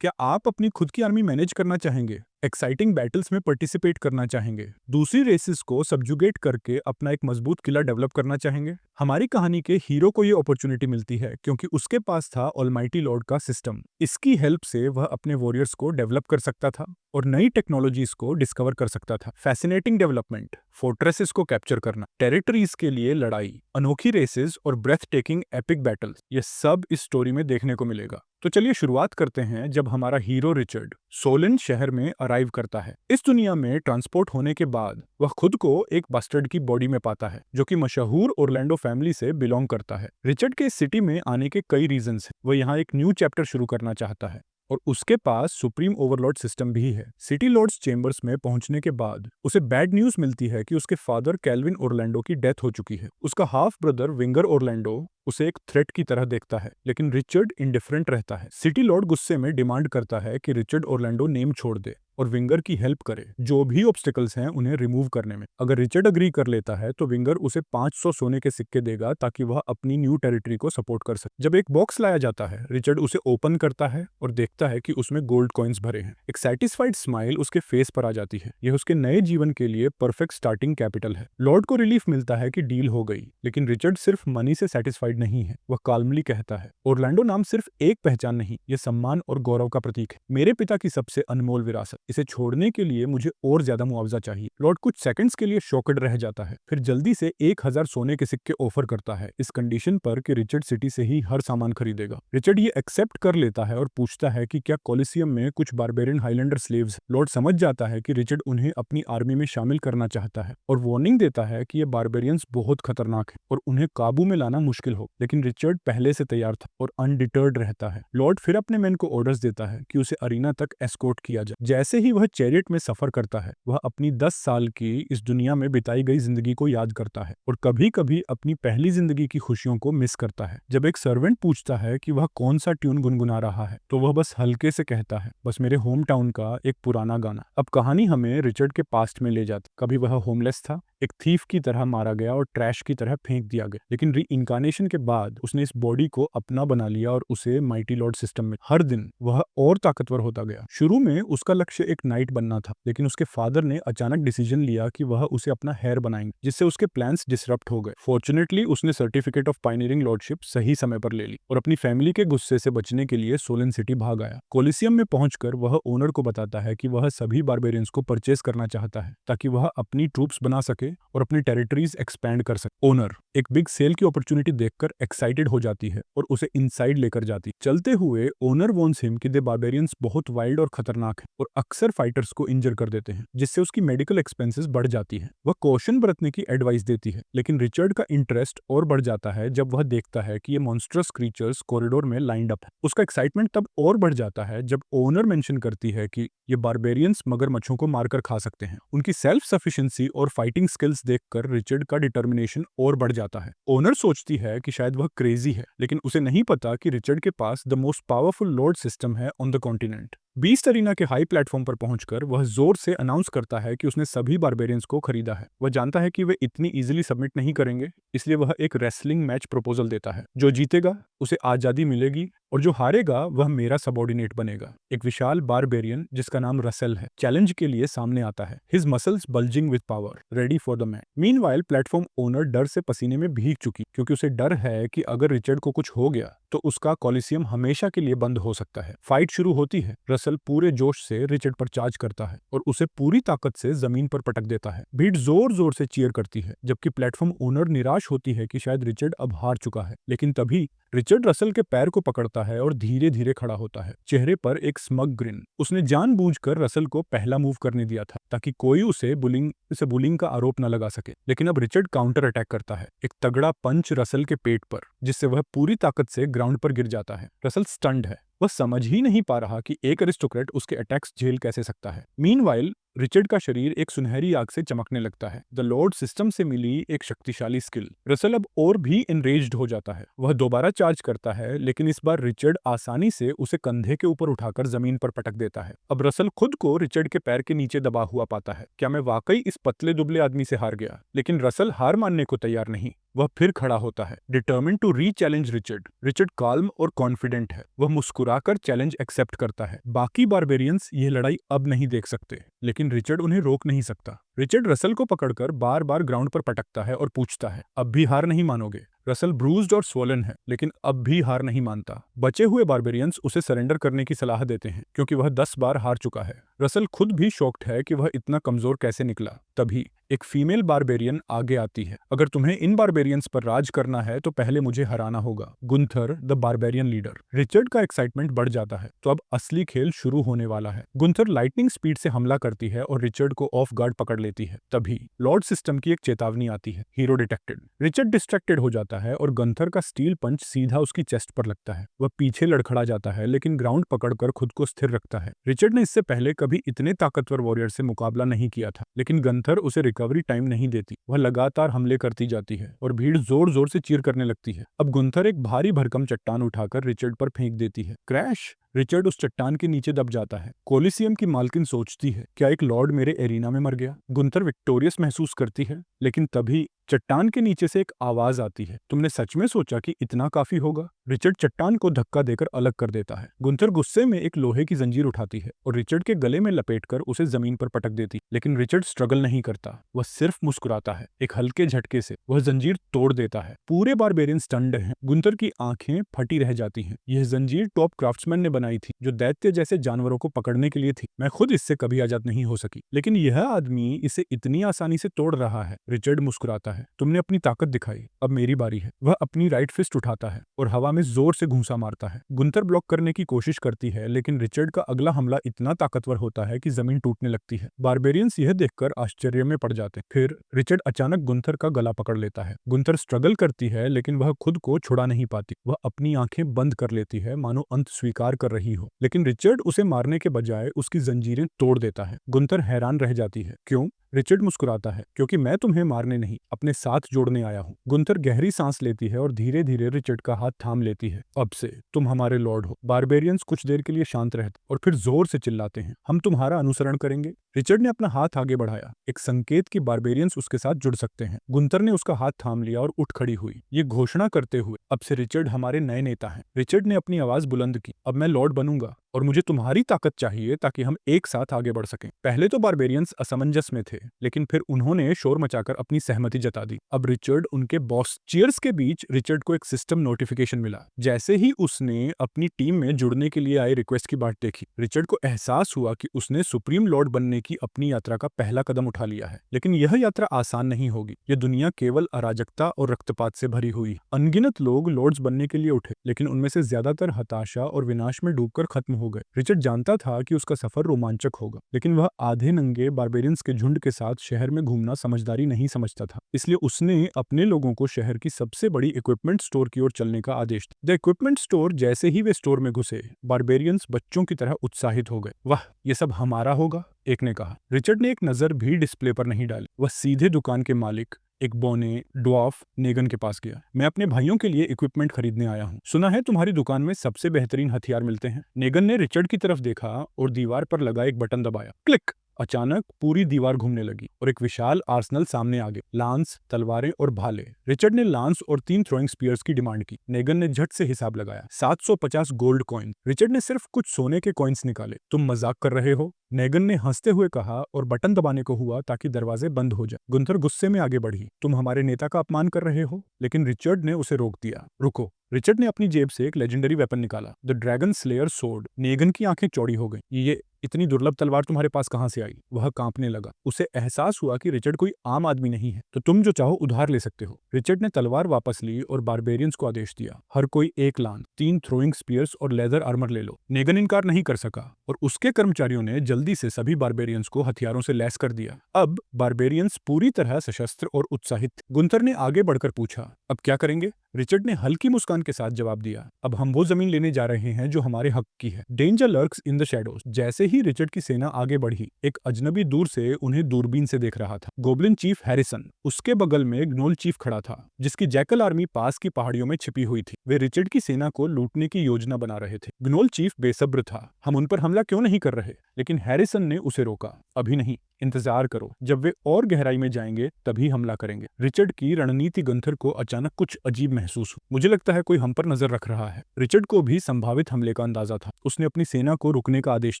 क्या आप अपनी खुद की आर्मी मैनेज करना चाहेंगे? एक्साइटिंग बैटल्स में पार्टिसिपेट करना चाहेंगे? दूसरी रेसेस को सब्जुगेट करके अपना एक मजबूत किला डेवलप करना चाहेंगे? हमारी कहानी के हीरो को ये अपॉर्चुनिटी मिलती है क्योंकि उसके पास था ऑलमाइटी लॉर्ड का सिस्टम। इसकी हेल्प से वह अपने वॉरियर्स को डेवलप कर सकता था और नई टेक्नोलॉजीज को डिस्कवर कर सकता था। फैसिनेटिंग डेवलपमेंट, फोर्ट्रेसेस को कैप्चर करना, टेरिटरीज के लिए लड़ाई, अनोखी रेसेस और ब्रेथ टेकिंग एपिक बैटल्स, ये सब इस स्टोरी में देखने को मिलेगा। तो चलिए शुरुआत करते हैं जब हमारा हीरो रिचर्ड सोलिन शहर में अराइव करता है। इस दुनिया में ट्रांसपोर्ट होने के बाद वह खुद को एक बस्टर्ड की बॉडी में पाता है जो कि मशहूर ओरलैंडो फैमिली से बिलोंग करता है। रिचर्ड के इस सिटी में आने के कई रीजंस हैं। वह यहाँ एक न्यू चैप्टर शुरू करना चाहता है और उसके पास सुप्रीम ओवरलॉर्ड सिस्टम भी है। सिटी लॉर्ड्स चेंबर्स में पहुंचने के बाद उसे बैड न्यूज मिलती है कि उसके फादर कैल्विन ओरलैंडो की डेथ हो चुकी है। उसका हाफ ब्रदर विंगर ओरलैंडो उसे एक थ्रेट की तरह देखता है, लेकिन रिचर्ड इंडिफरेंट रहता है। सिटी लॉर्ड गुस्से में डिमांड करता है कि रिचर्ड ओरलैंडो नेम छोड़ दे और विंगर की हेल्प करे जो भी ऑब्स्टिकल्स हैं उन्हें रिमूव करने में। अगर रिचर्ड अग्री कर लेता है तो विंगर उसे 500 सोने के सिक्के देगा ताकि वह अपनी न्यू टेरिटरी को सपोर्ट कर सके। जब एक बॉक्स लाया जाता है, रिचर्ड उसे ओपन करता है और देखता है कि उसमें गोल्ड कॉइन्स भरे हैं। एक सेटिस्फाइड स्माइल उसके फेस पर आ जाती है। यह उसके नए जीवन के लिए परफेक्ट स्टार्टिंग कैपिटल है। लॉर्ड को रिलीफ मिलता है कि डील हो गई, लेकिन रिचर्ड सिर्फ मनी से सेटिस्फाइड नहीं है। वह काल्मली कहता है, ओरलैंडो नाम सिर्फ एक पहचान नहीं, यह सम्मान और गौरव का प्रतीक है। मेरे पिता की सबसे अनमोल विरासत, इसे छोड़ने के लिए मुझे और ज्यादा मुआवजा चाहिए। लॉर्ड कुछ सेकंड्स के लिए शॉक्ड रह जाता है, फिर जल्दी से 1000 सोने के सिक्के ऑफर करता है, इस कंडीशन पर कि रिचर्ड सिटी से ही हर सामान खरीदेगा। रिचर्ड ये एक्सेप्ट कर लेता है और पूछता है कि क्या कोलिसियम में कुछ बारबेरियन हाईलैंडर स्लेव्स। लॉर्ड समझ जाता है कि रिचर्ड उन्हें अपनी आर्मी में शामिल करना चाहता है और वार्निंग देता है कि ये बारबेरियंस बहुत खतरनाक हैं और उन्हें काबू में लाना मुश्किल हो, लेकिन रिचर्ड पहले से तैयार था और अनडिटर्ड रहता है। लॉर्ड फिर अपने मैन को ऑर्डर्स देता है कि उसे अरीना तक एस्कॉर्ट किया जाए। जैसे ही वह चैरियट में सफर करता है, वह अपनी 10 साल की इस दुनिया में बिताई गई जिंदगी को याद करता है और कभी कभी अपनी पहली जिंदगी की खुशियों को मिस करता है। जब एक सर्वेंट पूछता है कि वह कौन सा ट्यून गुनगुना रहा है, तो वह बस हल्के से कहता है, बस मेरे होम टाउन का एक पुराना गाना। अब कहानी हमें रिचर्ड के पास्ट में ले जाती। कभी वह होमलेस था, एक थीफ की तरह मारा गया और ट्रैश की तरह फेंक दिया गया, लेकिन री इनकारनेशन के बाद उसने इस बॉडी को अपना बना लिया और उसे माइटी लॉर्ड सिस्टम में हर दिन वह और ताकतवर होता गया। शुरू में उसका लक्ष्य एक नाइट बनना था, लेकिन उसके फादर ने अचानक डिसीजन लिया कि वह उसे अपना हेयर बनाएंगे, जिससे उसके प्लान्स डिसरप्ट हो गए। फॉर्चुनेटली उसने सर्टिफिकेट ऑफ पायनियरिंग लॉर्डशिप सही समय पर ले ली और अपनी फैमिली के गुस्से से बचने के लिए सोलन सिटी भाग आया। कोलिसियम में पहुंचकर वह ओनर को बताता है कि वह सभी बारबेरियंस को परचेज करना चाहता है ताकि वह अपनी ट्रूप्स बना सके और अपनी टेरिटरीज एक्सपैंड कर सके। ओनर एक बिग सेल की अपॉर्चुनिटी देखकर एक्साइटेड हो जाती है और उसे इनसाइड लेकर जाती। चलते हुए ओनर वॉन्स हिम कि द बारबेरियंस बहुत वाइल्ड और खतरनाक हैं और अक्सर फाइटर्स को इंजर कर देते हैं, जिससे उसकी मेडिकल एक्सपेंसेस बढ़ जाती है। वह कॉशन बरतने की एडवाइस देती है, लेकिन रिचर्ड का इंटरेस्ट और बढ़ जाता है जब वह देखता है कि ये मॉन्स्ट्रस क्रीचर्स कॉरिडोर में लाइंड अप है। उसका एक्साइटमेंट तब और बढ़ जाता है जब ओनर मेंशन करती है कि ये बारबेरियंस मगरमच्छों को मारकर खा सकते हैं। उनकी सेल्फ सफिशिएंसी और फाइटिंग स्किल्स देखकर रिचर्ड का डिटर्मिनेशन और बढ़ जाता है। ओनर सोचती है कि शायद वह क्रेजी है, लेकिन उसे नहीं पता कि रिचर्ड के पास the most powerful lord system है on the continent. Beast arena के हाई प्लेटफॉर्म पर पहुंचकर वह जोर से अनाउंस करता है कि उसने सभी बारबेरियंस को खरीदा है। वह जानता है कि वे इतनी इजीली सबमिट नहीं करेंगे, इसलिए वह एक रेसलिंग मैच प्रपोजल देता है। जो जीतेगा उसे आजादी मिलेगी और जो हारेगा वह मेरा सबॉर्डिनेट बनेगा। एक विशाल बारबेरियन जिसका नाम रसेल है चैलेंज के लिए सामने आता है, his muscles bulging with power, ready for the match. Meanwhile platform owner डर से पसीने में भीग चुकी, क्योंकि उसे डर है कि अगर रिचर्ड को कुछ हो गया तो उसका कॉलिसियम हमेशा के लिए बंद हो सकता है। फाइट शुरू होती है। रसल पूरे जोश से रिचर्ड पर चार्ज करता है और उसे पूरी ताकत से जमीन पर पटक देता है। भीड़ जोर जोर से चीयर करती है, जबकि प्लेटफॉर्म ओनर निराश होती है कि शायद रिचर्ड अब हार चुका है। लेकिन तभी रिचर्ड रसल के पैर को पकड़ता है और धीरे धीरे खड़ा होता है, चेहरे पर एक स्मग ग्रिन। उसने जानबूझकर रसल को पहला मूव करने दिया था ताकि कोई उसे बुलिंग का आरोप न लगा सके। लेकिन अब रिचर्ड काउंटर अटैक करता है, एक तगड़ा पंच रसल के पेट पर, जिससे वह पूरी ताकत से ग्राउंड पर गिर जाता है। रसल स्टन्ड है, वह समझ ही नहीं पा रहा कि एक अरिस्टोक्रेट उसके अटैक्स झेल कैसे सकता है। मीनवाइल रिचर्ड का शरीर एक सुनहरी आग से चमकने लगता है, द लॉर्ड सिस्टम से मिली एक शक्तिशाली स्किल। रसल अब और भी एनरेज्ड हो जाता है। वह दोबारा चार्ज करता है, लेकिन इस बार रिचर्ड आसानी से उसे कंधे के ऊपर उठाकर जमीन पर पटक देता है। अब रसल खुद को रिचर्ड के पैर के नीचे दबा हुआ पाता है। क्या मैं वाकई इस पतले दुबले आदमी से हार गया? लेकिन रसल हार मानने को तैयार नहीं। वह फिर खड़ा होता है, determined to rechallenge Richard. Richard calm और कॉन्फिडेंट है, वह मुस्कुराकर चैलेंज एक्सेप्ट करता है। बाकी बारबेरियंस ये लड़ाई अब नहीं देख सकते, लेकिन रिचर्ड उन्हें रोक नहीं सकता। रिचर्ड रसल को पकड़कर बार बार ग्राउंड पर पटकता है और पूछता है, अब भी हार नहीं मानोगे? रसल ब्रूज्ड और स्वोलन है, लेकिन अब भी हार नहीं मानता। बचे हुए बारबेरियंस उसे सरेंडर करने की सलाह देते हैं, क्योंकि वह 10 बार हार चुका है। रसल खुद भी शॉक्ड है कि वह इतना कमजोर कैसे निकला। तभी एक फीमेल बारबेरियन आगे आती है। अगर तुम्हें इन बारबेरियंस पर राज करना है तो पहले मुझे हराना होगा। Gunther the barbarian leader. Richard का एक्साइटमेंट बढ़ जाता है, तो अब असली खेल शुरू होने वाला है। गुंथर लाइटनिंग स्पीड से हमला करती है और रिचर्ड को ऑफ गार्ड पकड़ लेती है। तभी लॉर्ड सिस्टम की एक चेतावनी आती है, हीरो डिटेक्टेड। रिचर्ड डिस्ट्रैक्टेड हो जाता है और गंथर का स्टील पंच सीधा उसकी चेस्ट पर लगता है। वह पीछे लड़खड़ा जाता है, लेकिन ग्राउंड पकड़कर खुद को स्थिर रखता है। रिचर्ड ने इससे पहले कभी इतने ताकतवर वॉरियर से मुकाबला नहीं किया था, लेकिन गंथर उसे रिकवरी टाइम नहीं देती। वह लगातार हमले करती जाती है और भीड़ जोर जोर से चीर करने लगती है। अब गुंथर एक भारी भरकम चट्टान उठाकर रिचर्ड पर फेंक देती है। क्रैश! रिचर्ड उस चट्टान के नीचे दब जाता है। कोलिसियम की मालकिन सोचती है, क्या एक लॉर्ड मेरे एरिना में मर गया? गुंथर विक्टोरियस महसूस करती है, लेकिन तभी चट्टान के नीचे से एक आवाज आती है, तुमने सच में सोचा कि इतना काफी होगा? रिचर्ड चट्टान को धक्का देकर अलग कर देता है। गुंथर गुस्से में एक लोहे की जंजीर उठाती है और रिचर्ड के गले में लपेटकर उसे जमीन पर पटक देती, लेकिन रिचर्ड स्ट्रगल नहीं करता, वह सिर्फ मुस्कुराता है। एक हल्के झटके से वह जंजीर तोड़ देता है। पूरे बारबेरियन स्टन्ड हैं। गुंथर की आंखें फटी रह जाती हैं। यह जंजीर टॉप क्राफ्ट्समैन ने बनाई थी, जो दैत्य जैसे जानवरों को पकड़ने के लिए थी। मैं खुद इससे कभी आजाद नहीं हो सकी, लेकिन यह आदमी इसे इतनी आसानी से तोड़ रहा है। रिचर्ड मुस्कुराता है, तुमने अपनी ताकत दिखाई, अब मेरी बारी है। वह अपनी राइट फिस्ट उठाता है और हवा में जोर से घूंसा मारता है। गुंथर ब्लॉक करने की कोशिश करती है, लेकिन रिचर्ड का अगला हमला इतना ताकतवर होता है कि जमीन टूटने लगती है। बारबेरियंस यह देखकर आश्चर्य में पड़ जाते हैं। फिर रिचर्ड अचानक गुंथर का गला पकड़ लेता है। गुंथर स्ट्रगल करती है, लेकिन वह खुद को छुड़ा नहीं पाती। वह अपनी आंखें बंद कर लेती है, मानो अंत स्वीकार कर रही हो, लेकिन रिचर्ड उसे मारने के बजाय उसकी जंजीरें तोड़ देता है। गुंथर हैरान रह जाती है, क्यों? रिचर्ड मुस्कुराता है, क्योंकि मैं तुम्हें मारने नहीं, अपने साथ जोड़ने आया हूँ। गुंथर गहरी सांस लेती है और धीरे धीरे रिचर्ड का हाथ थाम लेती है। अब से तुम हमारे लॉर्ड हो। बारबेरियंस कुछ देर के लिए शांत रहते और फिर जोर से चिल्लाते हैं, हम तुम्हारा अनुसरण करेंगे। रिचर्ड ने अपना हाथ आगे बढ़ाया, एक संकेत कि बारबेरियंस उसके साथ जुड़ सकते हैं। गुंथर ने उसका हाथ थाम लिया और उठ खड़ी हुई, ये घोषणा करते हुए, अब से रिचर्ड हमारे नए नेता हैं। रिचर्ड ने अपनी आवाज बुलंद की, अब मैं लॉर्ड बनूंगा और मुझे तुम्हारी ताकत चाहिए ताकि हम एक साथ आगे बढ़ सकें। पहले तो बारबेरियंस असमंजस में थे, लेकिन फिर उन्होंने शोर मचाकर अपनी सहमति जता दी। अब रिचर्ड उनके बॉस। चीयर्स के बीच रिचर्ड को एक सिस्टम नोटिफिकेशन मिला। जैसे ही उसने अपनी टीम में जुड़ने के लिए आए रिक्वेस्ट की बाट देखी, रिचर्ड को एहसास हुआ कि उसने सुप्रीम लॉर्ड बनने की अपनी यात्रा का पहला कदम उठा लिया है। लेकिन यह यात्रा आसान नहीं होगी। यह दुनिया केवल अराजकता और रक्तपात से भरी हुई। अनगिनत लोग लॉर्ड्स बनने के लिए उठे, लेकिन उनमें से ज्यादातर हताशा और विनाश में डूबकर खत्म हो गए। रिचर्ड जानता था कि उसका सफर रोमांचक होगा, लेकिन वह आधे नंगे बारबेरियंस के झुंड के साथ शहर में घूमना समझदारी नहीं समझता था। इसलिए उसने अपने लोगों को शहर की सबसे बड़ी इक्विपमेंट स्टोर की ओर चलने का आदेश दिया। The equipment store. जैसे ही वे स्टोर में घुसे, बारबेरियंस बच्चों की तरह उत्साहित हो गए। वाह, ये सब हमारा होगा, एक ने कहा। रिचर्ड ने एक नजर भी डिस्प्ले पर नहीं डाली। वह सीधे दुकान के मालिक, एक बौने ड्वार्फ नेगन के पास गया। मैं अपने भाइयों के लिए इक्विपमेंट खरीदने आया हूँ। सुना है तुम्हारी दुकान में सबसे बेहतरीन हथियार मिलते हैं। नेगन ने रिचर्ड की तरफ देखा और दीवार पर लगा एक बटन दबाया। क्लिक! अचानक पूरी दीवार घूमने लगी और एक विशाल आर्सनल सामने आ गया। लांस, तलवारें और भाले। रिचर्ड ने लांस और 3 थ्रोइंग स्पीयर्स की डिमांड की। नेगन ने झट से हिसाब लगाया, 750 गोल्ड कॉइन। रिचर्ड ने सिर्फ कुछ सोने के कॉइन्स निकाले। तुम मजाक कर रहे हो? नेगन ने हंसते हुए कहा और बटन दबाने को हुआ ताकि दरवाजे बंद हो जाए। गुंथर गुस्से में आगे बढ़ी, तुम हमारे नेता का अपमान कर रहे हो। लेकिन रिचर्ड ने उसे रोक दिया। रुको। रिचर्ड ने अपनी जेब से एक लेजेंडरी वेपन निकाला, द ड्रैगन स्लेयर सोर्ड। नेगन की आंखें चौड़ी हो गईं। ये इतनी दुर्लभ तलवार तुम्हारे पास कहां से आई? वह कांपने लगा। उसे एहसास हुआ कि रिचर्ड कोई आम आदमी नहीं है। तो तुम जो चाहो उधार ले सकते हो। रिचर्ड ने तलवार वापस ली और बारबेरियंस को आदेश दिया, हर कोई एक लांस, 3 थ्रोइंग स्पीयर्स और लेदर आर्मर ले लो। नेगन इनकार नहीं कर सका और उसके कर्मचारियों ने जल्दी से सभी बारबेरियंस को हथियारों से लैस कर दिया। अब बारबेरियंस पूरी तरह सशस्त्र और उत्साहित थे। गुंथर ने आगे बढ़कर पूछा, अब क्या करेंगे? रिचर्ड ने हल्की मुस्कान के साथ जवाब दिया, अब हम वो जमीन लेने जा रहे हैं जो हमारे हक की है। Danger lurks in the shadows. जैसे ही रिचर्ड की सेना आगे बढ़ी, एक अजनबी दूर से उन्हें दूरबीन से देख रहा था। गोब्लिन चीफ हैरिसन, उसके बगल में ग्नोल चीफ खड़ा था, जिसकी जैकल आर्मी पास की पहाड़ियों में छिपी हुई थी। वे रिचर्ड की सेना को लूटने की योजना बना रहे थे। ग्नोल चीफ बेसब्र था, हम उन पर हमला क्यों नहीं कर रहे? लेकिन हैरिसन ने उसे रोका, अभी नहीं, इंतजार करो, जब वे और गहराई में जाएंगे तभी हमला करेंगे। रिचर्ड की रणनीति गुंथर को अचानक कुछ अजीब महसूस हुआ। मुझे लगता है कोई हम पर नजर रख रहा है। रिचर्ड को भी संभावित हमले का अंदाजा था। उसने अपनी सेना को रुकने का आदेश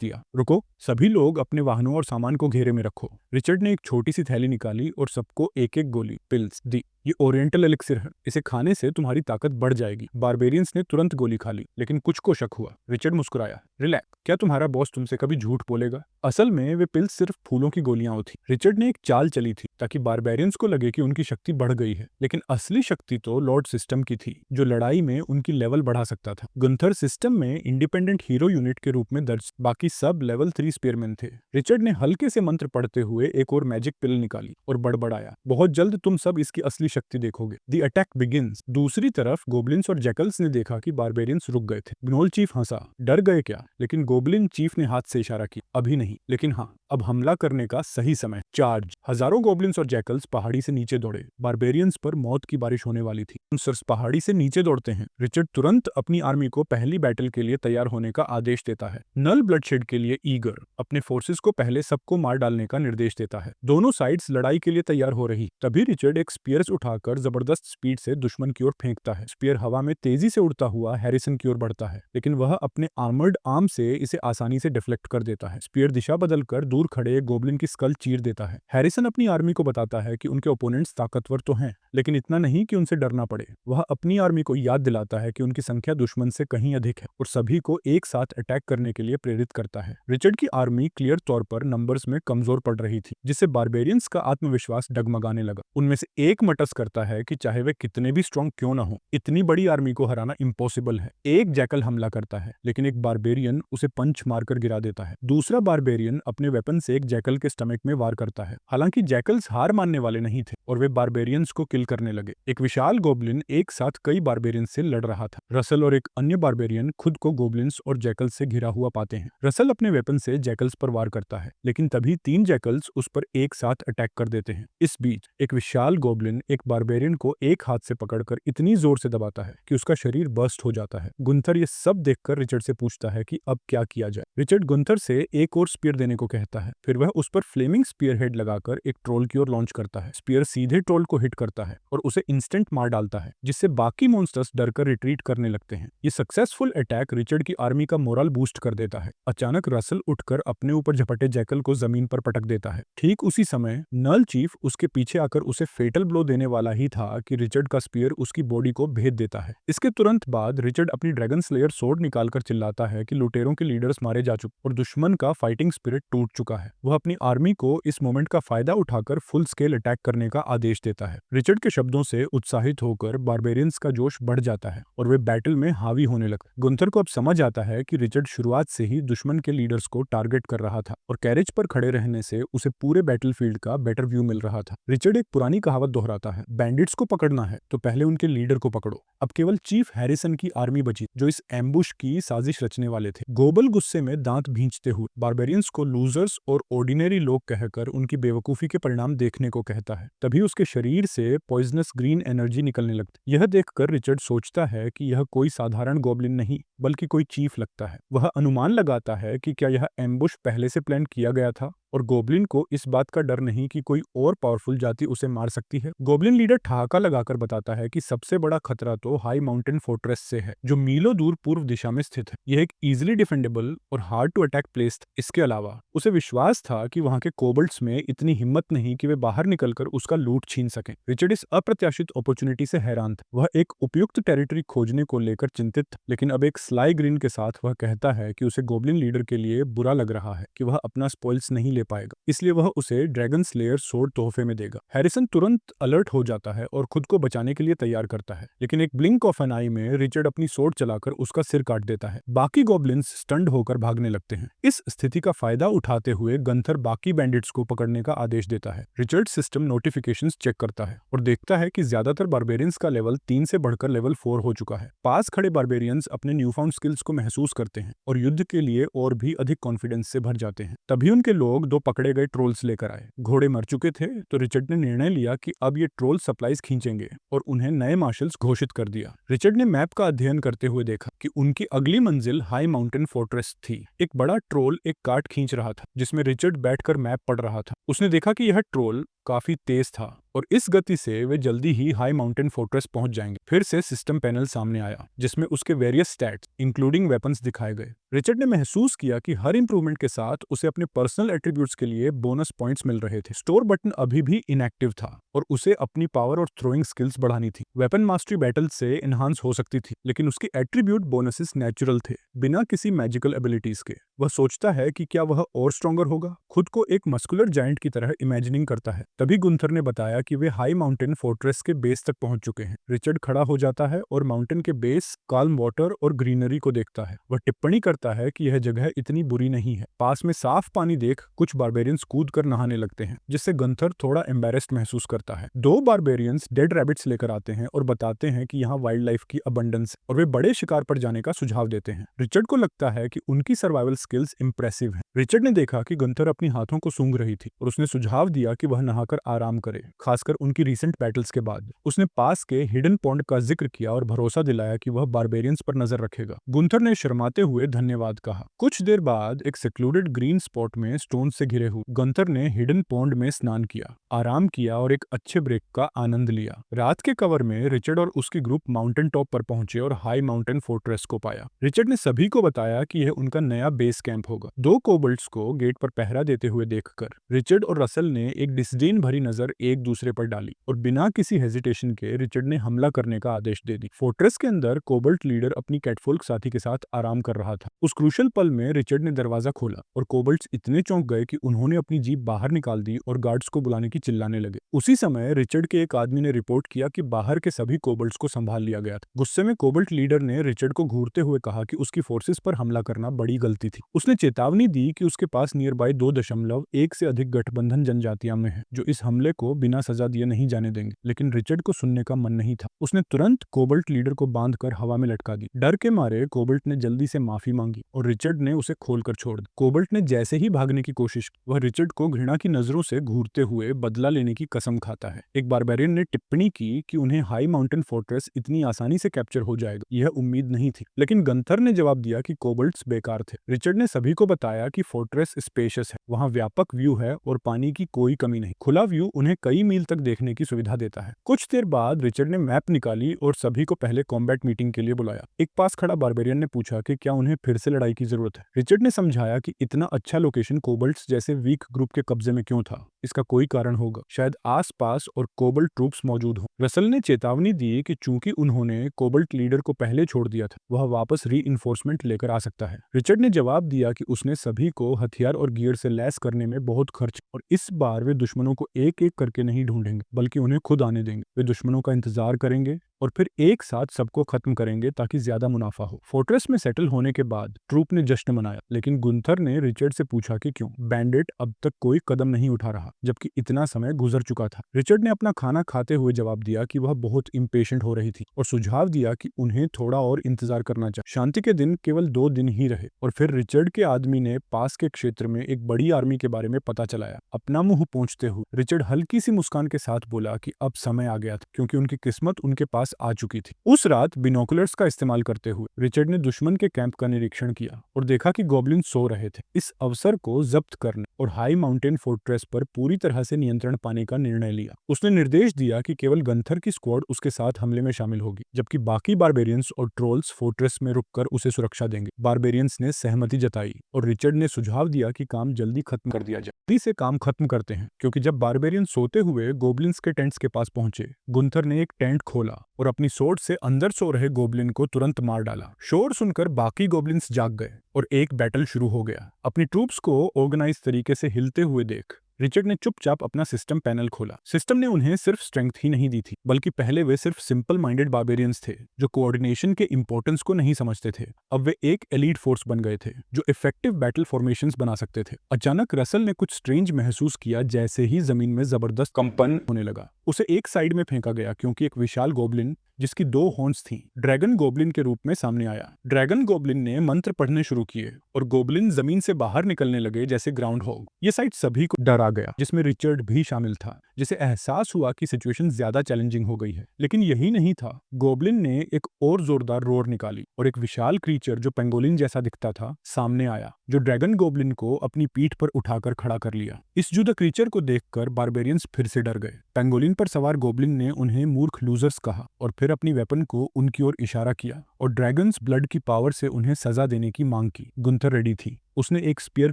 दिया। रुको, सभी लोग अपने वाहनों और सामान को घेरे में रखो। रिचर्ड ने एक छोटी सी थैली निकाली और सबको एक एक गोली पिल्स दी। ये ओरिएंटल एलिक्सिर है, इसे खाने से तुम्हारी ताकत बढ़ जाएगी। बारबेरियंस ने तुरंत गोली खा ली, लेकिन कुछ को शक हुआ। रिचर्ड मुस्कुराया, रिलैक्स, क्या तुम्हारा बॉस तुमसे कभी झूठ बोलेगा? असल में वे पिल्स सिर्फ फूलों की गोलियां थी। रिचर्ड ने एक चाल चली थी ताकि बारबेरियंस को लगे कि उनकी शक्ति बढ़ गई है, लेकिन असली शक्ति तो लॉर्ड सिस्टम की थी, जो लड़ाई में उनकी लेवल बढ़ा सकता था। गुंथर सिस्टम में इंडिपेंडेंट हीरो यूनिट के रूप में दर्ज, बाकी सब लेवल 3 स्पीयरमैन थे। रिचर्ड ने हल्के से मंत्र पढ़ते हुए एक और मैजिक पिल निकाली और बड़बड़ाया, बहुत जल्द तुम सब इसकी असली शक्ति देखोगे। The attack begins. दूसरी तरफ गोब्लिन्स और जैकल्स ने देखा कि बारबेरियंस रुक गए थे। ग्नोल चीफ हंसा, डर गए क्या? लेकिन गोब्लिन चीफ ने हाथ से इशारा किया, अभी नहीं, लेकिन हाँ, अब हमला करने का सही समय। चार्ज। हजारों गोब्लिन्स और जैकल्स पहाड़ी से नीचे दौड़े। बारबेरियंस पर मौत की बारिश होने वाली थी। मॉन्स्टर्स पहाड़ी से नीचे दौड़ते हैं। रिचर्ड तुरंत अपनी आर्मी को पहली बैटल के लिए तैयार होने का आदेश देता है। नल ब्लडशेड के लिए ईगर अपने फोर्सेस को पहले सबको मार डालने का निर्देश देता है। दोनों साइड्स लड़ाई के लिए तैयार हो रही, तभी रिचर्ड एक स्पीयर्स उठाकर जबरदस्त स्पीड से दुश्मन की ओर फेंकता है। स्पीयर हवा में तेजी से उड़ता हुआ हैरिसन की ओर बढ़ता है, लेकिन वह अपने आर्मर्ड आर्म से इसे आसानी से डिफ्लेक्ट कर देता है। स्पीयर दिशा बदलकर दूर खड़े गोब्लिन की स्कल चीर देता है। हैरिसन अपनी आर्मी को बताता है कि उनके ओपोनेंट्स ताकतवर तो हैं, लेकिन इतना नहीं कि उनसे डरना पड़े। वह अपनी आर्मी को याद दिलाता है कि उनकी संख्या दुश्मन से कहीं अधिक है और सभी को एक साथ अटैक करने के लिए प्रेरित करता है। रिचर्ड की आर्मी क्लियर तौर पर नंबर्स में कमजोर पड़ रही थी, जिससे बारबेरियंस का आत्मविश्वास डगमगाने लगा। उनमें से एक मटस करता है कि चाहे वे कितने भी स्ट्रॉन्ग क्यों ना हो, इतनी बड़ी आर्मी को हराना इम्पॉसिबल है। एक जैकल हमला करता है, लेकिन एक बारबेरियन उसे पंच मारकर गिरा देता है। दूसरा बारबेरियन अपने वेपन से एक जैकल के स्टमक में वार करता है। हालांकि जैकल्स हार मानने वाले नहीं थे और वे बारबेरियंस को किल करने लगे। एक विशाल गोब्लिन एक साथ कई बारबेरियंस से लड़ रहा था। रसल और एक अन्य बारबेरियन खुद को गोब्लिन्स और जैकल्स से घिरा हुआ पाते हैं। रसल अपने वेपन से जैकल्स पर वार करता है, लेकिन तभी 3 जैकल्स उस पर एक साथ अटैक कर देते हैं। इस बीच एक विशाल गोब्लिन एक बारबेरियन को एक हाथ से पकड़कर इतनी जोर से दबाता है कि उसका शरीर बर्स्ट हो जाता है। गुंथर ये सब देखकर रिचर्ड से पूछता है कि अब क्या किया जाए। रिचर्ड गुंथर से एक और स्पीयर देने को कहता है। फिर वह उस पर फ्लेमिंग स्पीयर हेड लगाकर एक ट्रोल की ओर लॉन्च करता है। स्पीयर सीधे ट्रोल को हिट करता है और उसे इंस्टेंट मार डालता है, जिससे बाकी मॉन्स्टर्स डरकर रिट्रीट करने लगते हैं। ये सक्सेसफुल अटैक रिचर्ड की आर्मी का मोरल बूस्ट कर देता है। अचानक रसल उठकर अपने ऊपर झपटे जैकल को जमीन पर पटक देता है। ठीक उसी समय नल चीफ उसके पीछे आकर उसे फेटल ब्लो देने वाला ही था कि रिचर्ड का स्पीयर उसकी बॉडी को भेद देता है। इसके तुरंत बाद रिचर्ड अपनी ड्रैगन स्लेयर सोर्ड निकालकर चिल्लाता है कि लुटेरों के लीडर्स मारे जा चुके और दुश्मन का फाइटिंग स्पिरिट टूट चुका है। वह अपनी आर्मी को इस मोमेंट का फायदा उठाकर फुल स्केल अटैक करने का आदेश देता है। रिचर्ड के शब्दों से उत्साहित होकर बारबेरियंस का जोश बढ़ जाता है और वे बैटल में हावी होने लगते। गुंथर को अब समझ आता है कि रिचर्ड शुरुआत से ही दुश्मन के लीडर्स को टारगेट कर रहा था और कैरेज पर खड़े रहने से उसे पूरे बैटलफील्ड का बेटर व्यू मिल रहा था। रिचर्ड एक पुरानी कहावत दोहराता है, बैंडिट्स को पकड़ना है तो पहले उनके लीडर को पकड़ो। अब केवल चीफ हैरिसन की आर्मी बची जो इस एम्बुश की साजिश रचने वाले थे। गोबल गुस्से में दांत भींचते हुए बारबेरियंस को लूजर्स और ऑर्डिनरी लोग कहकर उनकी बेवकूफी के परिणाम देखने को कहता है। तभी उसके शरीर से पॉइजनस ग्रीन एनर्जी निकलने लगती। यह देखकर रिचर्ड सोचता है कि यह कोई साधारण गोब्लिन नहीं बल्कि कोई चीफ लगता है। वह अनुमान लगाता है कि क्या यह एम्बुश पहले से प्लान किया गया था और गोब्लिन को इस बात का डर नहीं कि कोई और पावरफुल जाति उसे मार सकती है। गोब्लिन लीडर ठहाका लगाकर बताता है कि सबसे बड़ा खतरा तो हाई माउंटेन फोर्ट्रेस से है, जो मीलों दूर पूर्व दिशा में स्थित है। यह एक इजीली डिफेंडेबल और हार्ड टू अटैक प्लेस था। इसके अलावा उसे विश्वास था कि वहां के कोबल्ट्स में इतनी हिम्मत नहीं कि वे बाहर निकलकर उसका लूट छीन सकें। रिचर्ड इस अप्रत्याशित अपॉर्चुनिटी से हैरान था। वह एक उपयुक्त टेरिटरी खोजने को लेकर चिंतित था, लेकिन अब एक स्लाई ग्रीन के साथ वह कहता है कि उसे गोब्लिन लीडर के लिए बुरा लग रहा है कि वह अपना स्पॉइल्स नहीं ले पाएगा, इसलिए वह उसे ड्रैगन स्लेयर सोर्ड तोहफे में देगा। हैरिसन तुरंत अलर्ट हो जाता है और खुद को बचाने के लिए तैयार करता है, लेकिन एक ब्लिंक ऑफ एन आई में रिचर्ड अपनी सोर्ड चलाकर उसका सिर काट देता है। बाकी गॉब्लिन्स स्टंड होकर भागने लगते हैं। इस स्थिति का फायदा उठाते हुए गंथर बाकी बैंडिट्स को पकड़ने का आदेश देता है। रिचर्ड सिस्टम नोटिफिकेशंस चेक करता है और देखता है कि ज्यादातर बारबेरियंस का लेवल 3 से बढ़कर लेवल 4 हो चुका है। पास खड़े बारबेरियंस अपने न्यूफाउंड स्किल्स को महसूस करते हैं और युद्ध के लिए और भी अधिक कॉन्फिडेंस से भर जाते हैं। तभी उनके लोग 2 पकड़े गए ट्रोल्स लेकर आए। घोड़े मर चुके थे तो रिचर्ड ने निर्णय लिया कि अब ये ट्रोल सप्लाईज खींचेंगे और उन्हें नए मार्शल्स घोषित कर दिया। रिचर्ड ने मैप का अध्ययन करते हुए देखा कि उनकी अगली मंजिल हाई माउंटेन फोर्ट्रेस थी। एक बड़ा ट्रोल एक कार्ट खींच रहा था जिसमें रिचर्ड बैठकर मैप पढ़ रहा था। उसने देखा कि यह ट्रोल काफी तेज था और इस गति से वे जल्दी ही हाई माउंटेन फोर्ट्रेस पहुंच जाएंगे। फिर से सिस्टम पैनल सामने आया जिसमें उसके वेरियस स्टैट्स इंक्लूडिंग वेपन्स दिखाए गए। रिचर्ड ने महसूस किया कि हर इंप्रूवमेंट के साथ उसे अपने पर्सनल एट्रीब्यूट्स के लिए बोनस पॉइंट्स मिल रहे थे। स्टोर बटन अभी भी इनएक्टिव था और उसे अपनी पावर और थ्रोइंग स्किल्स बढ़ानी थी। वेपन मास्टरी बैटल से एनहांस हो सकती थी, लेकिन उसकी एट्रीब्यूट बोनसेस नेचुरल थे, बिना किसी मैजिकल एबिलिटीज के। वह सोचता है कि क्या वह और स्ट्रॉन्गर होगा। खुद को एक मस्कुलर जायंट की तरह इमेजिनिंग करता है। तभी गुंथर ने बताया कि वे हाई माउंटेन फोर्ट्रेस के बेस तक पहुंच चुके हैं। रिचर्ड खड़ा हो जाता है और माउंटेन के बेस काल्म वाटर और ग्रीनरी को देखता है। वह टिप्पणी करता है कि यह जगह इतनी बुरी नहीं है। पास में साफ पानी देख कुछ बारबेरियंस कूद कर नहाने लगते हैं, जिससे गंथर थोड़ा एम्बेरेस्ड महसूस करता है। 2 बारबेरियंस डेड रैबिट्स लेकर आते हैं और बताते हैं कि यहाँ वाइल्ड लाइफ की अबंडेंस है और वे बड़े शिकार पर जाने का सुझाव देते हैं। रिचर्ड को लगता है कि उनकी सर्वाइवल स्किल्स इंप्रेसिव हैं। रिचर्ड ने देखा कि गंथर अपनी हाथों को सूंघ रही थी और उसने सुझाव दिया कि वह नहाकर आराम करे, खासकर उनकी रीसेंट बैटल्स के बाद। उसने पास के हिडन पॉन्ड का जिक्र किया और भरोसा दिलाया कि वह बारबेरियंस पर नजर रखेगा। गुंथर ने शर्माते हुए धन्यवाद कहा। कुछ देर बाद एक सेक्लूडेड ग्रीन स्पॉट में स्टोन से घिरे हुए गंथर ने हिडन पॉन्ड में स्नान किया, आराम किया और एक अच्छे ब्रेक का आनंद लिया। रात के कवर में रिचर्ड और उसकी ग्रुप माउंटेन टॉप पर पहुंचे और हाई माउंटेन फोर्ट्रेस को पाया। रिचर्ड ने सभी को बताया कि यह उनका नया बेस कैंप होगा। 2 कोबल्ट्स को गेट पर पहरा देते हुए देखकर रिचर्ड और रसल ने एक डिसडेन भरी नजर एक दूसरे पर डाली और बिना किसी हेजिटेशन के रिचर्ड ने हमला करने का आदेश दे दी। फोर्ट्रेस के अंदर कोबल्ट लीडर अपनी कैटफोल्क साथी के साथ आराम कर रहा था। उस क्रूशल पल में रिचर्ड ने दरवाजा खोला और कोबल्ट्स इतने चौंक गए कि उन्होंने अपनी जीप बाहर निकाल दी और गार्ड्स को बुलाने की चिल्लाने लगे। उसी समय रिचर्ड के एक आदमी ने रिपोर्ट किया कि बाहर के सभी कोबल्ट्स को संभाल लिया गया था। गुस्से में कोबल्ट लीडर ने रिचर्ड को घूरते हुए कहा कि उसकी फोर्सेस पर हमला करना बड़ी गलती थी। उसने चेतावनी दी कि उसके पास नियर बाय 2.1 से अधिक गठबंधन जनजातियां में है जो इस हमले को बिना सजा दिए नहीं जाने देंगे, लेकिन रिचर्ड को सुनने का मन नहीं था। उसने तुरंत कोबल्ट लीडर को बांधकर हवा में लटका दी। डर के मारे कोबल्ट ने जल्दी से माफी मांगी और रिचर्ड ने उसे खोलकर छोड़ दिया। कोबल्ट ने जैसे ही भागने की कोशिश की, वह रिचर्ड को घृणा की नजरों से घूरते हुए बदला लेने की कसम खाता है। एक बारबेरियन ने टिप्पणी की कि उन्हें हाई माउंटेन फोर्ट्रेस इतनी आसानी से कैप्चर हो जाएगा, यह उम्मीद नहीं थी, लेकिन गंथर ने जवाब दिया कि कोबल्ट्स बेकार थे। रिचर्ड ने सभी को बताया कि फोर्ट्रेस स्पेशियस है, वहां व्यापक व्यू है और पानी की कोई कमी नहीं। खुला व्यू उन्हें कई मील तक देखने की सुविधा देता है। कुछ देर बाद रिचर्ड ने मैप निकाली और सभी को पहले कॉम्बैट मीटिंग के लिए बुलाया। एक पास खड़ा बारबेरियन ने पूछा कि क्या उन्हें फिर से लड़ाई की जरूरत है। रिचर्ड ने समझाया कि इतना अच्छा लोकेशन कोबल्ट्स जैसे वीक ग्रुप के कब्जे में क्यों था, इसका कोई कारण होगा, शायद आसपास और कोबल्ट ट्रूप्स मौजूद हों। रसल ने चेतावनी दी कि चूंकि उन्होंने कोबल्ट लीडर को पहले छोड़ दिया था, वह वापस री-इन्फोर्समेंट लेकर आ सकता है। रिचर्ड ने जवाब दिया कि उसने सभी को हथियार और गियर से लैस करने में बहुत खर्च और इस बार वे दुश्मनों को एक एक करके नहीं ढूंढेंगे, बल्कि उन्हें खुद आने देंगे। वे दुश्मनों का इंतजार करेंगे और फिर एक साथ सबको खत्म करेंगे ताकि ज्यादा मुनाफा हो। फोर्ट्रेस में सेटल होने के बाद ट्रूप ने जश्न मनाया, लेकिन गुंथर ने रिचर्ड से पूछा कि क्यों बैंडिट अब तक कोई कदम नहीं उठा रहा जबकि इतना समय गुजर चुका था। रिचर्ड ने अपना खाना खाते हुए जवाब दिया कि वह बहुत इम्पेशेंट हो रही थी और सुझाव दिया कि उन्हें थोड़ा और इंतजार करना चाहिए। शांति के दिन केवल 2 दिन ही रहे और फिर रिचर्ड के आदमी ने पास के क्षेत्र में एक बड़ी आर्मी के बारे में पता चलाया। अपना मुंह पोंछते हुए रिचर्ड हल्की सी मुस्कान के साथ बोला कि अब समय आ गया था, क्योंकि उनकी किस्मत उनके पास आ चुकी थी। उस रात बिनोकुलर्स का इस्तेमाल करते हुए रिचर्ड ने दुश्मन के कैंप का निरीक्षण किया और देखा कि गॉब्लिन सो रहे थे। इस अवसर को जब्त करने और हाई माउंटेन फोर्ट्रेस पर पूरी तरह से नियंत्रण पाने का निर्णय लिया। उसने निर्देश दिया कि केवल गंथर की स्क्वाड उसके साथ हमले में शामिल होगी, जबकि बाकी बारबेरियंस और ट्रोल्स फोर्ट्रेस में रुककर उसे सुरक्षा देंगे। बारबेरियंस ने सहमति जताई और रिचर्ड ने सुझाव दिया कि काम जल्दी खत्म कर दिया जाए। जल्दी से काम खत्म करते हैं, क्योंकि जब बारबेरियन सोते हुए गोब्लिन्स के टेंट्स के पास पहुंचे, गुंथर ने एक टेंट खोला और अपनी सोर्ड से अंदर सो रहे गोब्लिन को तुरंत मार डाला। शोर सुनकर बाकी गोब्लिन्स जाग गए और एक बैटल शुरू हो गया। अपनी ट्रूप्स को ऑर्गेनाइज तरीके से हिलते हुए देख रिचर्ड ने चुपचाप अपना सिस्टम पैनल खोला। सिस्टम ने उन्हें सिर्फ स्ट्रेंथ ही नहीं दी थी, बल्कि पहले वे सिर्फ सिंपल माइंडेड बार्बेरियंस थे जो कोऑर्डिनेशन के इंपॉर्टेंस को नहीं समझते थे। अब वे एक एलीट फोर्स बन गए थे जो इफेक्टिव बैटल फॉर्मेशंस बना सकते थे। अचानक रसल ने कुछ स्ट्रेंज महसूस किया, जैसे ही जमीन में जबरदस्त कंपन होने लगा। उसे एक साइड में फेंका गया क्योंकि एक विशाल गोब्लिन जिसकी 2 हॉर्न्स थीं, ड्रैगन गोब्लिन के रूप में सामने आया। ड्रैगन गोब्लिन ने मंत्र पढ़ने शुरू किए और गोब्लिन जमीन से बाहर निकलने लगे जैसे ग्राउंड हॉग। ये साइट सभी को डरा गया, जिसमें रिचर्ड भी शामिल था, जिसे एहसास हुआ कि सिचुएशन ज्यादा चैलेंजिंग हो गई है। लेकिन यही नहीं था, गोब्लिन ने एक और जोरदार रोर निकाली और एक विशाल क्रीचर जो पेंगोलिन जैसा दिखता था सामने आया, जो ड्रैगन गोब्लिन को अपनी पीठ पर उठाकर खड़ा कर लिया। इस जुदा क्रीचर को देखकर बारबेरियंस फिर से डर गए। पेंगोलिन पर सवार गोब्लिन ने उन्हें मूर्ख लूजर्स कहा और फिर अपनी वेपन को उनकी ओर इशारा किया और ड्रैगन्स ब्लड की पावर से उन्हें सजा देने की मांग की। गुंथर रेडी थी। उसने एक स्पीयर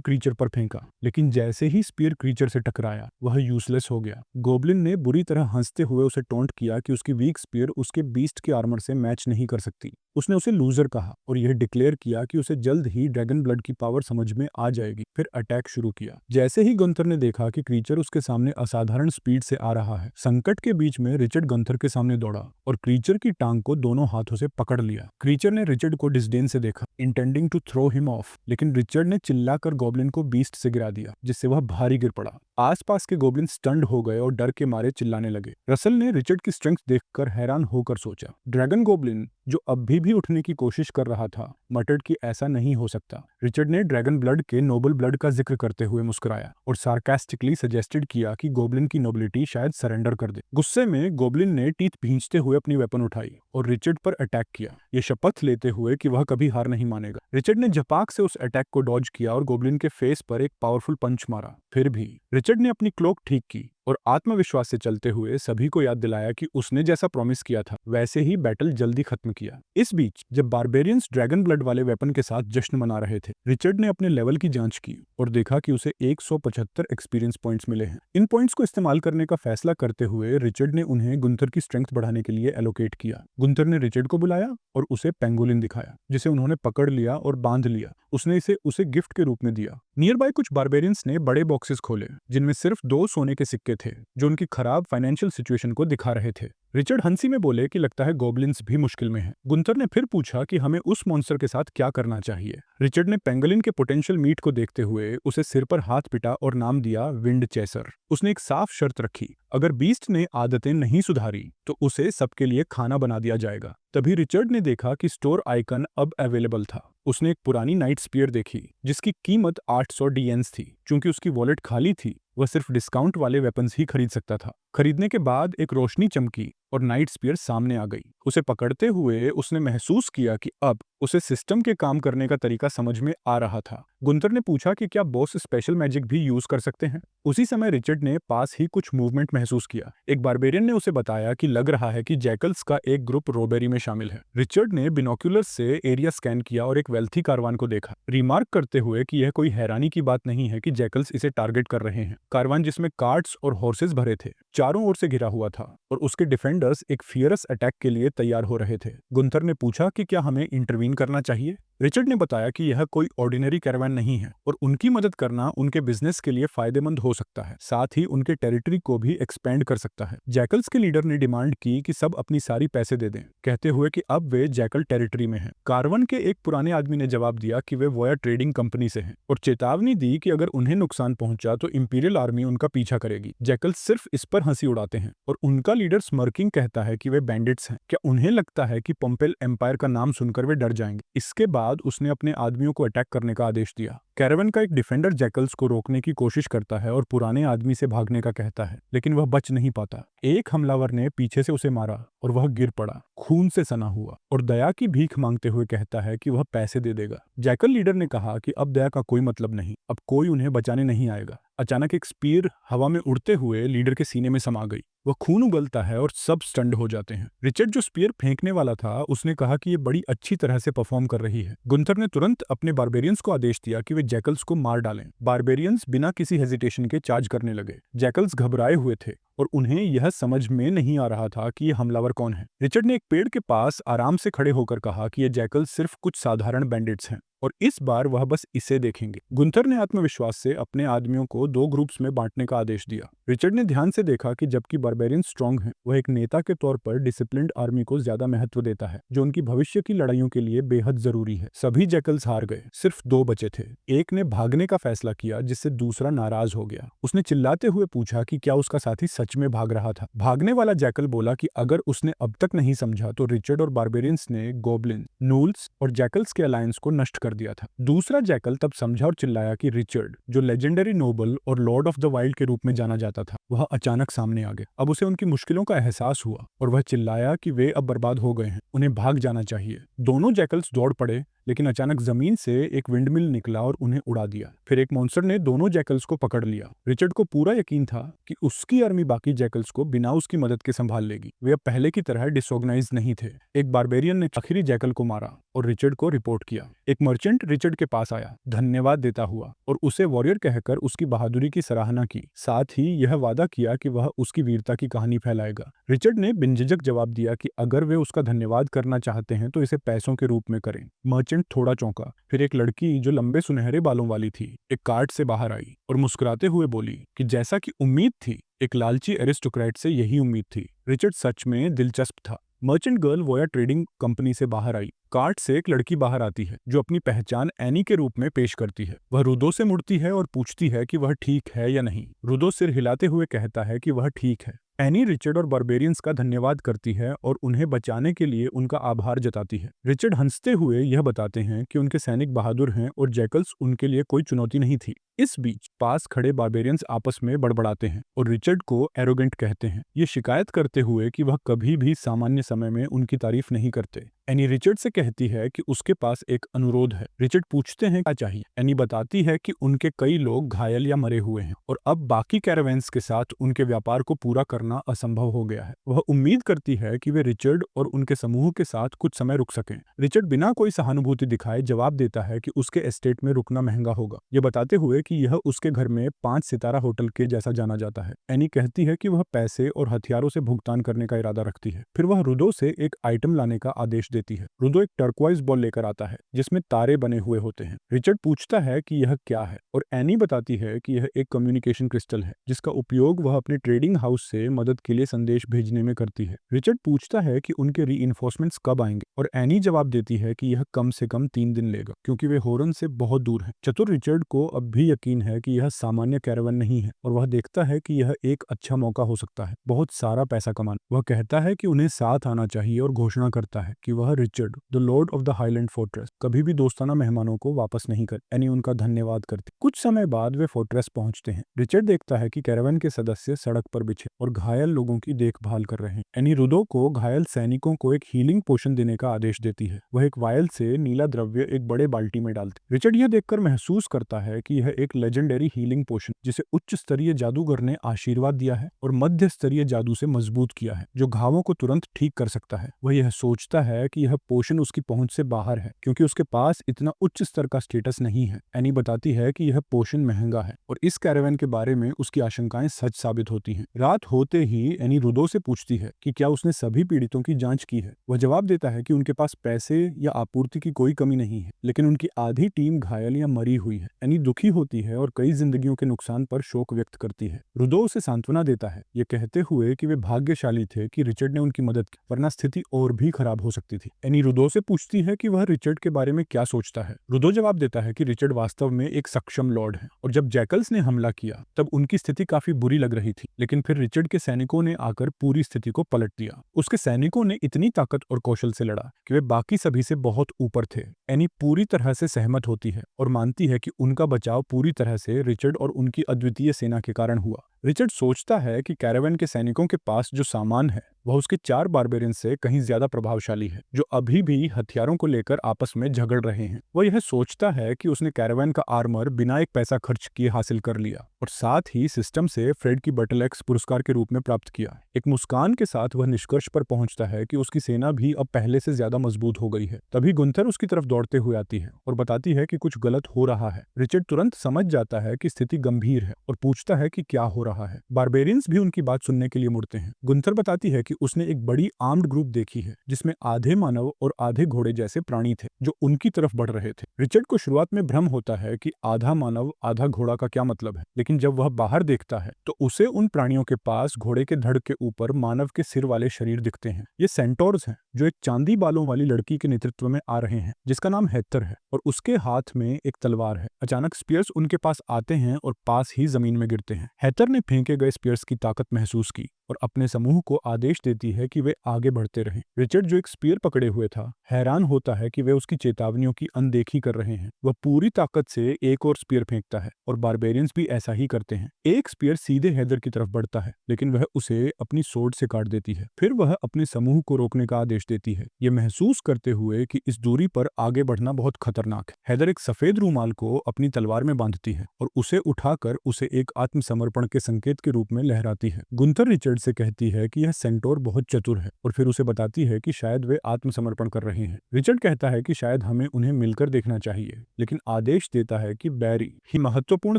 क्रीचर पर फेंका, लेकिन जैसे ही स्पीयर क्रीचर से टकराया वह यूजलेस हो गया। गोब्लिन ने बुरी तरह हंसते हुए उसे टोंट किया कि उसकी वीक स्पीयर उसके बीस्ट के आर्मर से मैच नहीं कर सकती। उसने उसे लूजर कहा और यह डिक्लेयर किया कि उसे जल्द ही ड्रैगन ब्लड की पावर समझ में आ जाएगी। फिर अटैक शुरू किया। जैसे ही गुंथर ने देखा कि क्रीचर उसके सामने असाधारण स्पीड से आ रहा है, संकट के बीच में रिचर्ड गुंथर के सामने दौड़ा और क्रीचर की टांग को दोनों हाथों से पकड़ लिया। क्रीचर ने रिचर्ड को डिस्डेन से देखा, intending to throw him off, लेकिन रिचर्ड ने चिल्लाकर गोब्लिन को बीस्ट से गिरा दिया, जिससे वह भारी गिर पड़ा। आसपास के गोब्लिन स्टन्ड हो गए और डर के मारे चिल्लाने लगे। रसल ने रिचर्ड की स्ट्रेंथ देखकर हैरान होकर सोचा। ड्रैगन गोब्लिन, जो अभी भी उठने की कोशिश कर रहा था, मटर्ड कि ऐसा नहीं हो सकता। रिचर्ड ने ड्रैगन ब्लड के नोबल ब्लड का जिक्र करते हुए मुस्कुराया और सार्कास्टिकली सजेस्टेड किया कि गोब्लिन की नोबिलिटी शायद सरेंडर कर दे। गुस्से में गोब्लिन ने टीथ भींचते हुए अपनी वेपन उठाई और रिचर्ड पर अटैक किया, ये शपथ लेते हुए कि वह कभी हार नहीं मानेगा। रिचर्ड ने झपाक से उस अटैक को डॉज किया और गोब्लिन के फेस पर एक पावरफुल पंच मारा। फिर भी रिचर्ड ने अपनी क्लोक ठीक की और आत्मविश्वास से चलते हुए सभी को याद दिलाया कि उसने जैसा प्रॉमिस किया था वैसे ही बैटल जल्दी खत्म किया। इस बीच जब बारबेरियंस ड्रैगन ब्लड वाले वेपन के साथ जश्न मना रहे थे, रिचर्ड ने अपने लेवल की जांच की और देखा कि उसे 175 एक्सपीरियंस पॉइंट्स मिले हैं। इन पॉइंट्स को इस्तेमाल करने का फैसला करते हुए रिचर्ड ने उन्हें गुंथर की स्ट्रेंथ बढ़ाने के लिए एलोकेट किया। गुंथर ने रिचर्ड को बुलाया और उसे पेंगोलिन दिखाया, जिसे उन्होंने पकड़ लिया और बांध लिया। उसने इसे उसे गिफ्ट के रूप में दिया। नियर बाय कुछ बारबेरियंस ने बड़े बॉक्सेस खोले जिनमें सिर्फ 2 सोने के सिक्के थे, जो उनकी खराब फाइनेंशियल सिचुएशन को दिखा रहे थे। रिचर्ड हंसी में बोले कि लगता है गोब्लिन्स भी मुश्किल में हैं। गुंथर ने फिर पूछा कि हमें उस मॉन्स्टर के साथ क्या करना चाहिए। रिचर्ड ने पेंगोलिन के पोटेंशियल मीट को देखते हुए उसे सिर पर हाथ पिटा और नाम दिया विंड चेसर। उसने एक साफ शर्त रखी, अगर बीस्ट ने आदतें नहीं सुधारी तो उसे सबके लिए खाना बना दिया जाएगा। तभी रिचर्ड ने देखा कि स्टोर आइकन अब अवेलेबल था। उसने एक पुरानी नाइट स्पीयर देखी जिसकी कीमत 800 डीएंस थी। चूंकि उसकी वॉलेट खाली थी, वह सिर्फ डिस्काउंट वाले वेपन्स ही खरीद सकता था। खरीदने के बाद एक रोशनी चमकी और नाइट स्पीयर सामने आ गई। उसे पकड़ते हुए उसने महसूस किया कि अब उसे सिस्टम के काम करने का तरीका समझ में आ रहा था। गुंथर ने पूछा कि क्या बॉस स्पेशल मैजिक भी यूज कर सकते हैं। उसी समय रिचर्ड ने पास ही कुछ मूवमेंट महसूस किया। एक बारबेरियन ने उसे बताया कि लग रहा है कि जैकल्स का एक ग्रुप रोबेरी में शामिल है। रिचर्ड ने बिनोक्यूलर से एरिया स्कैन किया और एक वेल्थी कारवान को देखा, रिमार्क करते हुए कि यह कोई हैरानी की बात नहीं है कि जैकल्स इसे टारगेट कर रहे हैं। कारवान जिसमें कार्ट्स और हॉर्सेस भरे थे, चारों ओर से घिरा हुआ था और उसके डिफेंडर्स एक फियरस अटैक के लिए तैयार हो रहे थे। गुंथर ने पूछा कि क्या हमें इंटरवीन करना चाहिए। रिचर्ड ने बताया कि यह कोई ऑर्डिनरी कैरावान नहीं है और उनकी मदद करना उनके बिजनेस के लिए फायदेमंद हो सकता है, साथ ही उनके टेरिटरी को भी एक्सपेंड कर सकता है। जैकल्स के लीडर ने डिमांड की कि सब अपनी सारी पैसे दे दें, कहते हुए कि अब वे जैकल टेरिटरी में हैं। कारवन के एक पुराने आदमी ने जवाब दिया कि वे वोया ट्रेडिंग कंपनी से हैं और चेतावनी दी कि अगर उन्हें नुकसान पहुंचा तो इंपीरियल आर्मी उनका पीछा करेगी। जैकल्स सिर्फ इस पर हंसी उड़ाते हैं और उनका लीडर स्मर्किंग कहता है कि वे बैंडिट्स हैं। क्या उन्हें लगता है कि पोम्पेल एम्पायर का नाम सुनकर वे डर जाएंगे। इसके बाद उसने अपने आदमियों को अटैक करने का आदेश दिया। कैरावन का एक डिफेंडर जैकल्स को रोकने की कोशिश करता है और पुराने आदमी से भागने का कहता है, लेकिन वह बच नहीं पाता। एक हमलावर ने पीछे से उसे मारा और वह गिर पड़ा, खून से सना हुआ और दया की भीख मांगते हुए कहता है कि वह पैसे दे देगा। जैकल लीडर ने कहा कि अब दया का कोई मतलब नहीं, अब कोई उन्हें बचाने नहीं आएगा। अचानक एक स्पीर हवा में उड़ते हुए लीडर के सीने में समा गई वह खून उगलता है और सब स्टंड हो जाते हैं। रिचर्ड जो स्पीयर फेंकने वाला था उसने कहा कि ये बड़ी अच्छी तरह से परफॉर्म कर रही है। गुंथर ने तुरंत अपने बारबेरियंस को आदेश दिया कि वे जैकल्स को मार डालें। बारबेरियंस बिना किसी हेजिटेशन के चार्ज करने लगे। जैकल्स घबराए हुए थे और उन्हें यह समझ में नहीं आ रहा था कि ये हमलावर कौन है। रिचर्ड ने एक पेड़ के पास आराम से खड़े होकर कहा कि ये जैकल्स सिर्फ कुछ साधारण बैंडिट्स हैं और इस बार वह बस इसे देखेंगे। गुंथर ने आत्मविश्वास से अपने आदमियों को 2 ग्रुप्स में बांटने का आदेश दिया। रिचर्ड ने ध्यान से देखा कि जबकि बारबेरियन स्ट्रांग हैं, वह एक नेता के तौर पर डिसिप्लिन्ड आर्मी को ज्यादा महत्व देता है, जो उनकी भविष्य की लड़ाइयों के लिए बेहद जरूरी है। सभी जैकल्स हार गए, सिर्फ 2 बचे थे। एक ने भागने का फैसला किया, जिससे दूसरा नाराज हो गया। उसने चिल्लाते हुए पूछा कि क्या उसका साथी सच में भाग रहा था। भागने वाला जैकल बोला कि अगर उसने अब तक नहीं समझा तो रिचर्ड और बारबेरियंस ने गोब्लिन, नूल्स और जैकल्स के अलायंस को नष्ट कर दिया था। दूसरा जैकल तब समझा और चिल्लाया कि रिचर्ड, जो लेजेंडरी नोबल और लॉर्ड ऑफ द वाइल्ड के रूप में जाना जाता था, वह अचानक सामने आ गया। अब उसे उनकी मुश्किलों का एहसास हुआ और वह चिल्लाया कि वे अब बर्बाद हो गए हैं, उन्हें भाग जाना चाहिए। दोनों जैकल्स दौड़ पड़े, लेकिन अचानक जमीन से एक विंडमिल निकला और उन्हें उड़ा दिया। फिर एक मॉन्स्टर ने दोनों जैकल्स को पकड़ लिया। रिचर्ड को पूरा यकीन था कि उसकी आर्मी बाकी जैकल्स को बिना उसकी मदद के संभाल लेगी। वे अब पहले की तरह डिसऑर्गेनाइज नहीं थे। एक बारबेरियन ने आखिरी जैकल को मारा और रिचर्ड को रिपोर्ट किया। एक मर्चेंट रिचर्ड के पास आया, धन्यवाद देता हुआ, और उसे वॉरियर कहकर उसकी बहादुरी की सराहना की। साथ ही यह वादा किया कि वह उसकी वीरता की कहानी फैलाएगा। रिचर्ड ने बिनझिझक जवाब दिया कि अगर वे उसका धन्यवाद करना चाहते हैं तो इसे पैसों के रूप में करें। मर्चेंट थोड़ा चौंका। फिर एक लड़की जो लंबे सुनहरे बालों वाली थी, एक कार्ट से बाहर आई और मुस्कुराते हुए बोली कि जैसा कि उम्मीद थी, एक लालची एरिस्टोक्रेट से यही उम्मीद थी। रिचर्ड सच में दिलचस्प था। मर्चेंट गर्ल वोया ट्रेडिंग कंपनी से बाहर आई। कार्ट से एक लड़की बाहर आती है जो अपनी पहचान एनी के रूप में पेश करती है। वह रुदो से मुड़ती है और पूछती है कि वह ठीक है या नहीं। रुदो सिर हिलाते हुए कहता है कि वह ठीक है। एनी रिचर्ड और बारबेरियंस का धन्यवाद करती है और उन्हें बचाने के लिए उनका आभार जताती है। रिचर्ड हंसते हुए यह बताते हैं कि उनके सैनिक बहादुर हैं और जैकल्स उनके लिए कोई चुनौती नहीं थी। इस बीच पास खड़े बारबेरियंस आपस में बड़बड़ाते हैं और रिचर्ड को एरोगेंट कहते हैं, ये शिकायत करते हुए कि वह कभी भी सामान्य समय में उनकी तारीफ नहीं करते। एनी रिचर्ड से कहती है कि उसके पास एक अनुरोध है। रिचर्ड पूछते हैं क्या चाहिए। एनी बताती है कि उनके कई लोग घायल या मरे हुए हैं और अब बाकी कैरावैन्स के साथ उनके व्यापार को पूरा करना असंभव हो गया है। वह उम्मीद करती है कि वे रिचर्ड और उनके समूह के साथ कुछ समय रुक सकें। रिचर्ड बिना कोई सहानुभूति दिखाए जवाब देता है कि उसके एस्टेट में रुकना महंगा होगा, ये बताते हुए कि यह उसके घर में 5 सितारा होटल के जैसा जाना जाता है। एनी कहती है कि वह पैसे और हथियारों से भुगतान करने का इरादा रखती है। फिर वह रुदो से एक आइटम लाने का आदेश देती है। रुदो एक टर्क्वाइज बॉल लेकर आता है जिसमें तारे बने हुए होते हैं। रिचर्ड पूछता है कि यह क्या है और एनी बताती है कि यह एक कम्युनिकेशन क्रिस्टल है जिसका उपयोग वह अपने ट्रेडिंग हाउस से मदद के लिए संदेश भेजने में करती है। रिचर्ड पूछता है कि उनके रीइंफोर्समेंट्स कब आएंगे और एनी जवाब देती है कि यह कम से कम 3 दिन लेगा क्योंकि वे होरन से बहुत दूर हैं। चतुर रिचर्ड को अब भी यकीन है कि यह सामान्य कैरावन नहीं है और वह देखता है कि यह एक अच्छा मौका हो सकता है बहुत सारा पैसा कमाना। वह कहता है कि उन्हें साथ आना चाहिए और घोषणा करता है कि वह Richard, the Lord of the highland fortress, कभी भी दोस्ताना मेहमानों को वापस नहीं कर। एनी उनका धन्यवाद करती। कुछ समय बाद वे फोर्ट्रेस पहुंचते हैं। रिचर्ड देखता है कि कैरावन के सदस्य सड़क पर बिछे और घायल लोगों की देखभाल कर रहे हैं। एनी रुदो को घायल सैनिकों को एक हीलिंग पोशन देने का आदेश देती है। वह एक वायल से नीला द्रव्य एक बड़े बाल्टी में डालती। रिचर्ड यह देखकर महसूस करता है कि यह एक लेजेंडरी हीलिंग पोशन जिसे उच्च स्तरीय जादूगर ने आशीर्वाद दिया है और मध्य स्तरीय जादू से मजबूत किया है जो घावों को तुरंत ठीक कर सकता है। वह यह सोचता है कि यह पोशन उसकी पहुंच से बाहर है क्योंकि उसके पास इतना उच्च स्तर का स्टेटस नहीं है। एनी बताती है कि यह पोशन महंगा है और इस कैरावन के बारे में उसकी आशंकाएं सच साबित होती हैं। रात होते ही एनी रुदो से पूछती है कि क्या उसने सभी पीड़ितों की जांच की है। वह जवाब देता है कि उनके पास पैसे या आपूर्ति की कोई कमी नहीं है, लेकिन उनकी आधी टीम घायल या मरी हुई है। एनी दुखी होती है और कई जिंदगियों के नुकसान पर शोक व्यक्त करती है। रुदो उसे सांत्वना देता है, ये कहते हुए कि वे भाग्यशाली थे कि रिचर्ड ने उनकी मदद की, वरना स्थिति और भी खराब हो सकती थी। एनी रुदो से पूछती है कि वह रिचर्ड के बारे में क्या सोचता है। रुदो जवाब देता है कि रिचर्ड वास्तव में एक सक्षम लॉर्ड है और जब जैकल्स ने हमला किया तब उनकी स्थिति काफी बुरी लग रही थी, लेकिन फिर रिचर्ड के सैनिकों ने आकर पूरी स्थिति को पलट दिया। उसके सैनिकों ने इतनी ताकत और कौशल से लड़ा कि वे बाकी सभी से बहुत ऊपर थे। एनी पूरी तरह से सहमत होती है और मानती है कि उनका बचाव पूरी तरह से रिचर्ड और उनकी अद्वितीय सेना के कारण हुआ। रिचर्ड सोचता है कि कैरावन के सैनिकों के पास जो सामान है वह उसके 4 बारबेरियन से कहीं ज्यादा प्रभावशाली है, जो अभी भी हथियारों को लेकर आपस में झगड़ रहे हैं। वह यह सोचता है कि उसने कैरावन का आर्मर बिना एक पैसा खर्च किए हासिल कर लिया और साथ ही सिस्टम से फ्रेड की बटल एक्स पुरस्कार के रूप में प्राप्त किया। एक मुस्कान के साथ वह निष्कर्ष पर पहुंचता है कि उसकी सेना भी अब पहले से ज्यादा मजबूत हो गई है। तभी गुंथर उसकी तरफ दौड़ते हुए आती है और बताती है कि कुछ गलत हो रहा है। रिचर्ड तुरंत समझ जाता है कि स्थिति गंभीर है और पूछता है कि क्या हो रहा है। बारबेरियंस भी उनकी बात सुनने के लिए मुड़ते हैं। गुंथर बताती है कि उसने एक बड़ी आर्म्ड ग्रुप देखी है जिसमें आधे मानव और आधे घोड़े जैसे प्राणी थे जो उनकी तरफ बढ़ रहे थे। रिचर्ड को शुरुआत में भ्रम होता है कि आधा मानव आधा घोड़ा का क्या मतलब है, लेकिन जब वह बाहर देखता है तो उसे उन प्राणियों के पास घोड़े के धड़ के ऊपर मानव के सिर वाले शरीर दिखते हैं। ये सेंटोर्स हैं जो एक चांदी बालों वाली लड़की के नेतृत्व में आ रहे हैं जिसका नाम हेथर है और उसके हाथ में एक तलवार है। अचानक स्पीयर्स उनके पास आते हैं और पास ही जमीन में गिरते हैं। हेथर ने फेंके गए स्पीयर्स की ताकत महसूस की और अपने समूह को आदेश देती है कि वे आगे बढ़ते रहें। रिचर्ड जो एक स्पीयर पकड़े हुए था हैरान होता है कि वे उसकी चेतावनियों की अनदेखी कर रहे हैं। वह पूरी ताकत से एक और स्पीयर फेंकता है और बारबेरियंस भी ऐसा ही करते हैं। एक स्पीयर सीधे हेदर की तरफ बढ़ता है लेकिन वह उसे अपनी सोर्ड से काट देती है। फिर वह अपने समूह को रोकने का आदेश देती है, ये महसूस करते हुए कि इस दूरी पर आगे बढ़ना बहुत खतरनाक है। हेदर एक सफेद रूमाल को अपनी तलवार में बांधती है और उसे उठाकर उसे एक आत्मसमर्पण के संकेत के रूप में लहराती है। गुंथर रिचर्ड से कहती है कि यह सेंटोर बहुत चतुर है और फिर उसे बताती है कि शायद वे आत्मसमर्पण कर रहे हैं। रिचर्ड कहता है कि शायद हमें उन्हें मिलकर देखना चाहिए, लेकिन आदेश देता है कि बैरी ही महत्वपूर्ण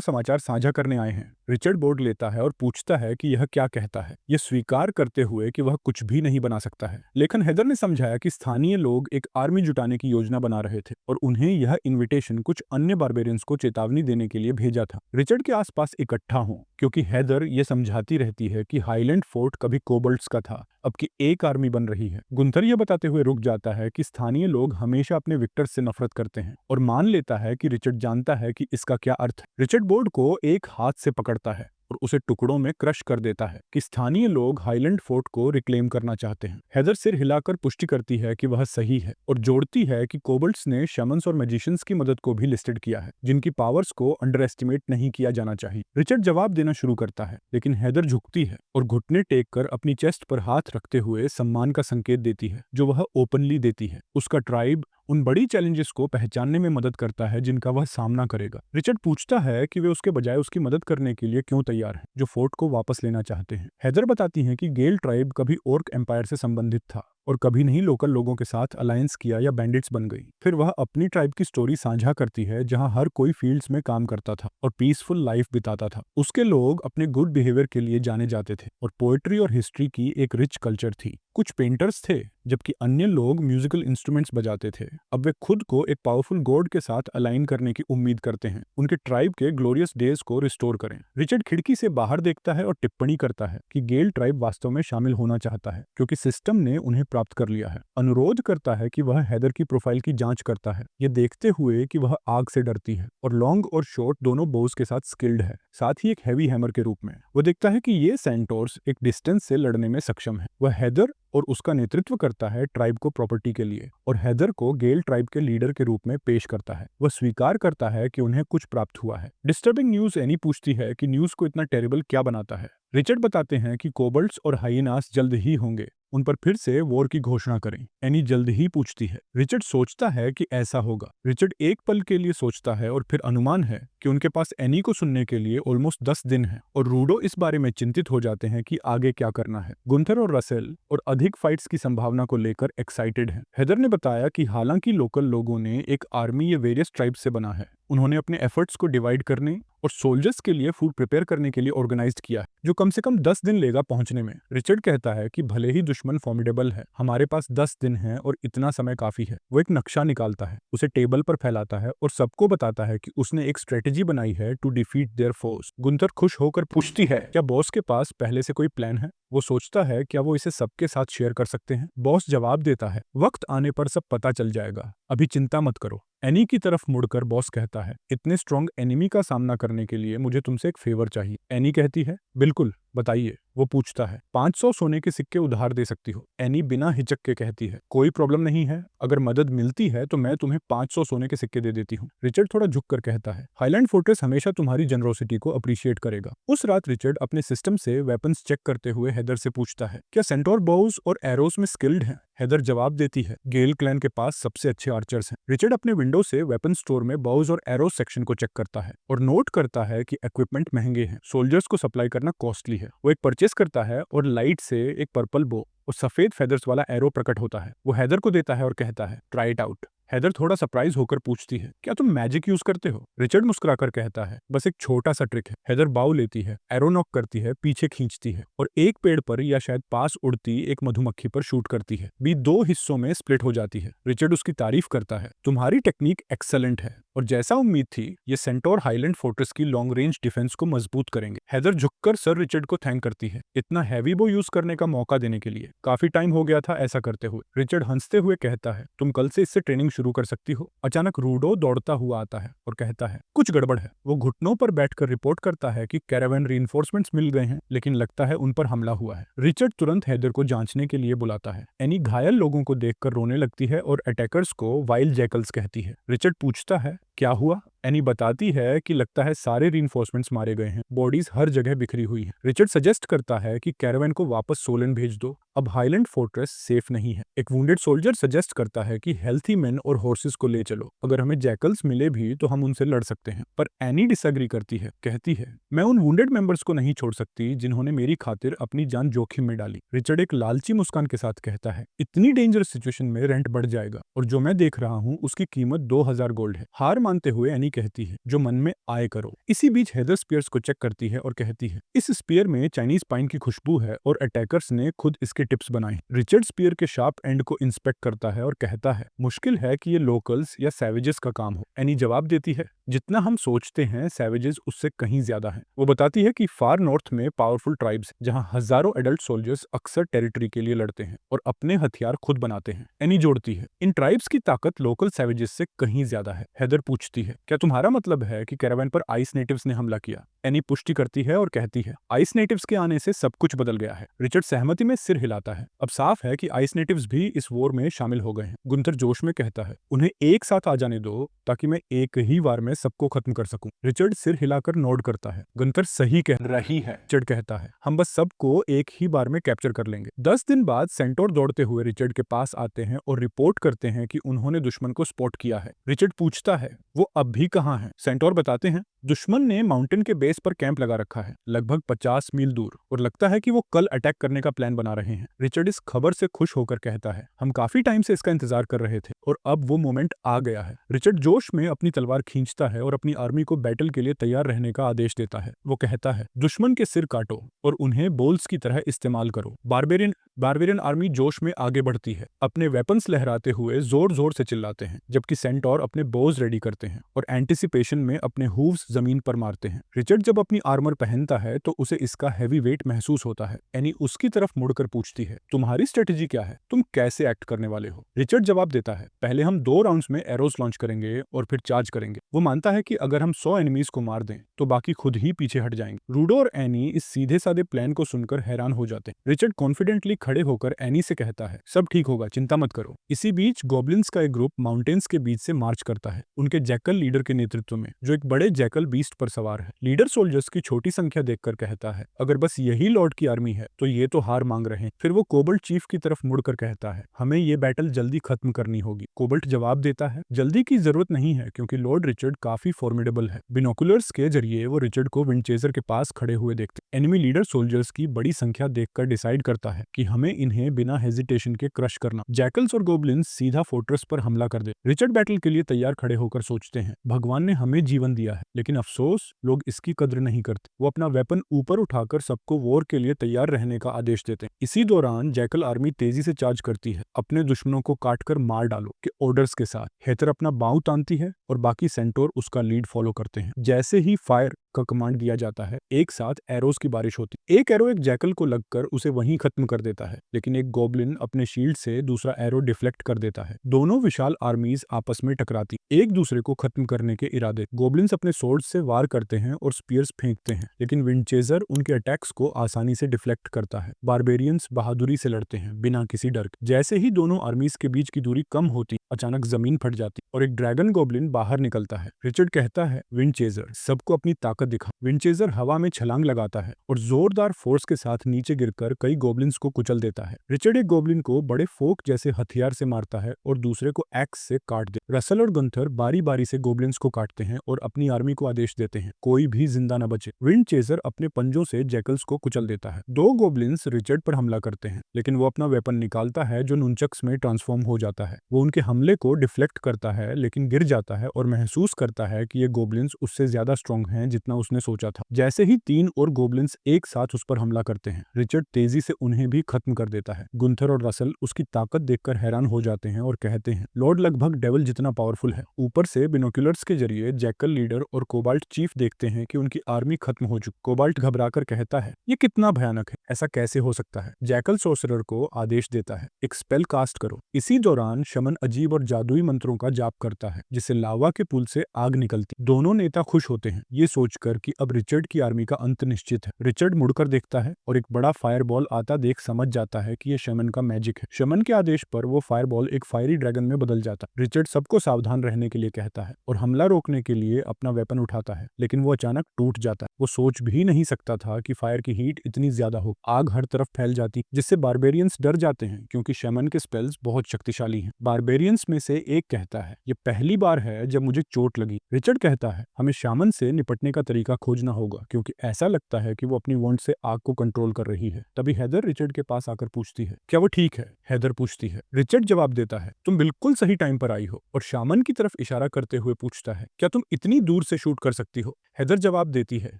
समाचार साझा करने आए हैं। रिचर्ड बोर्ड लेता है और पूछता है कि यह क्या कहता है, यह स्वीकार करते हुए कि वह कुछ भी नहीं बना सकता है। लेकिन हेदर ने समझाया कि स्थानीय लोग एक आर्मी जुटाने की योजना बना रहे थे और उन्हें यह इन्विटेशन कुछ अन्य बारबेरियंस को चेतावनी देने के लिए भेजा था। रिचर्ड के आसपास इकट्ठा हों, क्योंकि हेदर यह समझाती रहती है कि हाईलैंड फोर्ट कभी कोबल्ट्स का था, अब की एक आर्मी बन रही है। गुंथर यह बताते हुए रुक जाता है कि स्थानीय लोग हमेशा अपने विक्टर्स से नफरत करते हैं और मान लेता है कि रिचर्ड जानता है कि इसका क्या अर्थ है। रिचर्ड बोर्ड को एक हाथ से पकड़ता है और उसे टुकड़ों में क्रश कर देता है कि स्थानीय लोग हाईलैंड फोर्ट को रिक्लेम करना चाहते हैं। हेदर सिर हिलाकर पुष्टि करती है कि वह सही है और जोड़ती है कि कोबल्ट्स ने शमन्स और मैजिशियंस की मदद को भी लिस्टेड किया है, जिनकी पावर्स को अंडर एस्टिमेट नहीं किया जाना चाहिए। रिचर्ड जवाब देना शुरू करता है लेकिन हेदर झुकती है और घुटने टेक कर अपनी चेस्ट पर हाथ रखते हुए सम्मान का संकेत देती है जो वह ओपनली देती है। उसका ट्राइब उन बड़ी चैलेंजेस को पहचानने में मदद करता है जिनका वह सामना करेगा। रिचर्ड पूछता है कि वे उसके बजाय उसकी मदद करने के लिए क्यों तैयार हैं, जो फोर्ट को वापस लेना चाहते हैं। हेदर बताती हैं कि गेल ट्राइब कभी ओर्क एम्पायर से संबंधित था और कभी नहीं लोकल लोगों के साथ अलायंस किया या बैंडिट्स बन गई। फिर वह अपनी ट्राइब की स्टोरी साझा करती है जहां हर कोई फील्ड्स में काम करता था और पीसफुल लाइफ बिताता था। उसके लोग अपने गुड बिहेवियर के लिए जाने जाते थे और पोएट्री और हिस्ट्री की एक रिच कल्चर थी। कुछ पेंटर्स थे जबकि अन्य लोग म्यूजिकल इंस्ट्रूमेंट्स बजाते थे। अब वे खुद को एक पावरफुल गॉड के साथ अलाइन करने की उम्मीद करते हैं, उनके ट्राइब के ग्लोरियस डेज को रिस्टोर करें। रिचर्ड खिड़की से बाहर देखता है और टिप्पणी करता है कि गेल ट्राइब वास्तव में शामिल होना चाहता है क्योंकि सिस्टम ने उन्हें प्राप्त कर लिया है। अनुरोध करता है कि वह हेदर की प्रोफाइल की जांच करता है, ये देखते हुए कि वह आग से डरती है और लॉन्ग और शॉर्ट दोनों बोज के साथ स्किल्ड है, साथ ही एक हैवी हैमर के रूप में। वह देखता है कि ये सेंटोर्स एक डिस्टेंस से लड़ने में सक्षम है। वह हेदर और उसका नेतृत्व करता है ट्राइब को प्रॉपर्टी के लिए और हेदर को गेल ट्राइब के लीडर के रूप में पेश करता है। वह स्वीकार करता है कि उन्हें कुछ प्राप्त हुआ है। डिस्टर्बिंग न्यूज एनी पूछती है कि न्यूज को इतना टेरिबल क्या बनाता है। रिचर्ड बताते हैं कि कोबल्ट्स और हाइनास जल्द ही होंगे, उन पर फिर से वॉर की घोषणा करें। एनी जल्द ही पूछती है। रिचर्ड सोचता है कि ऐसा होगा। रिचर्ड एक पल के लिए सोचता है और फिर अनुमान है कि उनके पास एनी को सुनने के लिए ऑलमोस्ट 10 दिन है और रूडो इस बारे में चिंतित हो जाते हैं कि आगे क्या करना है। गुंथर और रसेल और अधिक फाइट्स की संभावना को लेकर एक्साइटेड हैं। हेदर ने बताया कि हालांकि लोकल लोगों ने एक आर्मी या वेरियस ट्राइब्स से बना है, उन्होंने अपने एफर्ट्स को डिवाइड करने और सोल्जर्स के लिए फूड प्रिपेयर करने के लिए ऑर्गेनाइज्ड किया है, जो कम से कम 10 दिन लेगा पहुंचने में। रिचर्ड कहता है कि भले ही दुश्मन फॉर्मिडेबल है, हमारे पास 10 दिन है और इतना समय काफी है। वो एक नक्शा निकालता है, उसे टेबल पर फैलाता है और सबको बताता है कि उसने एक स्ट्रेटेजी बनाई है to defeat their force. Gunther खुश होकर पूछती है, क्या बॉस के पास पहले से कोई प्लान है? वो सोचता है क्या वो इसे सबके साथ शेयर कर सकते हैं। बॉस जवाब देता है, वक्त आने पर सब पता चल जाएगा, अभी चिंता मत करो। एनी की तरफ मुड़कर बॉस कहता है, इतने स्ट्रॉन्ग एनिमी का सामना करने के लिए मुझे तुमसे एक फेवर चाहिए। एनी कहती है, बिल्कुल बताइए। वो पूछता है, 500 सोने के सिक्के उधार दे सकती हो? एनी बिना हिचक के कहती है, कोई प्रॉब्लम नहीं है, अगर मदद मिलती है तो मैं तुम्हें 500 सोने के सिक्के दे देती हूँ। रिचर्ड थोड़ा झुक कर कहता है, हाईलैंड फोर्ट्रेस हमेशा तुम्हारी जनरोसिटी को अप्रिशिएट करेगा। उस रात रिचर्ड अपने सिस्टम से वेपन्स चेक करते हुए हेदर से पूछता है, क्या सेंटोर बोउज और एरोस में स्किल्ड हैं? हेदर जवाब देती है, गेल क्लैन के पास सबसे अच्छे आर्चर्स हैं। रिचर्ड अपने विंडो से वेपन स्टोर में बाउज और एरोस सेक्शन को चेक करता है और नोट करता है कि इक्विपमेंट महंगे हैं, सोल्जर्स को सप्लाई करना कॉस्टली है। वो एक परचेस करता है और लाइट से एक पर्पल बो और सफेद फेदर्स वाला एरो प्रकट होता है। वो हेदर को देता है और कहता है, ट्राई इट आउट। हेदर थोड़ा सरप्राइज होकर पूछती है, क्या तुम मैजिक यूज करते हो? रिचर्ड मुस्कुराकर कहता है, बस एक छोटा सा ट्रिक है। हेदर बाउ लेती है, एरो नॉक करती है, पीछे खींचती है और एक पेड़ पर या शायद पास उड़ती एक मधुमक्खी पर शूट करती है। बी 2 हिस्सों में स्प्लिट हो जाती है। रिचर्ड उसकी तारीफ करता है, तुम्हारी टेक्निक एक्सेलेंट है और जैसा उम्मीद थी ये सेंटोर हाईलैंड फोर्ट्रेस की लॉन्ग रेंज डिफेंस को मजबूत करेंगे। हेदर झुककर सर रिचर्ड को थैंक करती है, इतना हैवी बो यूज करने का मौका देने के लिए। काफी टाइम हो गया था ऐसा करते हुए। रिचर्ड हंसते हुए कहता है, तुम कल से इससे ट्रेनिंग शुरू कर सकती हो। अचानक रूडो दौड़ता हुआ आता है और कहता है, कुछ गड़बड़ है। वो घुटनों पर बैठकर रिपोर्ट करता है कि कैरावैन रीइंफोर्समेंट्स मिल गए हैं, लेकिन लगता है उन पर हमला हुआ है। रिचर्ड तुरंत हेदर को जांचने के लिए बुलाता है। एनी घायल लोगों को देखकर रोने लगती है और अटैकर्स को वाइल्ड जैकल्स कहती है। रिचर्ड पूछता है, क्या हुआ? एनी बताती है कि लगता है सारे रीइंफोर्समेंट्स मारे गए हैं, बॉडीज हर जगह बिखरी हुई हैं। रिचर्ड सजेस्ट करता है कि कैरावैन को वापस सोलन भेज दो, अब हाईलैंड फोर्ट्रेस सेफ नहीं है। एक वुंडेड सोल्जर सजेस्ट करता है कि हेल्थी मेन और हॉर्सेस को ले चलो, अगर हमें जैकल्स मिले भी तो हम उनसे लड़ सकते हैं। पर एनी डिसएग्री करती है, कहती है, मैं उन वुंडेड मेंबर्स को नहीं छोड़ सकती जिन्होंने मेरी खातिर अपनी जान जोखिम में डाली। रिचर्ड एक लालची मुस्कान के साथ कहता है, इतनी डेंजरस सिचुएशन में रेंट बढ़ जाएगा और जो मैं देख रहा हूँ उसकी कीमत 2000 गोल्ड है। हार मानते हुए एनी कहती है, जो मन में आए करो। इसी बीच हेदर स्पीयर्स को चेक करती है और कहती है, इस स्पीयर में चाइनीज पाइन की खुशबू है और अटैकर्स ने खुद इसके टिप्स बनाए। रिचर्ड स्पीयर के शार्प एंड को इंस्पेक्ट करता है और कहता है, मुश्किल है कि ये लोकल्स या सैवेजेस का काम हो। एनी जवाब देती है, जितना हम सोचते हैं सैवेजेस उससे कहीं ज्यादा हैं। वो बताती है कि फार नॉर्थ में पावरफुल ट्राइब्स जहां हजारों एडल्ट सोल्जर्स अक्सर टेरिटरी के लिए लड़ते हैं और अपने हथियार खुद बनाते हैं। एनी जोड़ती है, इन ट्राइब्स की ताकत लोकल सैवेजेस से कहीं ज्यादा है। हेदर पूछती है, क्या तुम्हारा मतलब है कि कैरावैन पर आइस नेटिव्स ने हमला किया? एनी पुष्टि करती है और कहती है, आइस नेटिव्स के आने से सब कुछ बदल गया है। रिचर्ड सहमति में सिर हिलाता है। अब साफ है कि आइस नेटिव्स भी इस वॉर में शामिल हो गए हैं। गुंथर जोश में कहता है, उन्हें एक साथ आ जाने दो ताकि मैं एक ही बार में सबको खत्म कर सकूं। रिचर्ड सिर हिलाकर नोड करता है, गुंथर सही कह रही है। रिचर्ड कहता है, हम बस सबको एक ही बार में कैप्चर कर लेंगे। 10 दिन बाद सेंटोर दौड़ते हुए रिचर्ड के पास आते हैं और रिपोर्ट करते हैं कि उन्होंने दुश्मन को स्पॉट किया है। रिचर्ड पूछता है, वो अब भी कहाँ है? सेंटोर बताते हैं, दुश्मन ने माउंटेन के बेस पर कैंप लगा रखा है, लगभग 50 मील दूर, और लगता है कि वो कल अटैक करने का प्लान बना रहे हैं। रिचर्ड इस खबर से खुश होकर कहता है, हम काफी टाइम से इसका इंतजार कर रहे थे और अब वो मोमेंट आ गया है। रिचर्ड जोश में अपनी तलवार खींचता है और अपनी आर्मी को बैटल के लिए तैयार रहने का आदेश देता है। वो कहता है, दुश्मन के सिर काटो और उन्हें बोल्स की तरह इस्तेमाल करो। बारबेरियन आर्मी जोश में आगे बढ़ती है, अपने वेपन्स लहराते हुए जोर जोर से चिल्लाते हैं, जबकि सेंटोर अपने बोज रेडी करते हैं और एंटिसिपेशन में अपने हूव्स जमीन पर मारते हैं। रिचर्ड जब अपनी आर्मर पहनता है तो उसे इसका हैवी वेट महसूस होता है। एनी उसकी तरफ मुड़कर पूछती है, तुम्हारी स्ट्रेटेजी क्या है? तुम कैसे एक्ट करने वाले हो? रिचर्ड जवाब देता है, पहले हम 2 राउंड्स में एरोस लॉन्च करेंगे और फिर चार्ज करेंगे। वो मानता है कि अगर हम 100 एनिमीज को मार दें तो बाकी खुद ही पीछे हट जाएंगे। रूडो और एनी इस सीधे साधे प्लान को सुनकर हैरान हो जाते हैं। रिचर्ड कॉन्फिडेंटली खड़े होकर एनी से कहता है, सब ठीक होगा, चिंता मत करो। इसी बीच गॉब्लिन्स का एक ग्रुप माउंटेन्स के बीच से मार्च करता है, उनके जैकल लीडर के नेतृत्व में, जो एक बड़े जैकल बीस्ट पर सवार है। लीडर सोल्जर्स की छोटी संख्या देखकर कहता है, अगर बस यही लॉर्ड की आर्मी है तो ये तो हार मांग रहे हैं। फिर वो कोबल्ट चीफ की तरफ मुड़कर कहता है, हमें ये बैटल जल्दी खत्म करनी होगी। कोबल्ट जवाब देता है, जल्दी की जरूरत नहीं है क्योंकि लॉर्ड रिचर्ड काफी फॉर्मिडेबल है। बिनोकुलर्स के जरिए वो रिचर्ड को विंडचेजर के पास खड़े हुए देखते। एनिमी लीडर सोल्जर्स की बड़ी संख्या देखकर डिसाइड करता है कि हमें इन्हें बिना हेजिटेशन के क्रश करना। जैकल्स और गोब्लिन्स सीधा फोर्ट्रेस पर हमला कर दे। रिचर्ड बैटल के लिए तैयार खड़े होकर सोचते हैं, भगवान ने हमें जीवन दिया है लेकिन अफसोस लोग इसकी कद्र नहीं करते। वो अपना वेपन ऊपर उठाकर सबको वॉर के लिए तैयार रहने का आदेश देते हैं। इसी दौरान जैकल आर्मी तेजी से चार्ज करती है, अपने दुश्मनों को काटकर मार डालो के ऑर्डर्स के साथ। हेथर अपना बाऊ तानती है और बाकी सेंटोर उसका लीड फॉलो करते हैं। जैसे ही फायर का कमांड दिया जाता है। एक साथ एरोस की बारिश होती, एक एरो एक जैकल को लगकर उसे वहीं खत्म कर देता है, लेकिन एक गोब्लिन अपने शील्ड से दूसरा एरो डिफ्लेक्ट कर देता है। दोनों विशाल आर्मीज आपस में टकराती, एक दूसरे को खत्म करने के इरादे। गोब्लिन्स अपने स्वॉर्ड से वार करते हैं और स्पीयर्स फेंकते हैं, लेकिन विंडचेजर उनके अटैक्स को आसानी से डिफ्लेक्ट करता है। बारबेरियंस बहादुरी से लड़ते हैं बिना किसी डर के। जैसे ही दोनों आर्मीज के बीच की दूरी कम होती, अचानक जमीन फट जाती और एक ड्रैगन गोब्लिन बाहर निकलता है। रिचर्ड कहता है, विंडचेजर, सबको अपनी ताकत दिखा। विंडचेजर हवा में छलांग लगाता है और जोरदार फोर्स के साथ नीचे गिरकर कई गोब्लिन्स को कुचल देता है। रिचर्ड एक गोब्लिन को बड़े फोक जैसे हथियार से मारता है और दूसरे को एक्स से काट दे। रसल और गुंथर बारी बारी से गोब्लिन्स को काटते हैं और अपनी आर्मी को आदेश देते हैं, कोई भी जिंदा न बचे। विंडचेजर अपने पंजों से जैकल्स को कुचल देता है। दो गोब्लिन्स रिचर्ड पर हमला करते हैं, लेकिन वो अपना वेपन निकालता है जो नुनचक्स में ट्रांसफॉर्म हो जाता है। वो उनके हमले को डिफ्लेक्ट करता है, लेकिन गिर जाता है और महसूस करता है कि ये गोब्लिन्स उससे ज्यादा स्ट्रॉन्ग हैं जितना उसने सोचा था। जैसे ही 3 और गोब्लिन्स एक साथ उस पर हमला करते हैं, रिचर्ड तेजी से उन्हें भी खत्म कर देता है। गुंथर और रसल उसकी ताकत देखकर हैरान हो जाते हैं और कहते हैं, लॉर्ड लगभग डेविल जितना पावरफुल है। ऊपर से बिनोक्यूलर्स के जरिए जैकल लीडर और कोबाल्ट चीफ देखते हैं कि उनकी आर्मी खत्म हो चुकी। कोबाल्ट घबराकर कहता है, ये कितना भयानक है, ऐसा कैसे हो सकता है। जैकल सोर्सरर को आदेश देता है, एक स्पेल कास्ट करो। इसी दौरान शमन अजीब और जादुई मंत्रों का जाप करता है, जिससे लावा के पुल से आग निकलती। दोनों नेता खुश होते हैं, ये सोचकर कि अब रिचर्ड की आर्मी का अंत निश्चित है। रिचर्ड मुड़कर देखता है और एक बड़ा फायरबॉल आता देख समझ जाता है कि यह शमन का मैजिक है। शमन के आदेश पर वो फायरबॉल एक फायरी ड्रैगन में बदल जाता है। रिचर्ड सबको सावधान रहने के लिए कहता है और हमला रोकने के लिए अपना वेपन उठाता है, लेकिन वो अचानक टूट जाता है। वो सोच भी नहीं सकता था कि फायर की हीट इतनी ज्यादा हो। आग हर तरफ फैल जाती, जिससे बारबेरियंस डर जाते हैं क्योंकि शमन के स्पेल्स बहुत शक्तिशाली हैं। बारबेरियंस में से एक कहता है, ये पहली बार है जब मुझे चोट लगी। रिचर्ड कहता है, हमें शामन से निपटने का तरीका खोजना होगा, क्योंकि ऐसा लगता है कि वो अपनी वॉन्ट से आग को कंट्रोल कर रही है। तभी हेदर रिचर्ड के पास आकर पूछती है, क्या वो ठीक है? हेदर पूछती है। रिचर्ड जवाब देता है, तुम बिल्कुल सही टाइम पर आई हो, और शामन की तरफ इशारा करते हुए पूछता है, क्या तुम इतनी दूर से शूट कर सकती हो? हेदर जवाब देती है,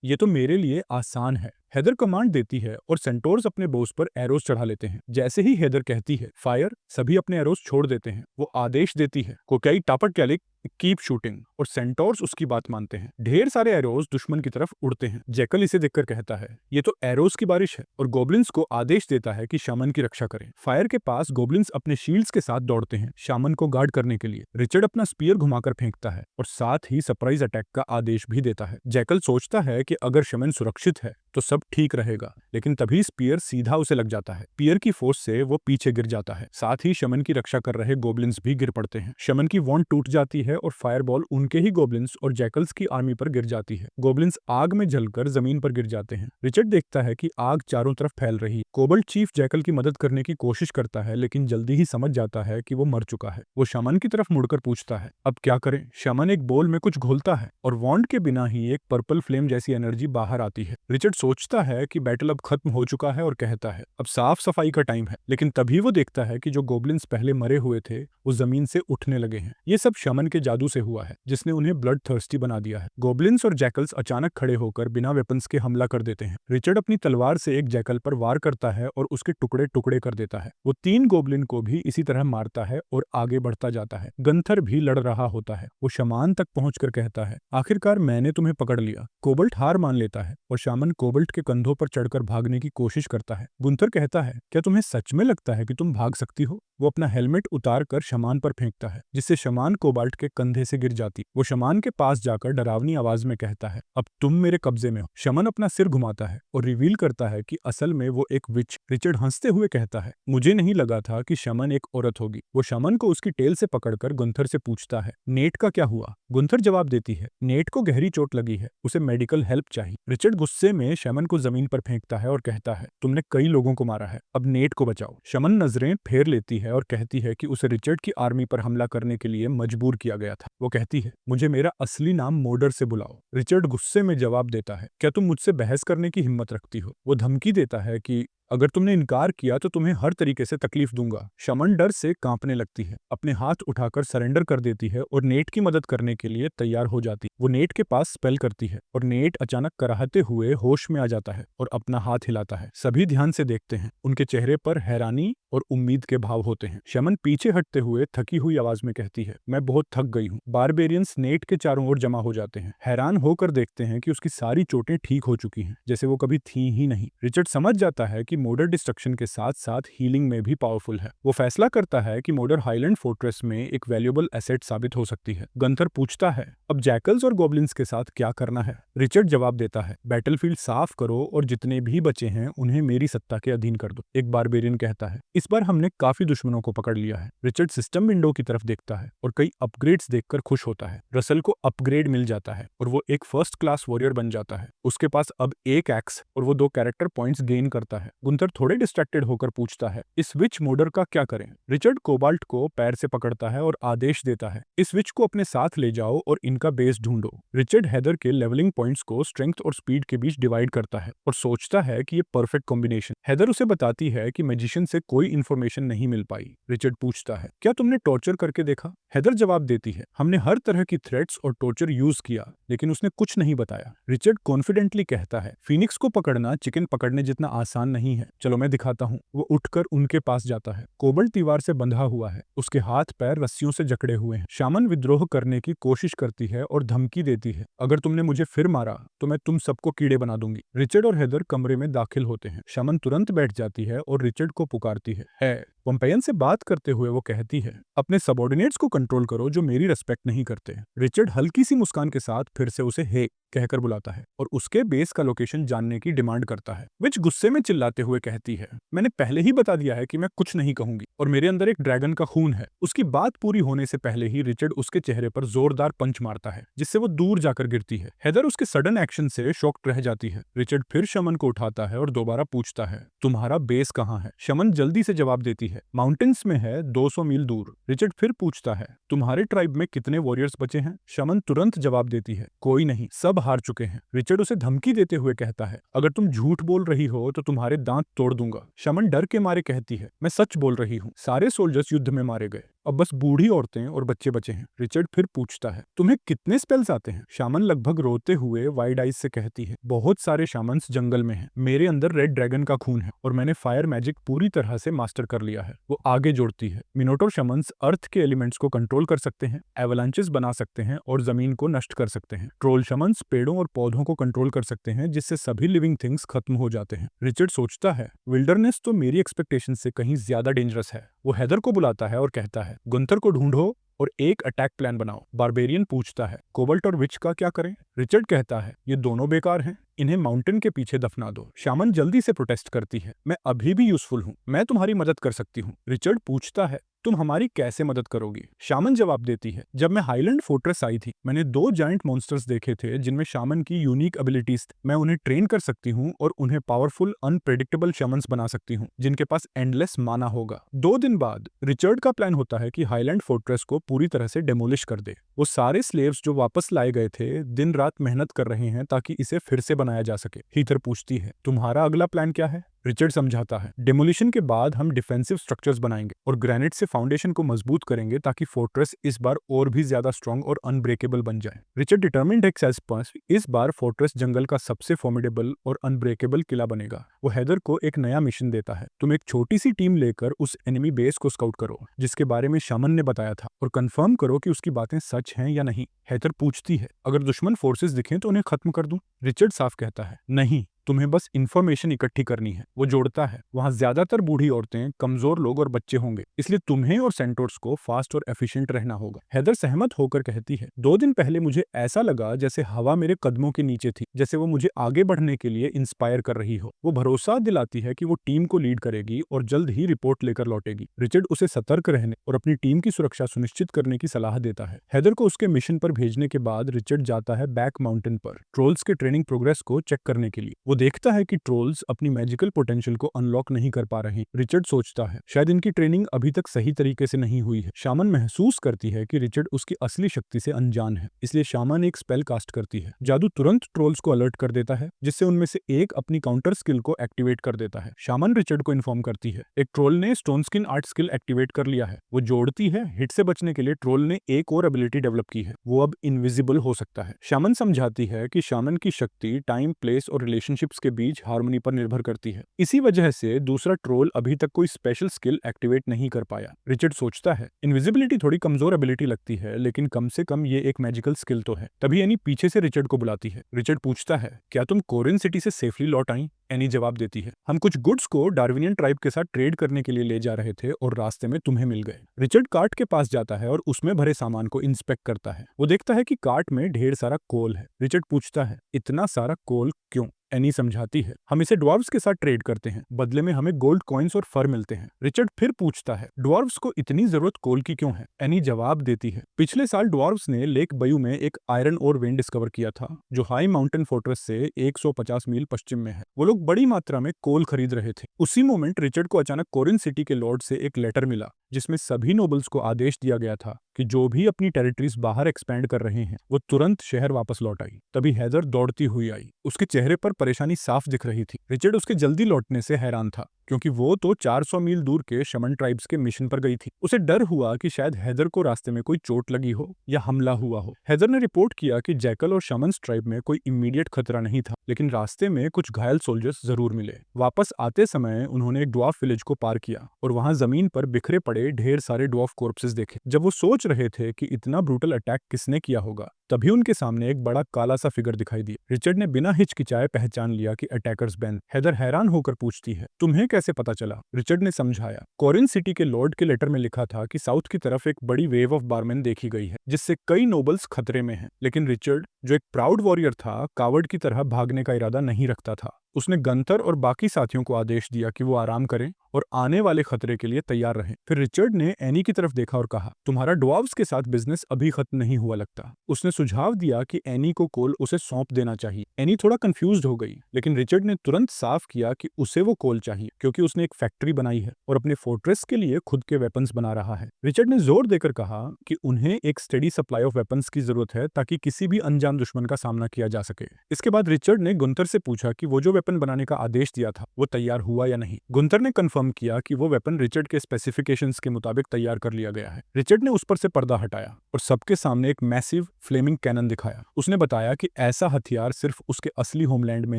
ये तो मेरे लिए आसान है। हेदर कमांड देती है और सेंटोर्स अपने बोस पर एरोस चढ़ा लेते हैं। जैसे ही हेदर कहती है, फायर, सभी अपने एरोस छोड़ देते हैं। वो आदेश देती है, कोकाई टापट कैलिक, कीप शूटिंग, और सेंटोर्स उसकी बात मानते हैं। ढेर सारे एरोस दुश्मन की तरफ उड़ते हैं। जैकल इसे देखकर कहता है, ये तो एरोस की बारिश है, और गोब्लिन्स को आदेश देता है कि शामन की रक्षा करें। फायर के पास गोब्लिन्स अपने शील्ड्स के साथ दौड़ते हैं शामन को गार्ड करने के लिए। रिचर्ड अपना स्पीयर घुमाकर फेंकता है और साथ ही सरप्राइज अटैक का आदेश भी देता है। जैकल सोचता है कि अगर शमन सुरक्षित है तो सब ठीक रहेगा, लेकिन तभी स्पीयर सीधा उसे लग जाता है। स्पीयर की फोर्स से वो पीछे गिर जाता है। साथ ही शमन की रक्षा कर रहे गोब्लिन्स भी गिर पड़ते हैं। शमन की वॉन्ट टूट जाती है और फायरबॉल उनके ही गोब्लिन्स और जैकल्स की आर्मी पर गिर जाती है। गोब्लिन्स आग में जलकर जमीन पर गिर जाते हैं। रिचर्ड देखता है कि आग चारों तरफ फैल रही है। कोबल्ट चीफ जैकल की मदद करने की कोशिश करता है, लेकिन जल्दी ही समझ जाता है कि वो मर चुका है। वो शमन की तरफ मुड़कर पूछता है, अब क्या करें? शमन एक बोल में कुछ घोलता है और वॉन्ट के बिना ही एक पर्पल फ्लेम जैसी एनर्जी बाहर आती है। रिचर्ड सोचता है कि बैटल अब खत्म हो चुका है और कहता है, अब साफ सफाई का टाइम है। लेकिन तभी वो देखता है कि जो गोब्लिन्स पहले मरे हुए थे वो जमीन से उठने लगे हैं। ये सब शमन के जादू से हुआ है, जिसने उन्हें ब्लड थर्स्टी बना दिया है। गोब्लिन्स और जैकल्स अचानक खड़े होकर बिना वेपन्स के हमला कर देते हैं। रिचर्ड अपनी तलवार से एक जैकल पर वार करता है और उसके टुकड़े टुकड़े कर देता है। वो 3 गोब्लिन को भी इसी तरह मारता है और आगे बढ़ता जाता है। गंथर भी लड़ रहा होता है। वो शमान तक पहुंचकर कहता है, आखिरकार मैंने तुम्हें पकड़ लिया। कोबल्ट हार मान लेता है और शामन कोबल्ट के कंधों पर चढ़कर भागने की कोशिश करता है। गुंथर कहता है, क्या तुम्हें सच में लगता है कि तुम भाग सकती हो? वो अपना हेलमेट उतार कर शमान पर फेंकता है, जिससे शमान कोबाल्ट के कंधे से गिर जाती। वो शमान के पास जाकर डरावनी आवाज में कहता है, अब तुम मेरे कब्जे में हो। शमन अपना सिर घुमाता है और रिवील करता है कि असल में वो एक विच। रिचर्ड हंसते हुए कहता है, मुझे नहीं लगा था कि शमन एक औरत होगी। वो शमन को उसकी टेल से पकड़कर गुंथर से पूछता है, नेट का क्या हुआ? गुंथर जवाब देती है, नेट को गहरी चोट लगी है, उसे मेडिकल हेल्प चाहिए। रिचर्ड गुस्से में शमन को जमीन पर फेंकता है और कहता है, तुमने कई लोगों को मारा है, अब नेट को बचाओ। शमन नजरें फेर लेती है और कहती है कि उसे रिचर्ड की आर्मी पर हमला करने के लिए मजबूर किया गया था। वो कहती है, मुझे मेरा असली नाम मोडर से बुलाओ। रिचर्ड गुस्से में जवाब देता है, क्या तुम मुझसे बहस करने की हिम्मत रखती हो? वो धमकी देता है कि अगर तुमने इनकार किया तो तुम्हें हर तरीके से तकलीफ दूंगा। शमन डर से कांपने लगती है, अपने हाथ उठाकर सरेंडर कर देती है और नेट की मदद करने के लिए तैयार हो जाती है। वो नेट के पास स्पेल करती है और नेट अचानक कराहते हुए होश में आ जाता है और अपना हाथ हिलाता है। सभी ध्यान से देखते हैं, उनके चेहरे पर हैरानी और उम्मीद के भाव होते हैं। शमन पीछे हटते हुए थकी हुई आवाज में कहती है, मैं बहुत थक गई हूँ। बारबेरियंस नेट के चारों ओर जमा हो जाते हैं, हैरान होकर देखते हैं कि उसकी सारी चोटें ठीक हो चुकी हैं, जैसे वो कभी थी ही नहीं। रिचर्ड समझ जाता है कि मोडर डिस्ट्रक्शन के साथ साथ हीलिंग में भी पावरफुल है। वो फैसला करता है कि मोडर हाईलैंड फोर्ट्रेस में एक वैल्यूएबल एसेट साबित हो सकती है। गंथर पूछता है, अब जैकल्स और गॉब्लिन्स के साथ क्या करना है? रिचर्ड जवाब देता है, बैटलफील्ड साफ करो और जितने भी बचे हैं उन्हें मेरी सत्ता के अधीन कर दो। एक बारबेरियन कहता है, इस बार हमने काफी दुश्मनों को पकड़ लिया है। रिचर्ड सिस्टम विंडो की तरफ देखता है और कई अपग्रेड्स देखकर खुश होता है। रसल को अपग्रेड मिल जाता है और वो एक फर्स्ट क्लास वॉरियर बन जाता है। उसके पास अब एक एक्स और वो 2 कैरेक्टर पॉइंट्स गेन करता है। गुंथर थोड़े डिस्ट्रैक्टेड होकर पूछता है, इस विच मोडर का क्या करें? रिचर्ड कोबाल्ट को पैर से पकड़ता है और आदेश देता है, इस विच को अपने साथ ले जाओ और इनका बेस ढूंढो। रिचर्ड हेदर के लेवलिंग पॉइंट्स को स्ट्रेंथ और स्पीड के बीच डिवाइड करता है और सोचता है कि ये परफेक्ट कॉम्बिनेशन। हेदर उसे बताती है कि मैजिशियन से कोई इंफॉर्मेशन नहीं मिल पाई। रिचर्ड पूछता है, क्या तुमने टॉर्चर करके देखा? हेदर जवाब देती है, हमने हर तरह की थ्रेट्स और टॉर्चर यूज किया, लेकिन उसने कुछ नहीं बताया। रिचर्ड कॉन्फिडेंटली कहता है, फीनिक्स को पकड़ना चिकन पकड़ने जितना आसान नहीं है, चलो मैं दिखाता हूँ। वो उठकर उनके पास जाता है। कोबल्ट दीवार से बंधा हुआ है, उसके हाथ पैर रस्सियों से जकड़े हुए हैं। शामन विद्रोह करने की कोशिश करती है और धमकी देती है, अगर तुमने मुझे फिर मारा तो मैं तुम सबको कीड़े बना दूंगी। रिचर्ड और हेदर कमरे में दाखिल होते हैं। शामन तुरंत बैठ जाती है और रिचर्ड को पुकारती है। पोम्पेयन से बात करते हुए वो कहती है, अपने सबॉर्डिनेट्स को कंट्रोल करो जो मेरी रिस्पेक्ट नहीं करते। रिचर्ड हल्की सी मुस्कान के साथ फिर से उसे हे कहकर बुलाता है और उसके बेस का लोकेशन जानने की डिमांड करता है। विच गुस्से में चिल्लाते हुए कहती है, मैंने पहले ही बता दिया है कि मैं कुछ नहीं कहूंगी और मेरे अंदर एक ड्रैगन का खून है। उसकी बात पूरी होने से पहले ही रिचर्ड उसके चेहरे पर जोरदार पंच मारता है, जिससे वो दूर जाकर गिरती है। हेदर उसके सडन एक्शन से शॉक्ड रह जाती है। रिचर्ड फिर शमन को उठाता है और दोबारा पूछता है, तुम्हारा बेस कहाँ है? शमन जल्दी से जवाब देती है, माउंटेन्स में है, 200 मील दूर। रिचर्ड फिर पूछता है, तुम्हारे ट्राइब में कितने वॉरियर्स बचे हैं? शमन तुरंत जवाब देती है, कोई नहीं, सब हार चुके हैं। रिचर्ड उसे धमकी देते हुए कहता है, अगर तुम झूठ बोल रही हो तो तुम्हारे दांत तोड़ दूंगा। शमन डर के मारे कहती है, मैं सच बोल रही हूँ, सारे सोल्जर्स युद्ध में मारे गए, अब बस बूढ़ी औरतें और बच्चे बचे हैं। रिचर्ड फिर पूछता है, तुम्हें कितने स्पेल्स आते हैं? शामन लगभग रोते हुए वाइड आइज से कहती है, बहुत सारे शामन्स जंगल में हैं। मेरे अंदर रेड ड्रैगन का खून है और मैंने फायर मैजिक पूरी तरह से मास्टर कर लिया है। वो आगे जोड़ती है, मिनोटोर शामन्स अर्थ के एलिमेंट्स को कंट्रोल कर सकते हैं, एवलांचेस बना सकते हैं और जमीन को नष्ट कर सकते हैं। ट्रोल शामन्स पेड़ों और पौधों को कंट्रोल कर सकते हैं, जिससे सभी लिविंग थिंग्स खत्म हो जाते हैं। रिचर्ड सोचता है, विल्डरनेस तो मेरी एक्सपेक्टेशन से कहीं ज्यादा डेंजरस है। वो हेदर को बुलाता है और कहता है, गुंथर को ढूंढो और एक अटैक प्लान बनाओ। बारबेरियन पूछता है, कोबल्ट और विच का क्या करें? रिचर्ड कहता है, ये दोनों बेकार हैं, इन्हें माउंटेन के पीछे दफना दो। शामन जल्दी से प्रोटेस्ट करती है, मैं अभी भी यूजफुल हूँ, मैं तुम्हारी मदद कर सकती हूँ। रिचर्ड पूछता है, तुम हमारी कैसे मदद करोगी? शामन जवाब देती है, जब मैं हाईलैंड फोर्ट्रेस आई थी, मैंने 2 जायंट मॉन्स्टर्स देखे थे जिनमें शामन की यूनिक एबिलिटीज थी। मैं उन्हें ट्रेन कर सकती हूँ और उन्हें पावरफुल अनप्रेडिक्टेबल शामन्स बना सकती हूँ, जिनके पास एंडलेस माना होगा। 2 दिन बाद रिचर्ड का प्लान होता है कि हाईलैंड फोर्ट्रेस को पूरी तरह से डेमोलिश कर दे। वो सारे स्लेव्स जो वापस लाए गए थे दिन रात मेहनत कर रहे हैं ताकि इसे फिर से बनाया जा सके। हीथर पूछती है, तुम्हारा अगला प्लान क्या है? रिचर्ड समझाता है, डेमोलिशन के बाद हम डिफेंसिव स्ट्रक्चर्स बनाएंगे और ग्रेनाइट से फाउंडेशन को मजबूत करेंगे ताकि फोर्ट्रेस इस बार और भी ज्यादा स्ट्रांग और अनब्रेकेबल बन जाए। रिचर्ड डिटर्मिन्ड है कि इस बार फोर्ट्रेस जंगल का सबसे फॉर्मिडेबल और अनब्रेकेबल किला बनेगा। वो हेदर को एक नया मिशन देता है, तुम एक छोटी सी टीम लेकर उस एनिमी बेस को स्काउट करो जिसके बारे में शामन ने बताया था और कंफर्म करो कि उसकी बातें सच हैं या नहीं। हेदर पूछती है, अगर दुश्मन फोर्सेस दिखें तो उन्हें खत्म कर दूं? रिचर्ड साफ कहता है, नहीं, तुम्हें बस इंफॉर्मेशन इकट्ठी करनी है। वो जोड़ता है, वहां ज्यादातर बूढ़ी औरतें, कमजोर लोग और बच्चे होंगे, इसलिए तुम्हें और सेंटोर्स को फास्ट और एफिशिएंट रहना होगा। हेदर सहमत होकर कहती है, 2 दिन पहले मुझे ऐसा लगा जैसे हवा मेरे कदमों के नीचे थी, जैसे वो मुझे आगे बढ़ने के लिए इंस्पायर कर रही हो। वो भरोसा दिलाती है कि वो टीम को लीड करेगी और जल्द ही रिपोर्ट लेकर लौटेगी। रिचर्ड उसे सतर्क रहने और अपनी टीम की सुरक्षा सुनिश्चित करने की सलाह देता है। हेदर को उसके मिशन पर भेजने के बाद रिचर्ड जाता है बैक माउंटेन पर ट्रोल्स के ट्रेनिंग प्रोग्रेस को चेक करने के लिए। वो वो देखता है कि ट्रोल्स अपनी मैजिकल पोटेंशियल को अनलॉक नहीं कर पा रहे। रिचर्ड सोचता है शायद इनकी ट्रेनिंग अभी तक सही तरीके से नहीं हुई है। शामन महसूस करती है कि रिचर्ड उसकी असली शक्ति से अनजान है, इसलिए शामन एक स्पेल कास्ट करती है। जादू तुरंत ट्रोल्स को अलर्ट कर देता है, जिससे उनमें से एक अपनी काउंटर स्किल को एक्टिवेट कर देता है। शामन रिचर्ड को इन्फॉर्म करती है एक ट्रोल ने stone skin art skill activate कर लिया है। वो जोड़ती है हिट से बचने के लिए ट्रोल ने एक और एबिलिटी डेवलप की है, वो अब इनविजिबल हो सकता है। शामन समझाती है कि शामन की शक्ति टाइम, प्लेस और रिलेशनशिप्स के बीच हार्मनी पर निर्भर करती है। इसी वजह से दूसरा ट्रोल अभी तक कोई स्पेशल स्किल एक्टिवेट नहीं कर पाया। रिचर्ड सोचता है इनविजिबिलिटी थोड़ी कमजोर एबिलिटी लगती है, लेकिन कम से कम ये एक मैजिकल स्किल तो है। तभी एनी पीछे से रिचर्ड को बुलाती है। रिचर्ड पूछता है क्या तुम कोरिन सिटी से सेफली लौट आई? एनी जवाब देती है हम कुछ गुड्स को डार्विनियन ट्राइब के साथ ट्रेड करने के लिए ले जा रहे थे और रास्ते में तुम्हें मिल गए। रिचर्ड कार्ट के पास जाता है और उसमें भरे सामान को इंस्पेक्ट करता है। वो देखता है कि कार्ट में ढेर सारा कोल है। रिचर्ड पूछता है इतना सारा कोल क्यों? एनी समझाती है हम इसे ड्वार्व्स के साथ ट्रेड करते हैं, बदले में हमें गोल्ड कॉइन्स और फर मिलते हैं। रिचर्ड फिर पूछता है ड्वार्व्स को इतनी जरूरत कोल की क्यों है? एनी जवाब देती है पिछले साल ड्वार्व्स ने लेक बयू में एक आयरन ओर वेन डिस्कवर किया था, जो हाई माउंटेन फोर्ट्रेस से 150 मील पश्चिम में है। वो लोग बड़ी मात्रा में कोल खरीद रहे थे। उसी मोमेंट रिचर्ड को अचानक कोरिन सिटी के लॉर्ड से एक लेटर मिला, जिसमें सभी नोबल्स को आदेश दिया गया था कि जो भी अपनी टेरिटरीज बाहर एक्सपैंड कर रहे हैं वो तुरंत शहर वापस लौट आई। तभी हैदर दौड़ती हुई आई। उसके चेहरे पर परेशानी साफ दिख रही थी। रिचर्ड उसके जल्दी लौटने से हैरान था, क्योंकि वो तो 400 मील दूर के शमन ट्राइब्स के मिशन पर गई थी। उसे डर हुआ कि शायद हैदर को रास्ते में कोई चोट लगी हो या हमला हुआ हो। हैदर ने रिपोर्ट किया कि जैकल और शमन्स ट्राइब में कोई इमीडिएट खतरा नहीं था, लेकिन रास्ते में कुछ घायल सोल्जर्स जरूर मिले। वापस आते समय उन्होंने एक ड्वार्फ विलेज को पार किया और वहां जमीन पर बिखरे पड़े ढेर सारे ड्वार्फ कॉर्प्सेस देखे। जब वो सोच रहे थे कि इतना ब्रूटल अटैक किसने किया होगा, तभी उनके सामने एक बड़ा काला सा फिगर दिखाई दिया। रिचर्ड ने बिना हिचकिचाए पहचान लिया कि अटैकर्स बैन। हैदर हैरान होकर पूछती है तुम्हें कैसे पता चला? रिचर्ड ने समझाया कोरिन सिटी के लॉर्ड के लेटर में लिखा था कि साउथ की तरफ एक बड़ी वेव ऑफ बारमैन देखी गई है, जिससे कई नोबल्स खतरे में हैं। लेकिन रिचर्ड, जो एक प्राउड वॉरियर था, कावर्ड की तरह भागने का इरादा नहीं रखता था। उसने गंथर और बाकी साथियों को आदेश दिया कि वो आराम करें और आने वाले खतरे के लिए तैयार रहें। फिर रिचर्ड ने एनी की तरफ देखा और कहा तुम्हारा ड्वार्व्स के साथ बिजनेस अभी खत्म नहीं हुआ लगता। उसने सुझाव दिया कि एनी को कोल उसे सौंप देना चाहिए। एनी थोड़ा कंफ्यूज्ड हो गई, लेकिन रिचर्ड ने तुरंत साफ किया कि उसे वो कोल चाहिए, क्योंकि उसने एक फैक्ट्री बनाई है और अपने फोर्ट्रेस के लिए खुद के वेपन्स बना रहा है। रिचर्ड ने जोर देकर कहा कि उन्हें एक स्टेडी सप्लाई ऑफ वेपन्स की जरूरत है, ताकि किसी भी अनजान दुश्मन का सामना किया जा सके। इसके बाद रिचर्ड ने गुंथर से पूछा कि वो जो वेपन बनाने का आदेश दिया था वो तैयार हुआ या नहीं। गुंथर ने कंफर्म किया कि वो वेपन रिचर्ड के स्पेसिफिकेशंस के मुताबिक तैयार कर लिया गया है। रिचर्ड ने उस पर से पर्दा हटाया और सबके सामने एक मैसिव फ्लेमिंग कैनन दिखाया। उसने बताया कि ऐसा हथियार सिर्फ उसके असली होमलैंड में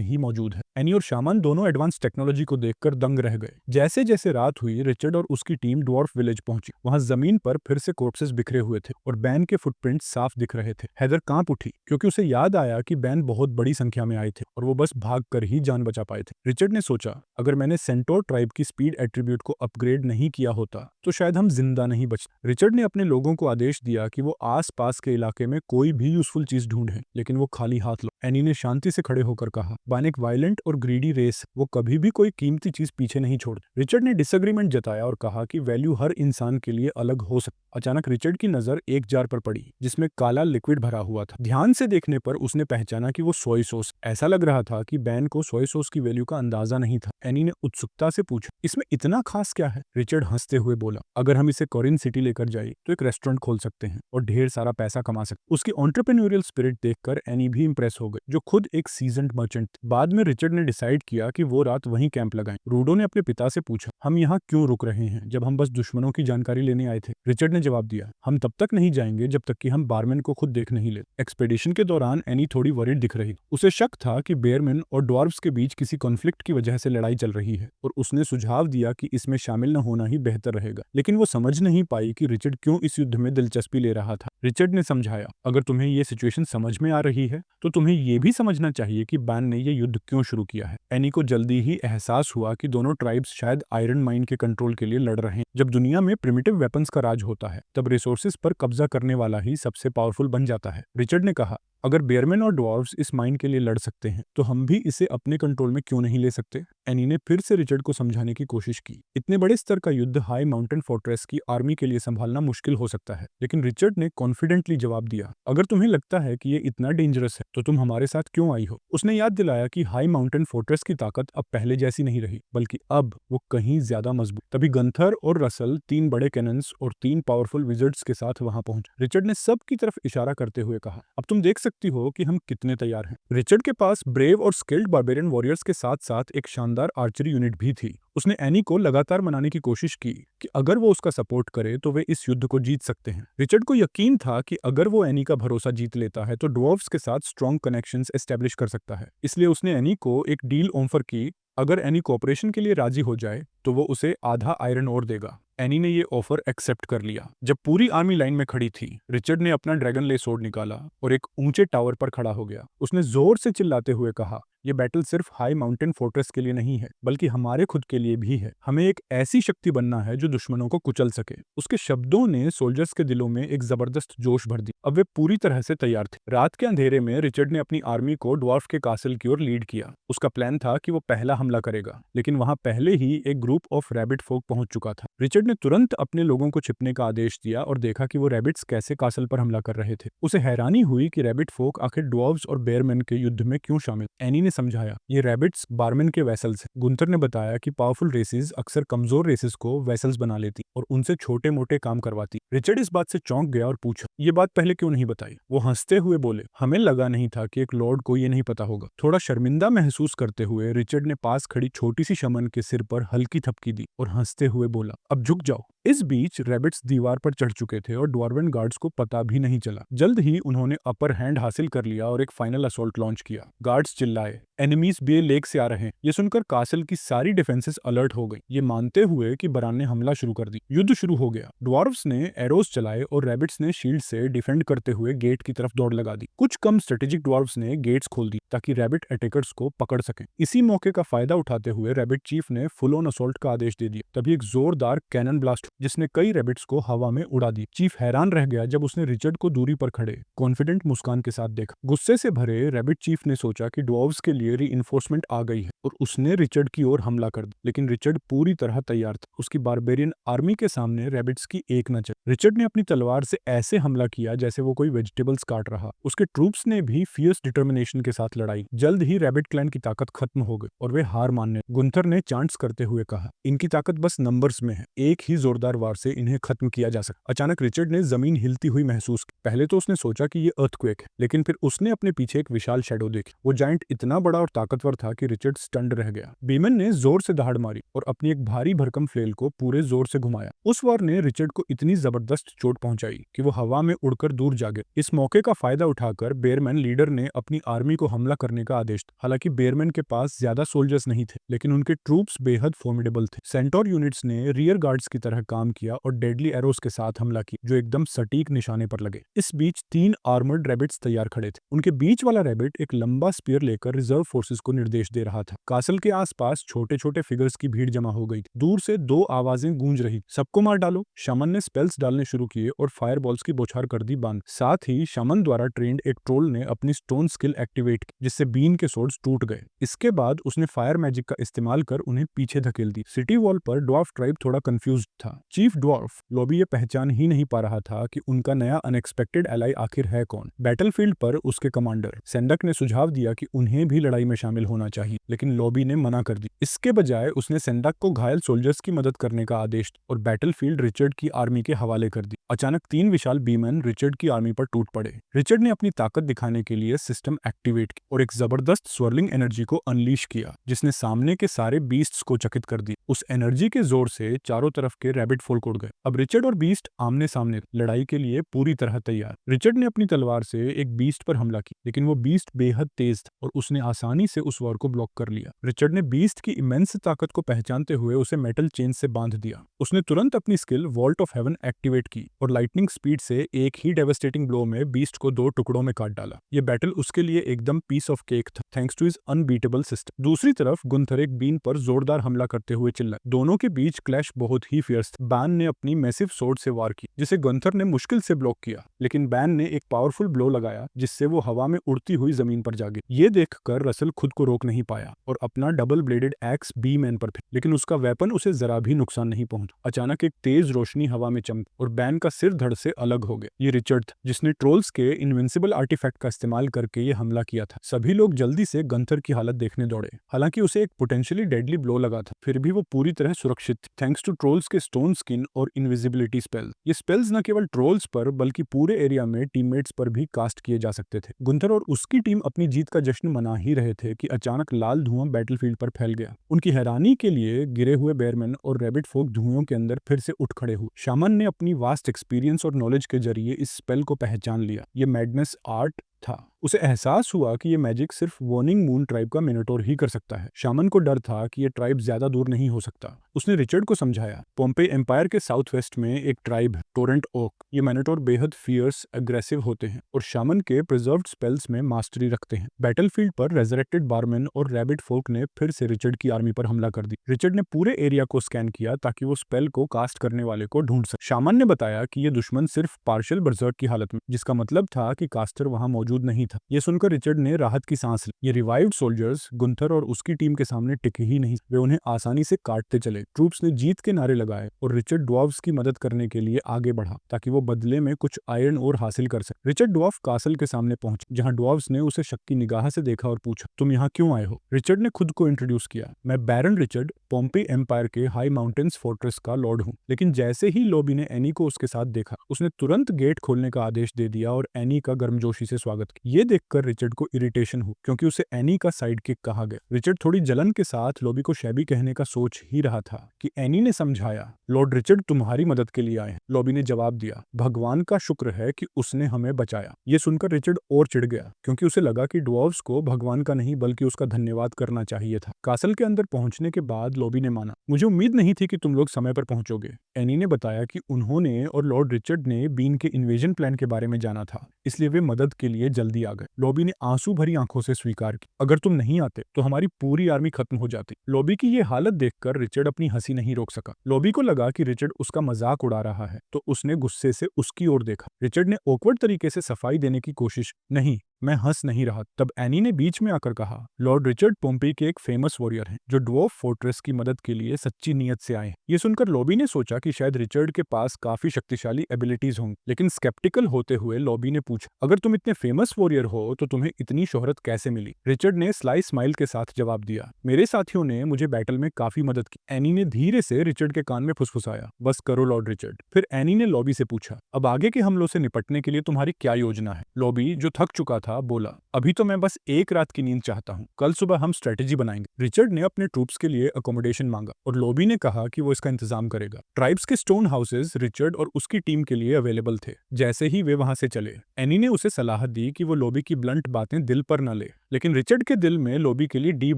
ही मौजूद है। एनी और शामन दोनों एडवांस टेक्नोलॉजी को देखकर दंग रह गए। जैसे जैसे रात हुई, रिचर्ड और उसकी टीम ड्वार्फ विलेज पहुंची। वहां जमीन पर फिर से कॉर्प्सेस बिखरे हुए थे और बैन के फुटप्रिंट साफ दिख रहे थे। हैदर कांप उठी, क्योंकि उसे याद आया कि बैन बहुत बड़ी संख्या में आए थे और वो बस भाग कर ही जान बचा पाए थे। रिचर्ड ने सोचा अगर मैंने सेंटोर ट्राइब की स्पीड एट्रीब्यूट को अपग्रेड नहीं किया होता तो शायद हम जिंदा नहीं बचते। रिचर्ड ने अपने लोगों को आदेश दिया कि वो आस-पास के इलाके में कोई भी यूजफुल चीज ढूंढें, लेकिन वो खाली हाथ लो। एनी ने शांति से खड़े होकर कहा बैन एक वायलेंट और ग्रीडी रेस, वो कभी भी कोई कीमती चीज पीछे नहीं छोड़ते। रिचर्ड ने डिसएग्रीमेंट जताया और कहा कि वैल्यू हर इंसान के लिए अलग हो सकती। अचानक रिचर्ड की नजर एक जार पर पड़ी, जिसमें काला लिक्विड भरा हुआ था। ध्यान से देखने पर उसने पहचाना कि वो सोया सॉस। ऐसा लग रहा था कि बैन को सोया सॉस की वैल्यू का अंदाजा नहीं था। एनी ने उत्सुकता से पूछा इसमें इतना खास क्या है? रिचर्ड हंसते हुए बोला अगर हम इसे कोरिन सिटी लेकर जाए तो एक रेस्टोरेंट खोल सकते हैं और ढेर सारा पैसा कमा सकते। उसकी एंटरप्रेन्योरियल स्पिरिट देखकर एनी भी इंप्रेस हो गई, जो खुद एक सीजन्ड मर्चेंट। बाद में रिचर्ड ने डिसाइड किया कि वो रात वहीं कैंप लगाएं। रूडो ने अपने पिता से पूछा हम यहाँ क्यों रुक रहे हैं जब हम बस दुश्मनों की जानकारी लेने आए थे? रिचर्ड ने जवाब दिया हम तब तक नहीं जाएंगे जब तक कि हम बारमैन को खुद देख नहीं लेते। एक्सपेडिशन के दौरान एनी थोड़ी वरीड दिख रही। उसे शक था कि बेयरमैन और ड्वार्व्स के बीच किसी कॉन्फ्लिक्ट की वजह से लड़ाई चल रही है और उसने सुझाव दिया कि इसमें शामिल न होना ही बेहतर रहेगा। लेकिन वो समझ नहीं पाई कि रिचर्ड क्यों इस युद्ध में दिलचस्पी ले रहा था। रिचर्ड ने समझाया अगर तुम्हें ये सिचुएशन समझ में आ रही है तो तुम्हें ये भी समझना चाहिए कि बैन ने ये युद्ध क्यों शुरू किया है। एनी को जल्दी ही एहसास हुआ कि दोनों ट्राइब्स शायद आयरन माइन के कंट्रोल के लिए लड़ रहे हैं। जब दुनिया में प्रिमिटिव वेपन्स का राज होता है तब रिसोर्सेज पर कब्जा करने वाला ही सबसे पावरफुल बन जाता है। रिचर्ड ने कहा अगर बेयरमैन और ड्वार्फ्स इस माइन के लिए लड़ सकते हैं तो हम भी इसे अपने कंट्रोल में क्यों नहीं ले सकते? एनी ने फिर से रिचर्ड को समझाने की कोशिश की। इतने बड़े स्तर का युद्ध हाई माउंटेन फोर्ट्रेस की आर्मी के लिए संभालना मुश्किल हो सकता है, लेकिन रिचर्ड ने कॉन्फिडेंटली जवाब दिया, अगर तुम्हें लगता है कि ये इतना डेंजरस है तो तुम हमारे साथ क्यों आई हो? उसने याद दिलाया कि हाई माउंटेन फोर्ट्रेस की ताकत अब पहले जैसी नहीं रही, बल्कि अब वो कहीं ज्यादा मजबूत। तभी गंथर और रसल 3 बड़े कैनन्स और 3 पावरफुल विजर्ड्स के साथ वहां पहुंचे। रिचर्ड ने सबकी तरफ इशारा करते हुए कहा, अब तुम देख सकती हो कि हम कितने तैयार हैं। रिचर्ड के पास ब्रेव और स्किल्ड बारबेरियन वॉरियर्स के साथ साथ एक शानदार आर्चरी यूनिट भी थी। उसने एनी को लगातार मनाने की कोशिश की कि अगर वो उसका सपोर्ट करे तो वे इस युद्ध को जीत सकते हैं। रिचर्ड को यकीन था कि अगर वो एनी का भरोसा जीत लेता है तो ड्वार्फ्स के साथ स्ट्रॉन्ग कनेक्शंस एस्टेब्लिश कर सकता है। इसलिए उसने एनी को एक डील ऑफर की, अगर एनी कोऑपरेशन के लिए राजी हो जाए तो वो उसे आधा आयरन ओर देगा। एनी ने ये ऑफर एक्सेप्ट कर लिया। जब पूरी आर्मी लाइन में खड़ी थी, रिचर्ड ने अपना ड्रैगन ले स्वॉर्ड निकाला और एक ऊंचे टावर पर खड़ा हो गया। उसने जोर से चिल्लाते हुए कहा, ये बैटल सिर्फ हाई माउंटेन फोर्ट्रेस के लिए नहीं है, बल्कि हमारे खुद के लिए भी है। हमें एक ऐसी शक्ति बनना है जो दुश्मनों को कुचल सके। उसके शब्दों ने सोल्जर्स के दिलों में एक जबरदस्त जोश भर दी। अब वे पूरी तरह से तैयार थे। रात के अंधेरे में रिचर्ड ने अपनी आर्मी को ड्वार्फ के कासल की ओर लीड किया। उसका प्लान था कि वो पहला हमला करेगा, लेकिन वहां पहले ही एक ग्रुप ऑफ रैबिट फोक पहुंच चुका था। रिचर्ड ने तुरंत अपने लोगों को छिपने का आदेश दिया और देखा कि वो रैबिट्स कैसे कासल पर हमला कर रहे थे। उसे हैरानी हुई कि रैबिट फोक आखिर ड्वार्व्स और बेयरमैन के युद्ध में क्यों शामिल। एनी ने समझाया, ये रैबिट्स बारमैन के वेसल्स हैं। गुंथर ने बताया कि पावरफुल रेसेस अक्सर कमजोर रेसेस को वेसल्स बना लेती और उनसे छोटे मोटे काम करवाती। रिचर्ड इस बात से चौंक गया और पूछा, ये बात पहले क्यों नहीं बताई? वो हंसते हुए बोले, हमें लगा नहीं था कि एक लॉर्ड को ये नहीं पता होगा। थोड़ा शर्मिंदा महसूस करते हुए रिचर्ड ने पास खड़ी छोटी सी शमन के सिर पर हल्की थपकी दी और हंसते हुए बोला, अब झुक जाओ। इस बीच रैबिट्स दीवार पर चढ़ चुके थे और ड्वार्वन गार्ड्स को पता भी नहीं चला। जल्द ही उन्होंने अपर हैंड हासिल कर लिया और एक फाइनल असॉल्ट लॉन्च किया। गार्ड्स चिल्लाए, एनिमीज बे लेक से आ रहे हैं। ये सुनकर कासल की सारी डिफेंसेस अलर्ट हो गई, ये मानते हुए कि बरान ने हमला शुरू कर दी। युद्ध शुरू हो गया। ड्वार्व्स ने एरोस चलाए और रैबिट्स ने शील्ड से डिफेंड करते हुए गेट की तरफ दौड़ लगा दी। कुछ कम स्ट्रेटेजिक ड्वार्व्स ने गेट्स खोल दी ताकि रैबिट अटैकर्स को पकड़ सकें। इसी मौके का फायदा उठाते हुए रैबिट चीफ ने फुल ऑन असॉल्ट का आदेश दे दिया। तभी एक जोरदार कैनन ब्लास्ट जिसने कई रैबिट्स को हवा में उड़ा दी। चीफ हैरान रह गया जब उसने रिचर्ड को दूरी पर खड़े कॉन्फिडेंट मुस्कान के साथ देखा। गुस्से से भरे रैबिट चीफ ने सोचा कि ड्वार्व्स के लिए रीइंफोर्समेंट आ गई है और उसने रिचर्ड की ओर हमला कर दिया। लेकिन रिचर्ड पूरी तरह तैयार था। उसकी बारबेरियन आर्मी के सामने रैबिट्स की एक न चली। रिचर्ड ने अपनी तलवार से ऐसे हमला किया जैसे वो कोई वेजिटेबल्स काट रहा। उसके ट्रूप्स ने भी फियर्स डिटर्मिनेशन के साथ लड़ाई। जल्द ही रैबिट क्लैन की ताकत खत्म हो गई और वे हार मानने। गुंथर ने चांट्स करते हुए कहा, इनकी ताकत बस नंबर्स में है, एक ही जोरदार वार से इन्हें खत्म किया जा सकता। अचानक रिचर्ड ने जमीन हिलती हुई महसूस की। पहले तो उसने सोचा कि ये अर्थक्वेक है, लेकिन फिर उसने अपने पीछे एक विशाल शैडो देखी। वो जायंट इतना बड़ा और ताकतवर था कि रिचर्ड स्टन्ड रह गया। बीमन ने जोर से दहाड़ मारी और अपनी एक भारी भरकम फ्लेल को पूरे जोर से घुमाया। उस वार ने रिचर्ड को इतनी जबरदस्त चोट पहुंचाई कि वो हवा में उड़कर दूर जा गए। इस मौके का फायदा उठाकर बेयरमैन लीडर ने अपनी आर्मी को हमला करने का आदेश दिया। हालांकि बेयरमैन के पास ज्यादा सोल्जर्स नहीं थे, लेकिन उनके ट्रूप्स बेहद फॉर्मिडेबल थे। सेंटोर यूनिट्स ने रियर गार्ड्स की तरह काम किया और डेडली एरोस के साथ हमला किया जो एकदम सटीक निशाने पर लगे। इस बीच 3 आर्मर्ड रैबिट्स तैयार खड़े थे। उनके बीच वाला रैबिट एक लंबा स्पीयर लेकर रिजर्व फोर्सेस को निर्देश दे रहा था। कासल के आसपास छोटे छोटे फिगर्स की भीड़ जमा हो गई। दूर से 2 आवाजें गूंज रही, सबको मार डालो। शमन ने स्पेल्स डालने शुरू किए और फायरबॉल्स की बौछार कर दी बंद। साथ ही शमन द्वारा ट्रेंड एक ट्रोल ने अपनी स्टोन स्किल एक्टिवेट की, जिससे बीन के सोर्ड्स टूट गए। इसके बाद उसने फायर मैजिक का इस्तेमाल कर उन्हें पीछे धकेल दी। सिटी वॉल पर ड्वार्फ ट्राइब थोड़ा कंफ्यूज्ड था। चीफ ड्वार्फ लॉबी ये पहचान ही नहीं पा रहा था कि उनका नया अनएक्सपेक्टेड एलाई आखिर है कौन। बैटलफील्ड पर उसके कमांडर सेंडक ने सुझाव दिया कि उन्हें भी लड़ाई में शामिल होना चाहिए, लेकिन लॉबी ने मना कर दी। इसके बजाय उसने सेंडक को घायल सोल्जर्स की मदद करने का आदेश दिया और बैटलफील्ड रिचर्ड की आर्मी के हवाले कर दी। अचानक 3 विशाल बीमन रिचर्ड की आर्मी पर टूट पड़े। रिचर्ड ने अपनी ताकत दिखाने के लिए सिस्टम एक्टिवेट की और एक जबरदस्त स्वर्लिंग एनर्जी को अनलीश किया, जिसने सामने के सारे बीस्ट्स को चकित कर दिया। उस एनर्जी के जोर से चारों तरफ के रैबिट फोल्क उड़ गए। अब रिचर्ड और बीस्ट आमने सामने, लड़ाई के लिए पूरी तरह तैयार। रिचर्ड ने अपनी तलवार से एक बीस्ट पर हमला किया, लेकिन वो बीस्ट बेहद तेज था और उसने आसानी से उस वॉर को ब्लॉक कर लिया। रिचर्ड ने बीस्ट की इमेंस ताकत को पहचानते हुए उसे मेटल चेन से बांध दिया। उसने तुरंत अपनी skill vault of heaven activate की और लाइटनिंग स्पीड से एक ही डेवास्टेटिंग ब्लो में बीस्ट को 2 टुकड़ों में काट डाला। ये बैटल उसके लिए एकदम पीस ऑफ केक था। Thanks to his unbeatable system. दूसरी तरफ गुंथर एक बीन पर जोरदार हमला करते हुए चिल्लाए। दोनों के बीच क्लैश बहुत ही फियर्स था। बैन ने अपनी मैसिव सोर्ड से वार की, जिसे गुंथर ने मुश्किल से ब्लॉक किया, लेकिन बैन ने एक पावरफुल ब्लो लगाया जिससे वो हवा में उड़ती हुई जमीन पर जा गिरी। ये देखकर रसल खुद को रोक नहीं पाया और अपना डबल ब्लेडेड एक्स बी मैन पर फेंका, लेकिन उसका वेपन उसे जरा भी नुकसान नहीं पहुंचा। अचानक एक तेज रोशनी हवा में चमकी और बैन का सिर धड़ से अलग हो गया। ये रिचर्ड था, जिसने ट्रोल्स के इनविंसिबल आर्टिफैक्ट का इस्तेमाल करके ये हमला किया था। सभी लोग जल्दी से गंथर की हालत देखने दौड़े। हालांकि उसे एक पोटेंशियली डेडली ब्लो लगा था, फिर भी वो पूरी तरह सुरक्षित थी, थैंक्स टू ट्रोल्स के स्टोन स्किन और इनविजिबिलिटी स्पेल। ये स्पेल्स न केवल ट्रोल्स पर बल्कि पूरे एरिया में टीममेट्स पर भी कास्ट किए जा सकते थे। गुंथर और उसकी टीम अपनी जीत का जश्न मना ही रहे थे कि अचानक लाल धुआं बैटलफील्ड पर फैल गया। उनकी हैरानी के लिए गिरे हुए बेयरमैन और रैबिट फोक धुएं के अंदर फिर से उठ खड़े हुए। शामन ने अपनी वास्ट एक्सपीरियंस और नॉलेज के जरिए इस स्पेल को पहचान लिया। ये मैडनेस आर्ट था। उसे एहसास हुआ कि ये मैजिक सिर्फ वॉर्निंग मून ट्राइब का मिनोटोर ही कर सकता है। शामन को डर था कि ये ट्राइब ज्यादा दूर नहीं हो सकता। उसने रिचर्ड को समझाया, पोम्पे एम्पायर के साउथ वेस्ट में एक ट्राइब है, टोरेंट ओक। ये मिनोटोर बेहद फियर्स अग्रेसिव होते हैं और शामन के प्रिजर्व्ड स्पेल्स में मास्टरी रखते हैं। बैटलफील्ड पर रेजरेक्टेड बारमैन और रैबिट फोक ने फिर से रिचर्ड की आर्मी पर हमला कर दी। रिचर्ड ने पूरे एरिया को स्कैन किया ताकि वो स्पेल को कास्ट करने वाले को ढूंढ सके। शामन ने बताया कि ये दुश्मन सिर्फ पार्शियल बर्जर्क की हालत में, जिसका मतलब था कि कास्टर वहां मौजूद नहीं था। ये सुनकर रिचर्ड ने राहत की सांस ली। ये रिवाइव्ड सोल्जर्स गुंथर और उसकी टीम के सामने टिके ही नहीं, वे उन्हें आसानी से काटते चले। ट्रूप्स ने जीत के नारे लगाए और रिचर्ड ड्वार्फ्स की मदद करने के लिए आगे बढ़ा ताकि वो बदले में कुछ आयरन ओर हासिल कर सके। रिचर्ड ड्वार्फ कासल के सामने पहुंचे, जहां ड्वार्फ्स ने उसे शक की निगाह से देखा और पूछा, तुम यहाँ क्यों आए हो? रिचर्ड ने खुद को इंट्रोड्यूस किया, मैं बैरन रिचर्ड, पोम्पे एम्पायर के हाई माउंटेन्स फोर्ट्रेस का लॉर्ड हूँ। लेकिन जैसे ही लोबी ने एनी को उसके साथ देखा, उसने तुरंत गेट खोलने का आदेश दे दिया और एनी का गर्मजोशी से स्वागत किया। ये देखकर रिचर्ड को इरिटेशन हुई क्योंकि उसे एनी का साइड किक कहा गया। रिचर्ड थोड़ी जलन के साथ लोबी को शैबी कहने का सोच ही रहा था कि एनी ने समझाया, लॉर्ड रिचर्ड तुम्हारी मदद के लिए आए हैं। लोबी ने जवाब दिया, भगवान का शुक्र है कि उसने हमें बचाया। ये सुनकर रिचर्ड और चिढ़ गया क्योंकि उसे लगा कि ड्वार्फ्स को भगवान का नहीं बल्कि उसका धन्यवाद करना चाहिए था। कासल के अंदर पहुंचने के बाद लोबी ने माना, मुझे उम्मीद नहीं थी कि तुम लोग समय पर पहुंचोगे। एनी ने बताया कि उन्होंने और लॉर्ड रिचर्ड ने बीन के इन्वेजन प्लान के बारे में जाना था, इसलिए वे मदद के लिए जल्दी आ गए। लोबी ने आंसू भरी आंखों से स्वीकार की, अगर तुम नहीं आते तो हमारी पूरी आर्मी खत्म हो जाती। लोबी की ये हालत देखकर रिचर्ड अपनी हंसी नहीं रोक सका। लोबी को लगा कि रिचर्ड उसका मजाक उड़ा रहा है, तो उसने गुस्से से उसकी ओर देखा। रिचर्ड ने ऑकवर्ड तरीके से सफाई देने की कोशिश, नहीं मैं हंस नहीं रहा। तब एनी ने बीच में आकर कहा, लॉर्ड रिचर्ड पोम्पे के एक फेमस वॉरियर हैं जो ड्वार्फ फोर्ट्रेस की मदद के लिए सच्ची नीयत से आए हैं। ये सुनकर लोबी ने सोचा कि शायद रिचर्ड के पास काफी शक्तिशाली एबिलिटीज होंगी, लेकिन स्केप्टिकल होते हुए लोबी ने पूछा, अगर तुम इतने फेमस वॉरियर हो तो तुम्हें इतनी शोहरत कैसे मिली? रिचर्ड ने स्लाई स्माइल के साथ जवाब दिया, मेरे साथियों ने मुझे बैटल में काफी मदद की। एनी ने धीरे से रिचर्ड के कान में फुसफुसाया, बस करो लॉर्ड रिचर्ड। फिर एनी ने लोबी से पूछा, अब आगे के हमलों से निपटने के लिए तुम्हारी क्या योजना है? लोबी जो थक चुका था बोला, अभी तो मैं बस एक रात की नींद चाहता हूँ, कल सुबह हम स्ट्रेटेजी बनाएंगे। रिचर्ड ने अपने ट्रूप्स के लिए अकोमोडेशन मांगा और लोबी ने कहा कि वो इसका इंतजाम करेगा। ट्राइब्स के स्टोन हाउसेस रिचर्ड और उसकी टीम के लिए अवेलेबल थे। जैसे ही वे वहां से चले, एनी ने उसे सलाह दी कि वो लोबी की ब्लंट बातें दिल पर न ले, लेकिन रिचर्ड के दिल में लोबी के लिए डीप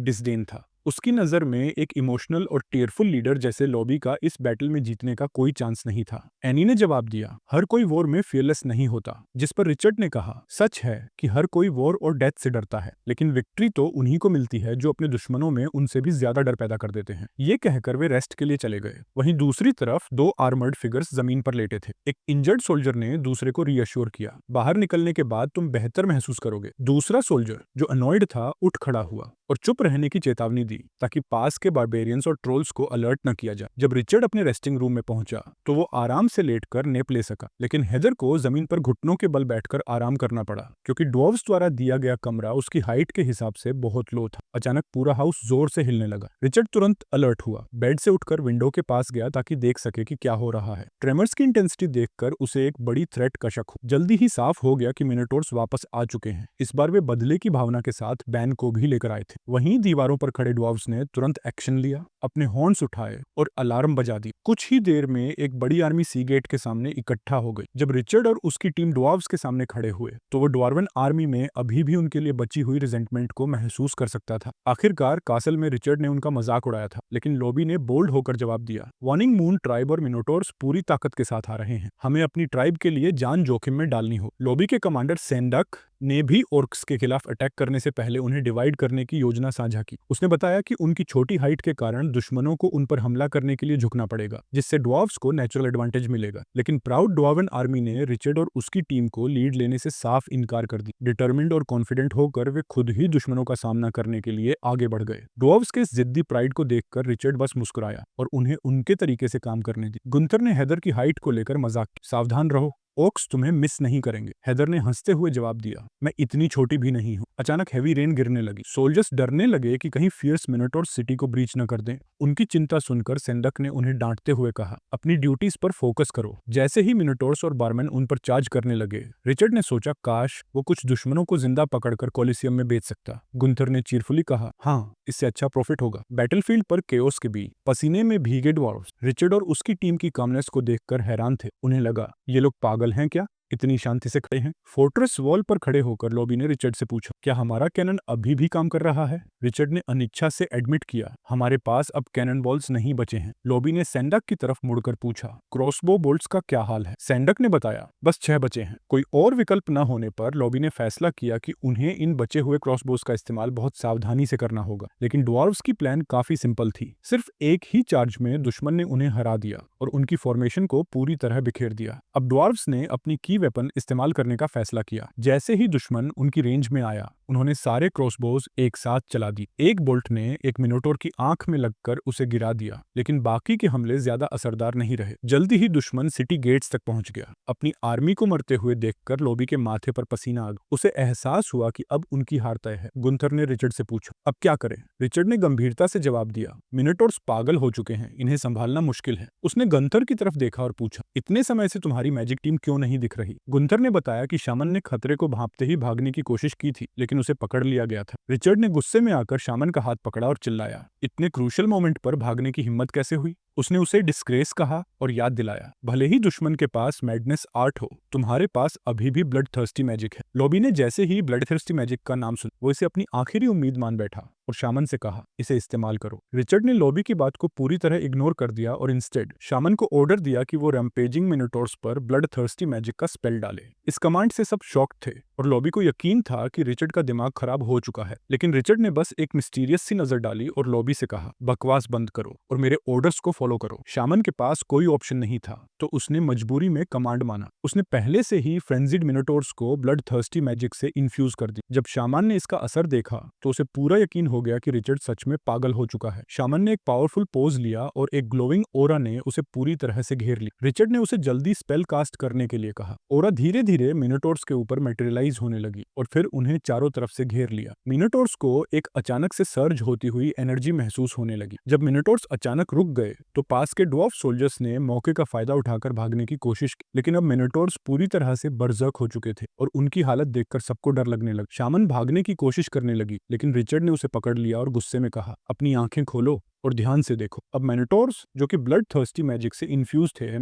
डिसडेन था। उसकी नजर में एक इमोशनल और टीयरफुल लीडर जैसे लोबी का इस बैटल में जीतने का कोई चांस नहीं था। एनी ने जवाब दिया, हर कोई वॉर में फियरलेस नहीं होता। जिस पर रिचर्ड ने कहा, सच है कि हर कोई वॉर और डेथ से डरता है, लेकिन विक्ट्री तो उन्हीं को मिलती है जो अपने दुश्मनों में उनसे भी ज्यादा डर पैदा कर देते हैं। ये कहकर वे रेस्ट के लिए चले गए। वहीं दूसरी तरफ दो आर्मर्ड फिगर्स जमीन पर लेटे थे। एक इंजर्ड सोल्जर ने दूसरे को रीअश्योर किया, बाहर निकलने के बाद तुम बेहतर महसूस करोगे। दूसरा सोल्जर जो अनॉयड था उठ खड़ा हुआ और चुप रहने की चेतावनी दी ताकि पास के बारबेरियंस और ट्रोल्स को अलर्ट न किया जाए। जब रिचर्ड अपने रेस्टिंग रूम में पहुंचा तो वो आराम से लेटकर नेप ले सका, लेकिन हेदर को जमीन पर घुटनों के बल बैठकर आराम करना पड़ा क्योंकि ड्वार्फ्स द्वारा दिया गया कमरा उसकी हाइट के हिसाब से बहुत लो था। अचानक पूरा हाउस जोर से हिलने लगा। रिचर्ड तुरंत अलर्ट हुआ, बेड से उठकर विंडो के पास गया ताकि देख सके कि क्या हो रहा है। ट्रेमर्स की इंटेंसिटी देखकर उसे एक बड़ी थ्रेट का शक हो। जल्दी ही साफ हो गया कि मिनोटोर्स वापस आ चुके हैं। इस बार वे बदले की भावना के साथ बैन को भी लेकर आए थे। वहीं दीवारों पर खड़े ड्वार्फ्स ने तुरंत एक्शन लिया। अपने हॉर्न्स उठाए और अलार्म बजा दी। कुछ ही देर में एक बड़ी आर्मी सी गेट के सामने इकट्ठा हो गई। जब रिचर्ड और उसकी टीम ड्वार्व्स के सामने खड़े हुए तो वो ड्वार्वन आर्मी में अभी भी उनके लिए बची हुई रिजेंटमेंट को महसूस कर सकता था। आखिरकार कासल में रिचर्ड ने उनका मजाक उड़ाया था, लेकिन लॉबी ने बोल्ड होकर जवाब दिया, वार्निंग मून ट्राइब और मिनोटोर्स पूरी ताकत के साथ आ रहे हैं, हमें अपनी ट्राइब के लिए जान जोखिम में डालनी हो। लॉबी के कमांडर सेंडक ने भी ऑर्क्स के खिलाफ अटैक करने से पहले उन्हें डिवाइड करने की योजना साझा की। उसने बताया कि उनकी छोटी हाइट के कारण दुश्मनों को उन पर हमला करने के लिए झुकना पड़ेगा, जिससे ड्वार्व्स को नेचुरल एडवांटेज मिलेगा। लेकिन प्राउड ड्वार्वन आर्मी ने रिचर्ड और उसकी टीम को लीड लेने से साफ इनकार कर दी। डिटर्मिन्ड और कॉन्फिडेंट होकर वे खुद ही दुश्मनों का सामना करने के लिए आगे बढ़ गए। ड्वार्व्स के इस जिद्दी प्राइड को देखकर रिचर्ड बस मुस्कुराया और उन्हें उनके तरीके से काम करने दी। गुंथर ने हेदर की हाइट को लेकर मजाक किया, सावधान रहो, ओक्स तुम्हें मिस नहीं करेंगे। हेदर ने हंसते हुए जवाब दिया, मैं इतनी छोटी भी नहीं हूँ। अचानक हैवी रेन गिरने लगी। सोल्जर्स डरने लगे कि कहीं फियर्स मिनोटोर सिटी को ब्रीच न कर दें। उनकी चिंता सुनकर सेंडक ने उन्हें डांटते हुए कहा, अपनी ड्यूटीज पर फोकस करो। जैसे ही मिनोटोर्स और बारमैन उन पर चार्ज करने लगे, रिचर्ड ने सोचा काश वो कुछ दुश्मनों को जिंदा पकड़कर कोलिसियम में बेच सकता। गुंथर ने चीरफुली कहा, हाँ, इससे अच्छा प्रॉफिट होगा। बैटलफील्ड पर केओस के बीच पसीने में भीगे ड्वार्व्स रिचर्ड और उसकी टीम की कामनेस को देखकर हैरान थे। उन्हें लगा, ये लोग पागल हैं क्या, इतनी शांति से खड़े हैं। फोर्ट्रेस वॉल पर खड़े होकर लॉबी ने रिचर्ड से पूछा, क्या हमारा कैनन अभी भी काम कर रहा है? रिचर्ड ने अनिच्छा से एडमिट किया, हमारे पास अब कैनन बॉल्स नहीं बचे हैं। लॉबी ने सैंडक की तरफ मुड़कर पूछा, क्रॉसबो बोल्ट्स का क्या हाल है? सैंडक ने बताया, बस 6 बचे हैं। कोई और विकल्प न होने पर लॉबी ने फैसला किया कि उन्हें इन बचे हुए क्रॉसबोज का इस्तेमाल बहुत सावधानी से करना होगा। लेकिन ड्वार्व्स की प्लान काफी सिंपल थी। सिर्फ एक ही चार्ज में दुश्मन ने उन्हें हरा दिया और उनकी फॉर्मेशन को पूरी तरह बिखेर दिया। अब ड्वार्व्स ने अपनी की वेपन इस्तेमाल करने का फैसला किया। जैसे ही दुश्मन उनकी रेंज में आया, उन्होंने सारे क्रॉसबोज एक साथ चला दी। एक बोल्ट ने एक मिनोटोर की आंख में लगकर उसे गिरा दिया, लेकिन बाकी के हमले ज्यादा असरदार नहीं रहे। जल्दी ही दुश्मन सिटी गेट्स तक पहुंच गया। अपनी आर्मी को मरते हुए देखकर लॉबी के माथे पर पसीना आ गया। उसे एहसास हुआ कि अब उनकी हार तय है। गुंथर ने रिचर्ड से पूछा, अब क्या करें? रिचर्ड ने गंभीरता से जवाब दिया, मिनोटोर्स पागल हो चुके हैं, इन्हें संभालना मुश्किल है। उसने गुंथर की तरफ देखा और पूछा, इतने समय से तुम्हारी मैजिक टीम क्यों नहीं दिख रही? गुंथर ने बताया कि शामन ने खतरे को भांपते ही भागने की कोशिश की थी, लेकिन उसे पकड़ लिया गया था। रिचर्ड ने गुस्से में आकर शामन का हाथ पकड़ा और चिल्लाया, इतने क्रूशल मोमेंट पर भागने की हिम्मत कैसे हुई? उसने उसे डिस्ग्रेस कहा और याद दिलाया, भले ही दुश्मन के पास मैडनेस आर्ट हो, तुम्हारे पास अभी भी ब्लड थर्स्टी मैजिक है। लॉबी ने जैसे ही ब्लड थर्स्टी मैजिक का नाम सुना, वो इसे अपनी आखिरी उम्मीद मान बैठा और शामन से कहा, इसे इस्तेमाल करो। रिचर्ड ने लॉबी की बात को पूरी तरह इग्नोर कर दिया और इंस्टेड शामन को ऑर्डर दिया कि वो रैम्पेजिंग मिनोटोर्स पर ब्लड थर्स्टी मैजिक का स्पेल डाले। इस कमांड से सब शॉक थे और लॉबी को यकीन था कि रिचर्ड का दिमाग खराब हो चुका है। लेकिन रिचर्ड ने बस एक मिस्टीरियस सी नजर डाली और लॉबी से कहा, बकवास बंद करो और मेरे ऑर्डर्स को फॉलो करो। शामन के पास कोई ऑप्शन नहीं था, तो उसने मजबूरी में कमांड माना। उसने पहले से ही फ्रेंजिड मिनोटोर्स को ब्लड थर्स्टी मैजिक से इन्फ्यूज कर दी। जब शामन ने इसका असर देखा तो उसे पूरा यकीन हो गया कि रिचर्ड सच में पागल हो चुका है। शामन ने एक पावरफुल पोज लिया और एक ग्लोइंग ओरा ने उसे पूरी तरह से घेर लिया। रिचर्ड ने उसे जल्दी स्पेल कास्ट करने के लिए कहा। ओरा धीरे धीरे मिनोटोर्स के ऊपर मटेरियलाइज होने लगी और फिर उन्हें चारों तरफ से घेर लिया। मिनोटोर्स को एक अचानक से सर्ज होती हुई एनर्जी महसूस होने लगी। जब मिनोटोर्स अचानक रुक गए तो पास के ड्वार्फ सोल्जर्स ने मौके का फायदा उठाकर भागने की कोशिश की, लेकिन अब मिनोटोर्स पूरी तरह से बर्जक हो चुके थे और उनकी हालत देखकर सबको डर लगने लगा। शामन भागने की कोशिश करने लगी, लेकिन रिचर्ड ने उसे पकड़ लिया और गुस्से में कहा, अपनी आंखें खोलो और ध्यान से देखो। अब मिनोटोर्स जो कि ब्लड थर्स्टी मैजिक से इन्फ्यूज थे,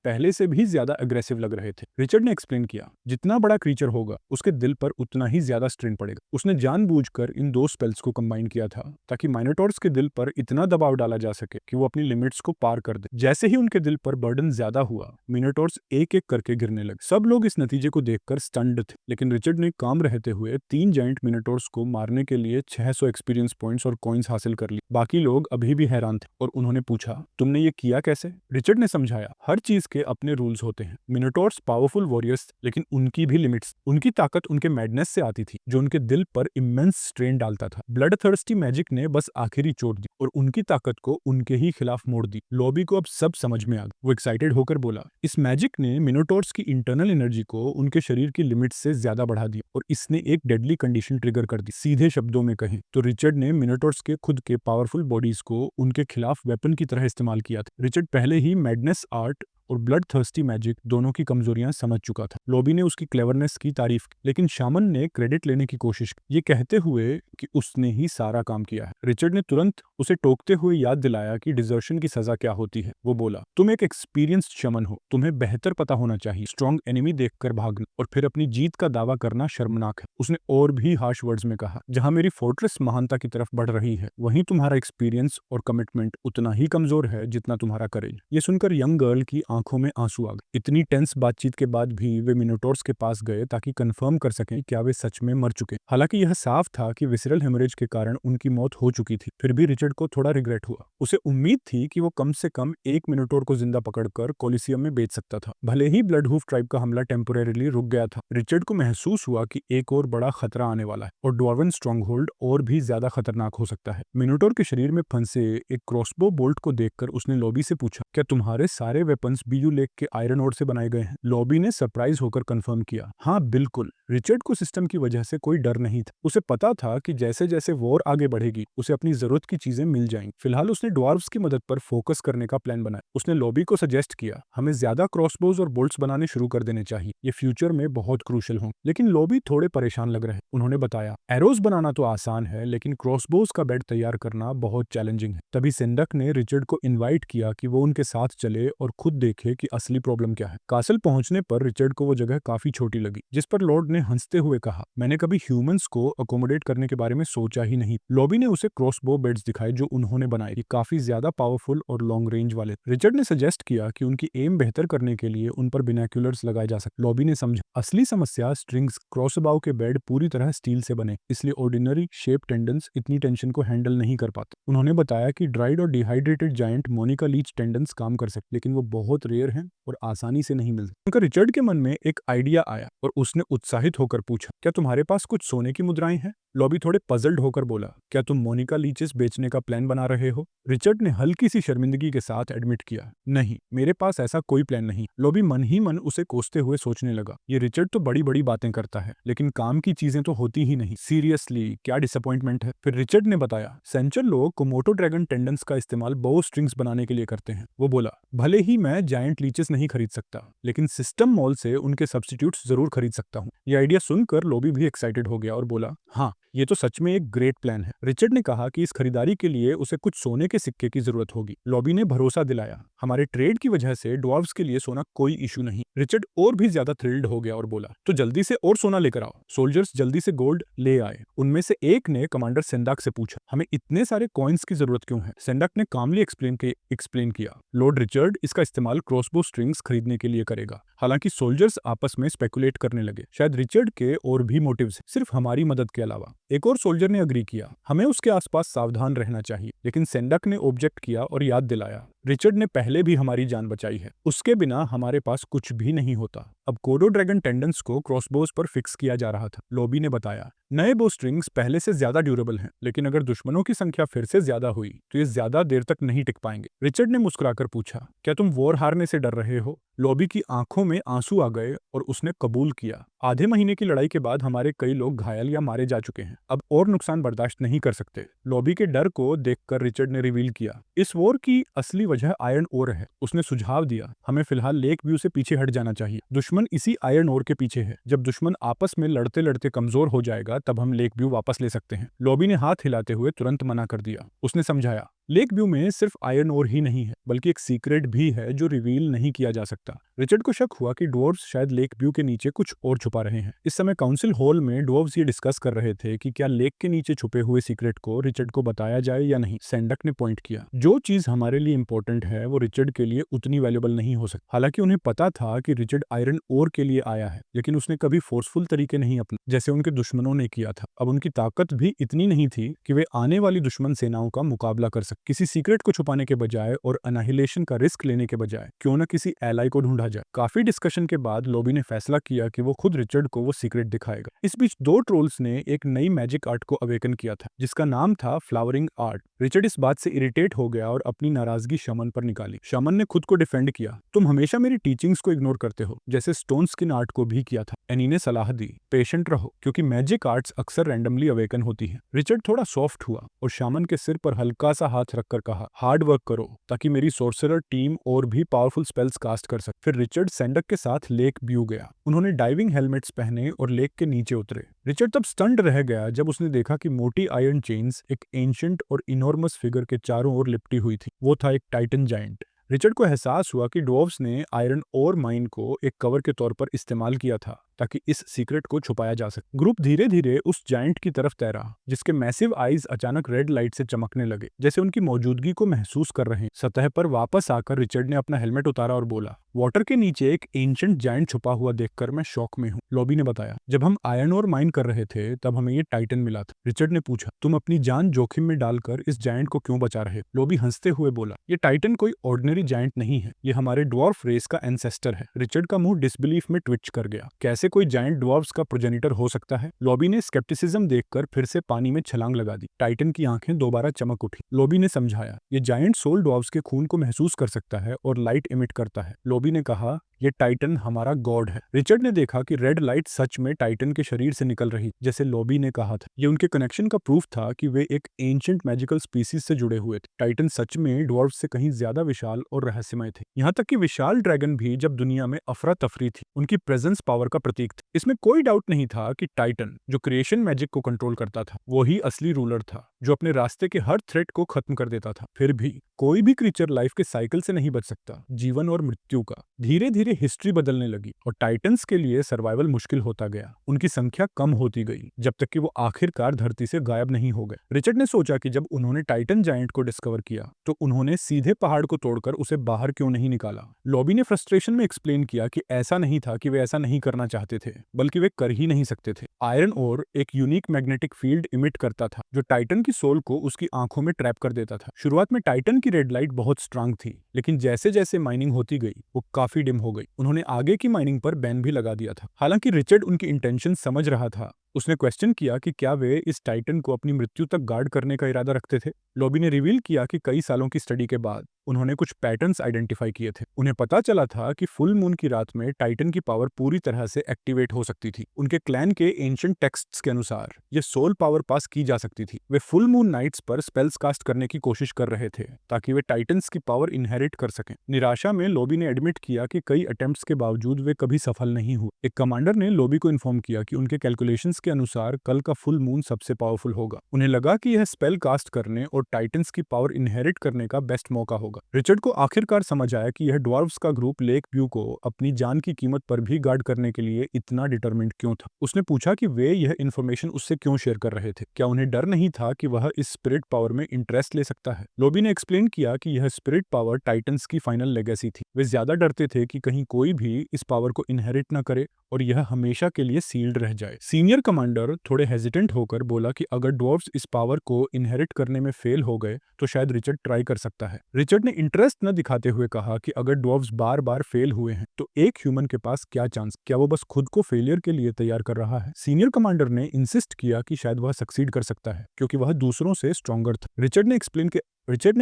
पहले से भी ज्यादा अग्रेसिव लग रहे थे। रिचर्ड ने एक्सप्लेन किया, जितना बड़ा क्रीचर होगा उसके दिल पर उतना ही ज्यादा स्ट्रेन पड़ेगा। उसने जानबूझकर इन दो स्पेल्स को कंबाइन किया था ताकि मिनोटोर्स के दिल पर इतना दबाव डाला जा सके कि वो अपनी लिमिट्स को पार कर दे। जैसे ही उनके दिल पर बर्डन ज्यादा हुआ, मिनोटोर्स एक एक करके गिरने लगे। सब लोग इस नतीजे को देखकर स्टन्ड थे, लेकिन रिचर्ड ने काम रहते हुए 3 जायंट मिनोटोर्स को मारने के लिए 600 एक्सपीरियंस पॉइंट्स और कॉइन्स हासिल कर लिए। बाकी लोग अभी भी हैरान थे और उन्होंने पूछा, तुमने ये किया कैसे? रिचर्ड ने समझाया, हर चीज के अपने रूल्स होते हैं। मिनोटोर्स पावरफुल वॉरियर्स, लेकिन उनकी भी लिमिट्स। उनकी ताकत उनके मैडनेस से आती थी, जो उनके दिल पर इमेंस स्ट्रेन डालता था। ब्लड थर्स्टी मैजिक ने बस आखिरी चोट दी और उनकी ताकत को उनके ही खिलाफ मोड़ दी। लॉबी को अब सब समझ में आ गया। वो एक्साइटेड होकर बोला, इस मैजिक ने मिनोटोर्स की इंटरनल एनर्जी को उनके शरीर की लिमिट से ज्यादा बढ़ा दिया और इसने एक डेडली कंडीशन ट्रिगर कर दी। सीधे शब्दों में कहें तो रिचर्ड ने मिनोटोर्स के खुद के पावरफुल बॉडीज को उनके खिलाफ वेपन की तरह इस्तेमाल किया था। रिचर्ड पहले ही मैडनेस आर्ट और ब्लड थर्स्टी मैजिक दोनों की कमजोरियां समझ चुका था। लॉबी ने उसकी क्लेवरनेस की तारीफ की, लेकिन शामन ने क्रेडिट लेने की कोशिश की, ये कहते हुए कि उसने ही सारा काम किया है। रिचर्ड ने तुरंत उसे टोकते हुए याद दिलाया कि डिजर्शन की सजा क्या होती है। वो बोला, तुम एक एक्सपीरियंस्ड शमन हो, तुम्हें बेहतर पता होना चाहिए। स्ट्रॉन्ग एनिमी देखकर भागना और फिर अपनी जीत का दावा करना शर्मनाक है। उसने और भी हार्श वर्ड्स में कहा, जहां मेरी फोर्ट्रेस महानता की तरफ बढ़ रही है, वहीं तुम्हारा एक्सपीरियंस और कमिटमेंट उतना ही कमजोर है जितना तुम्हारा करेज। ये सुनकर यंग गर्ल की आंखों में आंसू आ गए। इतनी टेंस बातचीत के बाद भी वे मिनोटॉर्स के पास गए ताकि कंफर्म कर सकें क्या वे सच में मर चुके। हालांकि यह साफ था कि विसरल हेमरेज के कारण उनकी मौत हो चुकी थी, फिर भी रिचर्ड को थोड़ा रिग्रेट हुआ। उसे उम्मीद थी कि वो कम से कम एक मिनोटोर को जिंदा पकड़कर कोलिसियम में बेच सकता था। भले ही ब्लडहूफ ट्राइब का हमला टेम्पोरेरीली रुक गया था, रिचर्ड को महसूस हुआ कि एक और बड़ा खतरा आने वाला है और ड्वार्वन स्ट्रॉन्गहोल्ड और भी ज्यादा खतरनाक हो सकता है। मिनोटोर के शरीर में फंसे एक क्रॉसबो बोल्ट को देखकर उसने लॉबी से पूछा, क्या तुम्हारे सारे वेपन्स बीयू लेक के आयरन ओर से बनाए गए हैं? लॉबी ने सरप्राइज होकर कंफर्म किया, हाँ बिल्कुल। रिचर्ड को सिस्टम की वजह से कोई डर नहीं था। उसे पता था कि जैसे जैसे वॉर आगे बढ़ेगी उसे अपनी जरूरत की चीजें मिल जाएंगी। फिलहाल उसने ड्वार्व्स की मदद पर फोकस करने का प्लान बनाया। उसने लॉबी को सजेस्ट किया, हमें ज्यादा क्रॉसबोज और बोल्ट्स बनाने शुरू कर देने चाहिए, ये फ्यूचर में बहुत क्रूशल हों। लेकिन लॉबी थोड़े परेशान लग रहे। उन्होंने बताया, एरोज बनाना तो आसान है, लेकिन क्रॉसबोज का बेड तैयार करना बहुत चैलेंजिंग है। तभी सिंडक ने रिचर्ड को इन्वाइट किया कि वो उनके साथ चले और खुद देखे कि असली प्रॉब्लम क्या है। कासल पहुंचने पर रिचर्ड को वो जगह काफी छोटी लगी, जिस पर लॉर्ड ने हंसते हुए कहा, मैंने कभी ह्यूमंस को अकोमोडेट करने के बारे में सोचा ही नहीं। लॉबी ने उसे क्रॉसबो बेड्स दिखाए जो उन्होंने बनाए, ये काफी ज्यादा पावरफुल और लॉन्ग रेंज वाले। रिचर्ड ने सजेस्ट किया कि उनकी एम बेहतर करने के लिए उन पर बिनोक्यूलर्स लगाए जा सकते। लॉबी ने समझा, असली समस्या स्ट्रिंग्स, क्रॉसबाउ के बेड पूरी तरह स्टील से बने, इसलिए ऑर्डिनरी शेप टेंडन्स इतनी टेंशन को हैंडल नहीं कर पाते। उन्होंने बताया कि ड्राइड और dehydrated giant Monica leech tendons काम कर सकते, लेकिन वो बहुत रेयर हैं और आसानी से नहीं मिलते। उनका रिचर्ड के मन में एक आइडिया आया और उसने उत्साहित होकर पूछा, क्या तुम्हारे पास कुछ सोने की मुद्राएं हैं? लॉबी थोड़े पजल्ड होकर बोला, क्या तुम मोनिका लीचेस बेचने का प्लान बना रहे हो? रिचर्ड ने हल्की सी शर्मिंदगी के साथ एडमिट किया, नहीं, मेरे पास ऐसा कोई प्लान नहीं। लॉबी मन ही मन उसे कोसते हुए सोचने लगा, ये रिचर्ड तो बड़ी बड़ी बातें करता है, लेकिन काम की चीजें तो होती ही नहीं। सीरियसली क्या डिसअपॉइंटमेंट है। फिर रिचर्ड ने बताया, सेंचर लोग कोमोटो ड्रैगन टेंडन्स का इस्तेमाल बो स्ट्रिंग्स बनाने के लिए करते हैं। वो बोला, भले ही मैं जायंट लीचेस नहीं खरीद सकता, लेकिन सिस्टम मॉल से उनके सब्स्टिट्यूट्स जरूर खरीद सकता हूँ। ये आइडिया सुनकर लॉबी भी एक्साइटेड हो गया और बोला, हाँ ये तो सच में एक ग्रेट प्लान है। रिचर्ड ने कहा कि इस खरीदारी के लिए उसे कुछ सोने के सिक्के की जरूरत होगी। लॉबी ने भरोसा दिलाया, हमारे ट्रेड की वजह से ड्वार्व्स के लिए सोना कोई इशू नहीं। रिचर्ड और भी ज्यादा थ्रिल्ड हो गया और बोला, तो जल्दी से और सोना लेकर आओ। सोल्जर्स जल्दी से गोल्ड ले आए। उनमें से एक ने कमांडर सेंडाक से पूछा, हमें इतने सारे कॉइन्स की जरूरत क्यों है? सेंडाक ने कामली एक्सप्लेन किया, लॉर्ड रिचर्ड इसका इस्तेमाल क्रॉसबो स्ट्रिंग्स खरीदने के लिए करेगा। हालांकि सोल्जर्स आपस में स्पेकुलेट करने लगे, शायद रिचर्ड के और भी मोटिव्स हैं, सिर्फ हमारी मदद के अलावा। एक और सोल्जर ने अग्री किया, हमें उसके आसपास सावधान रहना चाहिए। लेकिन सेंडक ने ऑब्जेक्ट किया और याद दिलाया, रिचर्ड ने पहले भी हमारी जान बचाई है, उसके बिना हमारे पास कुछ भी नहीं होता। अब कोडो ड्रैगन टेंडेंट्स को क्रॉसबोज पर फिक्स किया जा रहा था। लॉबी ने बताया, नए बो स्ट्रिंग्स पहले से ज्यादा ड्यूरेबल हैं, लेकिन अगर दुश्मनों की संख्या फिर से ज्यादा हुई तो ये ज्यादा देर तक नहीं टिक पाएंगे। रिचर्ड ने मुस्कुराकर पूछा, क्या तुम वॉर हारने से डर रहे हो? लॉबी की आंखों में आंसू आ गए और उसने कबूल किया, आधे महीने की लड़ाई के बाद हमारे कई लोग घायल या मारे जा चुके हैं, अब और नुकसान बर्दाश्त नहीं कर सकते। लॉबी के डर को देखकर रिचर्ड ने रिवील किया, इस वॉर की असली वजह आयरन ओर है। उसने सुझाव दिया, हमें फिलहाल लेक व्यू से पीछे हट जाना चाहिए, दुश्मन इसी आयरन ओर के पीछे है। जब दुश्मन आपस में लड़ते लड़ते कमजोर हो जाएगा तब हम लेक व्यू वापस ले सकते हैं। लॉबी ने हाथ हिलाते हुए तुरंत मना कर दिया। उसने समझाया, लेक व्यू में सिर्फ आयरन ओर ही नहीं है, बल्कि एक सीक्रेट भी है जो रिवील नहीं किया जा सकता। रिचर्ड को शक हुआ कि डॉर्व्स शायद लेक व्यू के नीचे कुछ और छुपा रहे हैं। इस समय काउंसिल हॉल में डॉर्व्स ये डिस्कस कर रहे थे कि क्या लेक के नीचे छुपे हुए सीक्रेट को रिचर्ड को बताया जाए या नहीं। सेंडक ने पॉइंट किया, जो चीज हमारे लिए इंपॉर्टेंट है वो रिचर्ड के लिए उतनी वैल्यूएबल नहीं हो सकती। हालांकि उन्हें पता था कि रिचर्ड आयरन ओर के लिए आया है, लेकिन उसने कभी फोर्सफुल तरीके नहीं अपने जैसे उनके दुश्मनों ने किया था। अब उनकी ताकत भी इतनी नहीं थी कि वे आने वाली दुश्मन सेनाओं का मुकाबला कर सके। किसी सीक्रेट को छुपाने के बजाय और अनाहिलेशन का रिस्क लेने के बजाय क्यों न किसी एलाई को ढूंढा जाए। काफी डिस्कशन के बाद लॉबी ने फैसला किया कि वो खुद रिचर्ड को वो सीक्रेट दिखाएगा। इस बीच दो ट्रोल्स ने एक नई मैजिक आर्ट को अवेकन किया था, जिसका नाम था फ्लावरिंग आर्ट। रिचर्ड इस बात से इरिटेट हो गया और अपनी नाराजगी शमन पर निकाली। शमन ने खुद को डिफेंड किया, तुम हमेशा मेरी टीचिंग्स को इग्नोर करते हो, जैसे स्टोन स्किन आर्ट को भी किया था। एनी ने सलाह दी, पेशेंट रहो, क्योंकि मैजिक आर्ट्स अक्सर रैंडमली अवेकन होती है। रिचर्ड थोड़ा सॉफ्ट हुआ और शामन के सिर पर हल्का सा हाथ हाथ रखकर कहा, हार्ड वर्क करो ताकि मेरी सोर्सरर टीम और भी पावरफुल स्पेल्स कास्ट कर सके। फिर रिचर्ड सैंडक के साथ लेक व्यू गया। उन्होंने डाइविंग हेलमेट्स पहने और लेक के नीचे उतरे। रिचर्ड तब स्टन्ड रह गया जब उसने देखा कि मोटी आयरन चेन्स एक एंशिएंट और इनॉर्मस फिगर के चारों ओर लिपटी हुई थी। वो था एक टाइटन जायंट। रिचर्ड को एहसास हुआ कि ड्वार्फ्स ने आयरन ओर माइन को एक कवर के तौर पर इस्तेमाल किया था ताकि इस सीक्रेट को छुपाया जा सके। ग्रुप धीरे धीरे उस जायंट की तरफ तैरा जिसके मैसिव आईज अचानक रेड लाइट से चमकने लगे, जैसे उनकी मौजूदगी को महसूस कर रहे हैं। सतह पर वापस आकर रिचर्ड ने अपना हेलमेट उतारा और बोला, वाटर के नीचे एक एंशिएंट जायंट छुपा हुआ देखकर मैं शॉक में हूँ। लॉबी ने बताया, जब हम आयरन ओर माइन कर रहे थे तब हमें ये टाइटन मिला था। रिचर्ड ने पूछा, तुम अपनी जान जोखिम में डालकर इस जायंट को क्यों बचा रहे? लॉबी हंसते हुए बोला, ये टाइटन कोई ऑर्डिनरी जायंट नहीं है, ये हमारे ड्वार्फ रेस का एंसेस्टर है। रिचर्ड का मुंह डिसबिलीफ में ट्विच कर गया। कैसे कोई जायंट ड्वार्फ्स का प्रोजेनिटर हो सकता है? लॉबी ने स्केप्टिसिज्म देखकर फिर से पानी में छलांग लगा दी। टाइटन की आंखें दोबारा चमक उठी। लॉबी ने समझाया, ये जायंट सोल ड्वार्फ्स के खून को महसूस कर सकता है और लाइट इमिट करता है। लॉबी ने कहा, ये टाइटन हमारा गॉड है। रिचर्ड ने देखा कि रेड लाइट सच में टाइटन के शरीर से निकल रही, जैसे लॉबी ने कहा था। ये उनके कनेक्शन का प्रूफ था कि वे एक एंशिएंट मैजिकल स्पीसीज से जुड़े हुए थे। टाइटन सच में ड्वार्फ से कहीं ज्यादा विशाल और रहस्यमय थे। यहाँ तक कि विशाल ड्रैगन भी जब दुनिया में अफरा तफरी थी, उनकी प्रेजेंस पावर का प्रतीक थी। इसमें कोई डाउट नहीं था कि टाइटन, जो क्रिएशन मैजिक को कंट्रोल करता था, वो ही असली रूलर था, जो अपने रास्ते के हर थ्रेट को खत्म कर देता था। फिर भी कोई भी क्रीचर लाइफ के साइकिल से नहीं बच सकता, जीवन और मृत्यु का। धीरे धीरे हिस्ट्री बदलने लगी और टाइटन्स के लिए सर्वाइवल मुश्किल होता गया। उनकी संख्या कम होती गई जब तक कि वो आखिरकार धरती से गायब नहीं हो गए। रिचर्ड ने सोचा कि जब उन्होंने टाइटन जायंट को डिस्कवर किया तो उन्होंने सीधे पहाड़ को तोड़कर उसे बाहर क्यों नहीं निकाला। लॉबी ने फ्रस्ट्रेशन में एक्सप्लेन किया कि ऐसा नहीं था कि वे ऐसा नहीं करना चाहते थे, बल्कि वे कर ही नहीं सकते थे। आयरन ओर एक यूनिक मैग्नेटिक फील्ड इमिट करता था जो टाइटन की सोल को उसकी आंखों में ट्रैप कर देता था। शुरुआत में टाइटन की रेड लाइट बहुत स्ट्रांग थी, लेकिन जैसे जैसे माइनिंग होती गई वो काफी डिम हो गई। उन्होंने आगे की माइनिंग पर बैन भी लगा दिया था। हालांकि रिचर्ड उनकी इंटेंशन समझ रहा था। उसने क्वेश्चन किया कि क्या वे इस टाइटन को अपनी मृत्यु तक गार्ड करने का इरादा रखते थे। लॉबी ने रिवील किया कि कई सालों की स्टडी के बाद उन्होंने कुछ पैटर्न्स आइडेंटिफाई किए थे। उन्हें पता चला था कि फुल मून की रात में टाइटन की पावर पूरी तरह से एक्टिवेट हो सकती थी। उनके क्लैन के एंशिएंट टेक्स्ट्स के अनुसार ये सोल पावर पास की जा सकती थी। वे फुल मून नाइट्स पर स्पेल्स कास्ट करने की कोशिश कर रहे थे ताकि वे टाइटन्स की पावर इनहेरिट कर सकें। निराशा में लॉबी ने एडमिट किया कि कई अटेम्प्ट्स के बावजूद वे कभी सफल नहीं हुए। एक कमांडर ने लॉबी को इन्फॉर्म किया कि उनके कैलकुलेशंस के अनुसार कल का फुल मून सबसे पावरफुल होगा। उन्हें लगा कि यह स्पेल कास्ट करने और टाइटन्स की पावर इनहेरिट करने का बेस्ट मौका होगा। रिचर्ड को आखिरकार समझ आया कि यह ड्वार्फ्स का ग्रुप लेक व्यू को अपनी जान की कीमत पर भी गार्ड करने के लिए इतना डिटरमिन्ड क्यों था। उसने पूछा कि वे यह इन्फॉर्मेशन उससे क्यों शेयर कर रहे थे। क्या उन्हें डर नहीं था कि वह इस स्पिरिट पावर में इंटरेस्ट ले सकता है। लॉबी ने एक्सप्लेन किया कि यह स्पिरिट पावर टाइटन्स की फाइनल लेगेसी थी। वे ज्यादा डरते थे कि कहीं कोई भी इस पावर को इनहेरिट न करे और यह हमेशा के लिए सील्ड रह जाए। सीनियर कमांडर थोड़े हेजिटेंट होकर बोला कि अगर ड्वार्फ्स इस पावर को इनहेरिट करने में फेल हो गए तो शायद रिचर्ड ट्राई कर सकता है। रिचर्ड ने इंटरेस्ट न दिखाते हुए कहा कि अगर ड्वार्फ्स बार बार फेल हुए हैं तो एक ह्यूमन के पास क्या चांस, क्या वो बस खुद को फेलियर के लिए तैयार कर रहा है। सीनियर कमांडर ने इंसिस्ट किया कि शायद वह सक्सीड कर सकता है क्योंकि वह दूसरों से स्ट्रॉन्गर था। रिचर्ड ने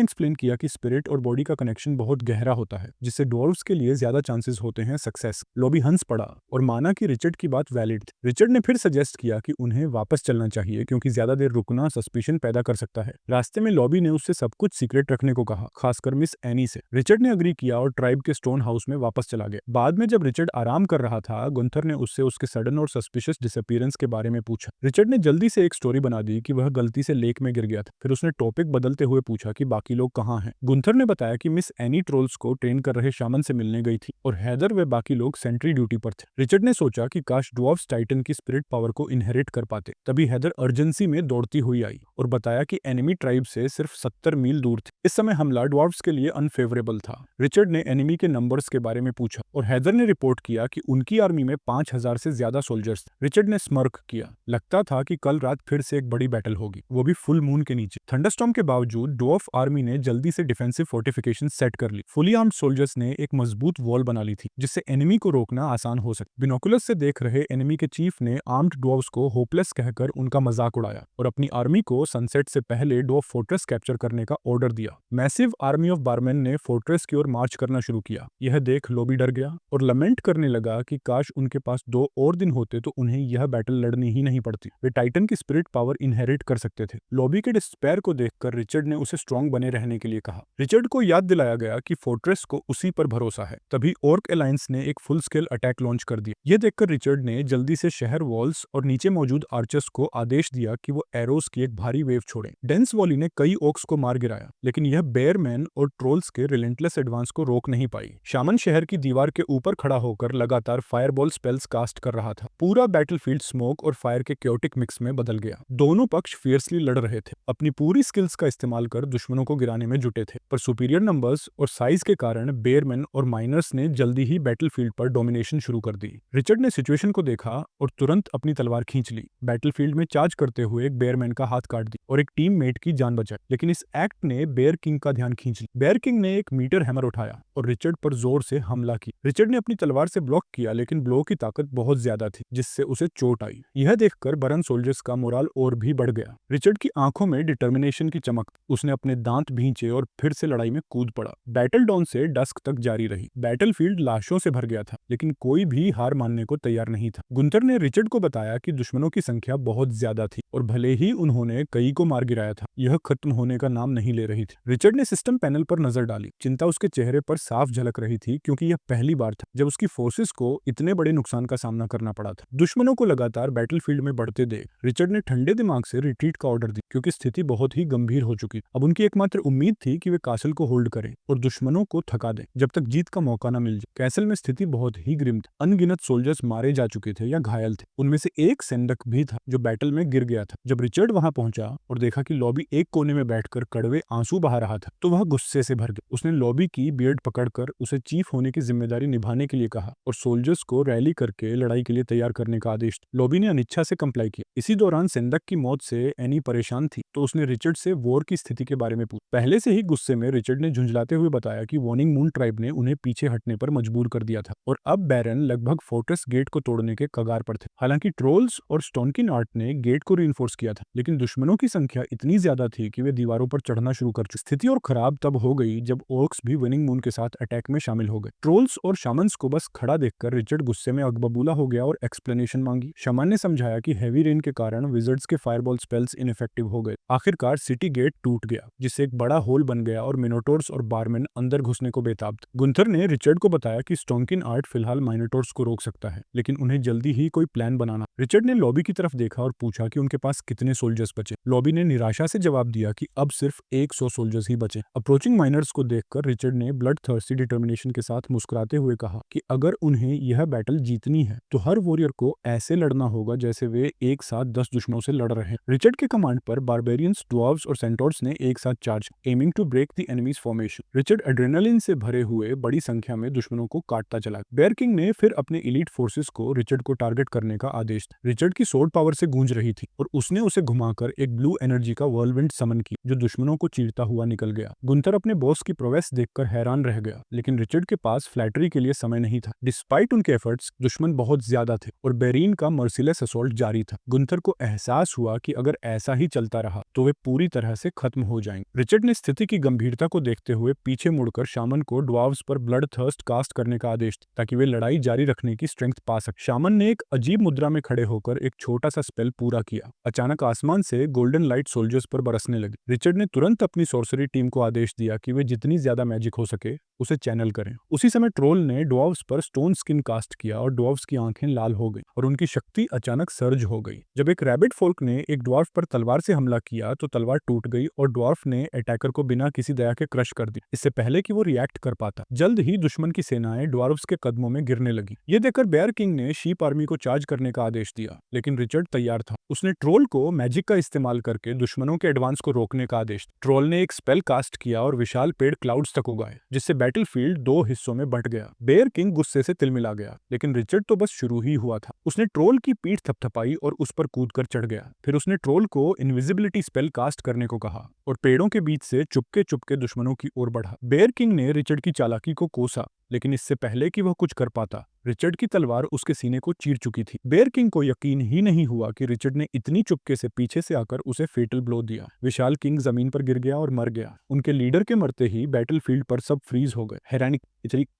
एक्सप्लेन किया कि स्पिरिट और बॉडी का कनेक्शन बहुत गहरा होता है, जिससे ड्वार्फ्स के लिए ज्यादा चांसेस होते हैं सक्सेस। लॉबी हंस पड़ा और माना कि रिचर्ड की बात वैलिड थी। रिचर्ड ने फिर सजेस्ट किया कि उन्हें वापस चलना चाहिए क्योंकि ज्यादा देर रुकना सस्पिशन पैदा कर सकता है। रास्ते में लॉबी ने उससे सब कुछ सीक्रेट रखने को कहा, खासकर मिस एनी से। रिचर्ड ने अग्री किया और ट्राइब के स्टोन हाउस में वापस चला गया। बाद में जब रिचर्ड आराम कर रहा था, गुंथर ने उससे उसके सडन और सस्पिशियस डिसअपीयरेंस के बारे में पूछा। रिचर्ड ने जल्दी से एक स्टोरी बना दी कि वह गलती से लेक में गिर गया था। फिर उसने टॉपिक बदलते हुए पूछा कि बाकी लोग कहाँ हैं। गुंथर ने बताया कि मिस एनी ट्रोल्स को ट्रेन कर रहे शामन से मिलने गई थी और हैदर व बाकी लोग सेंट्री ड्यूटी पर थे। रिचर्ड ने सोचा कि काश ड्वार्फ्स टाइटन की स्पिरिट पावर को इनहेरिट कर पाते। तभी हैदर अर्जेंसी में दौड़ती हुई आई और बताया कि एनिमी ट्राइब से सिर्फ 70 मील दूर थे। इस समय हमला ड्वार्फ्स के लिए अनफेवरेबल था। रिचर्ड ने एनिमी के नंबर्स के बारे में पूछा और हैदर ने रिपोर्ट किया कि उनकी आर्मी में 5000 से ज्यादा सोल्जर्स थे। रिचर्ड ने स्मर्क किया। लगता था कि कल रात फिर से एक बड़ी बैटल होगी, वो भी फुल मून के नीचे। थंडरस्टॉर्म के बावजूद ड्वार्फ आर्मी ने जल्दी से डिफेंसिव फोर्टिफिकेशन सेट कर ली। फुली आर्म्ड सोल्जर्स ने एक मजबूत वॉल बना ली थी जिससे एनिमी को रोकना आसान हो सके। बिनोकुलर्स से देख रहे एनिमी के चीफ ने आर्म्ड ड्वार्फ्स को होपलेस कहकर उनका मजाक उड़ाया और अपनी आर्मी को सनसेट से पहले ड्वार्फ फोर्ट्रेस कैप्चर करने का ऑर्डर दिया। मैसिव आर्मी ऑफ बारमैन ने फोर्ट्रेस की ओर मार्च करना शुरू किया। यह देख लॉबी डर गया और लमेंट करने लगा कि काश उनके पास 2 और दिन होते तो उन्हें यह बैटल लड़नी ही नहीं पड़ती। वे टाइटन की स्पिरिट पावर इनहेरिट कर सकते थे। लॉबी के डिस्पेयर को देखकर रिचर्ड ने उसे स्ट्रांग बने रहने के लिए कहा। रिचर्ड को याद दिलाया गया कि फोर्ट्रेस को उसी पर भरोसा है। तभी ऑर्क अलायंस ने एक फुल स्केल अटैक लॉन्च कर दिया। यह देखकर रिचर्ड ने जल्दी से शहर वॉल्स और नीचे मौजूद आर्चर्स को आदेश दिया कि वो एरोस की एक भारी वेव छोड़ें। डेंस वॉली ने कई ओक्स को मार गिराया, लेकिन यह बेयरमैन और ट्रोल्स के रिलेंटलेस एडवांस को रोक नहीं पाई। शामन शहर की दीवार के ऊपर खड़ा होकर लगातार फायरबॉल स्पेल्स कास्ट कर रहा था। पूरा बैटलफील्ड स्मोक और फायर के क्योटिक मिक्स में बदल गया। दोनों पक्ष फियर्सली लड़ रहे थे, अपनी पूरी स्किल्स का इस्तेमाल कर दुश्मनों को गिराने में जुटे थे, पर सुपीरियर नंबर्स और साइज के कारण बेयरमैन और माइनर्स ने जल्दी ही बैटलफील्ड पर डोमिनेशन शुरू कर दी। रिचर्ड ने सिचुएशन को देखा और तुरंत अपनी तलवार खींच ली। बैटलफील्ड में चार्ज करते हुए एक बेयरमैन का हाथ काट दी और एक टीममेट की जान बचाई, लेकिन इस एक्ट ने बेयर किंग का ध्यान खींच लिया। बेयर किंग ने एक मीटर हैमर उठाया और रिचर्ड पर जोर से हमला किया। रिचर्ड ने अपनी तलवार से ब्लॉक किया, लेकिन ब्लो की ताकत बहुत ज्यादा थी, जिससे उसे चोट आई। यह देखकर बरन सोल्जर्स का मोराल और भी बढ़ गया। रिचर्ड की आंखों में डिटर्मिनेशन की चमक। उसने अपने दांत भींचे और फिर से लड़ाई में कूद पड़ा। बैटल डॉन से डस्क तक जारी रही। बैटलफील्ड लाशों से भर गया था, लेकिन कोई भी हार मानने को तैयार नहीं था। गुंथर ने रिचर्ड को बताया कि दुश्मनों की संख्या बहुत ज्यादा थी और भले ही उन्होंने कई को मार गिराया था, यह खत्म होने का नाम नहीं ले रही थी। रिचर्ड ने सिस्टम पैनल पर नजर डाली। चिंता उसके चेहरे पर साफ झलक रही थी, क्योंकि यह पहली बार था जब उसकी फोर्सेस को इतने बड़े नुकसान का सामना करना पड़ा था। दुश्मनों को लगातार बैटलफील्ड में बढ़ते देख रिचर्ड ने ठंडे दिमाग से रिट्रीट का ऑर्डर दिया, क्योंकि स्थिति बहुत ही गंभीर हो चुकी। अब उनकी एकमात्र उम्मीद थी कि वे कासल को होल्ड करें और दुश्मनों को थका दें जब तक जीत का मौका न मिल जाए। कैसल में स्थिति बहुत ही ग्रिम थी। अनगिनत सोल्जर्स मारे जा चुके थे या घायल थे। उनमें से एक सेंडक भी था जो बैटल में गिर गया था। जब रिचर्ड वहां पहुंचा और देखा कि लॉबी एक कोने में बैठकर कड़वे आंसू बहा रहा था, तो वह गुस्से से भर गया। उसने लॉबी की बियर्ड पकड़कर उसे चीफ होने की जिम्मेदारी निभाने के लिए कहा और सोल्जर्स को रैली करके लड़ाई के लिए तैयार करने का आदेश दिया। लॉबी ने अनिच्छा से कंप्लाई किया। इसी दौरान सेंडक की मौत से एनी परेशान थी, तो उसने रिचर्ड से वॉर की स्थिति के बारे में पूछा। पहले से ही गुस्से में रिचर्ड ने झुंझलाते हुए बताया कि वॉर्निंग मून ट्राइब ने उन्हें पीछे हटने पर मजबूर कर दिया था और अब बैरन लगभग फोर्ट्रेस गेट को तोड़ने के कगार पर थे। हालांकि ट्रोल्स और स्टोनकिन आर्ट ने गेट को रिइंफोर्स किया था, लेकिन दुश्मनों की संख्या इतनी ज्यादा थी कि वे दीवारों पर चढ़ना शुरू कर चुके। स्थिति और खराब तब हो गई जब ओर्क्स भी विनिंग मून के साथ अटैक में शामिल हो गए। ट्रोल्स और शामन्स को बस खड़ा देखकर रिचर्ड गुस्से में अगबबूला हो गया और एक्सप्लेनेशन मांगी। शामन ने समझाया कि हैवी रेन के कारण विजर्ड्स के फायरबॉल स्पेल्स इनइफेक्टिव हो गए। आखिरकार सिटी गेट टूट गया, जिससे एक बड़ा होल बन गया और मिनोटोर्स और बारमैन अंदर घुसने को बेताब थे। गुंथर ने रिचर्ड को बताया कि स्टोनकिन आर्ट फिलहाल मिनोटोर्स को रोक सकता है, लेकिन उन्हें जल्दी ही कोई प्लान बनाना। रिचर्ड ने लॉबी की तरफ देखा और पूछा कि उनके पास कितने सोल्जर्स बचे। लॉबी ने निराशा से जवाब दिया कि अब सिर्फ 100 सोल्जर्स ही बचे। अप्रोचिंग माइनर्स को देखकर रिचर्ड ने ब्लड थर्स्टी डिटर्मिनेशन के साथ मुस्कुराते हुए कहा कि अगर उन्हें यह बैटल जीतनी है तो हर वॉरियर को ऐसे लड़ना होगा जैसे वे एक साथ 10 दुश्मनों से लड़ रहे हैं। रिचर्ड के कमांड पर बारबेरियंस, ड्वार्व्स और सेंटोर्स ने एक साथ charge, aiming to break the enemy's formation. Richard adrenaline से भरे हुए बड़ी संख्या में दुश्मनों को काटता चला। बेयर किंग ने फिर अपने एलीट फोर्सेस को रिचर्ड को टारगेट करने का आदेश दिया। रिचर्ड की सोर्ड पावर से गूंज रही थी और उसने उसे घुमाकर एक ब्लू एनर्जी का व्हर्लविंड समन की, जो दुश्मनों को चीरता हुआ निकल गया। गुंथर अपने बॉस की प्रोग्रेस देखकर हैरान रह गया, लेकिन रिचर्ड के पास फ्लैटरी के लिए समय नहीं था। डिस्पाइट उनके एफर्ट्स, दुश्मन बहुत ज्यादा थे और बेरीन का मर्सिलेस असॉल्ट जारी था। गुंथर को एहसास हुआ कि अगर ऐसा ही चलता रहा तो वे पूरी तरह से खत्म हो जाएंगे। रिचर्ड ने स्थिति की गंभीरता को देखते हुए पीछे मुड़कर शामन को ड्वार्व्स पर ब्लड थर्स्ट कास्ट करने का आदेश दिया, ताकि वे लड़ाई जारी रखने की स्ट्रेंथ पा सके। शामन ने एक अजीब मुद्रा में खड़े होकर एक छोटा सा स्पेल पूरा किया। अचानक आसमान से गोल्डन लाइट सोल्जर्स पर बरसने लगी। रिचर्ड ने तुरंत अपनी सोर्सरी टीम को आदेश दिया कि वे जितनी ज्यादा मैजिक हो सके उसे चैनल करें। उसी समय ट्रोल ने ड्वार्व्स पर स्टोन स्किन कास्ट किया और ड्वार्व्स की आंखें लाल हो गई और उनकी शक्ति अचानक सर्ज हो गई। जब एक रैबिट फोल्क ने एक ड्वार्फ पर तलवार से हमला किया तो तलवार टूट गई और ड्वार्फ ने अटैकर को बिना किसी दया के क्रश कर दिया, इससे पहले कि वो रिएक्ट कर पाता। जल्द ही दुश्मन की सेनाएं ड्वार्फ्स के कदमों में गिरने लगी। ये देखकर बेयर किंग ने शीप आर्मी को चार्ज करने का आदेश दिया, लेकिन रिचर्ड तैयार था। उसने ट्रोल को मैजिक का इस्तेमाल करके दुश्मनों के एडवांस को रोकने का आदेश दिया। ट्रोल ने एक स्पेल कास्ट किया और विशाल पेड़ क्लाउड्स तक उगाए, जिससे बैटलफील्ड 2 हिस्सों में बंट गया। बेयर किंग गुस्से से तिलमिला गया, लेकिन रिचर्ड तो बस शुरू ही हुआ था। उसने ट्रोल की पीठ थपथपाई और उस पर कूदकर चढ़ गया। फिर उसने ट्रोल को इनविजिबिलिटी स्पेल कास्ट करने को कहा और पेड़ों के बीच से चुपके चुपके दुश्मनों की ओर बढ़ा। बेयर किंग ने रिचर्ड की चालाकी को कोसा, लेकिन इससे पहले कि वह कुछ कर पाता, रिचर्ड की तलवार उसके सीने को चीर चुकी थी। बेयर किंग को यकीन ही नहीं हुआ कि रिचर्ड ने इतनी चुपके से पीछे से आकर उसे फेटल ब्लो दिया। विशाल किंग जमीन पर गिर गया और मर गया। उनके लीडर के मरते ही बैटलफील्ड पर सब फ्रीज हो गए,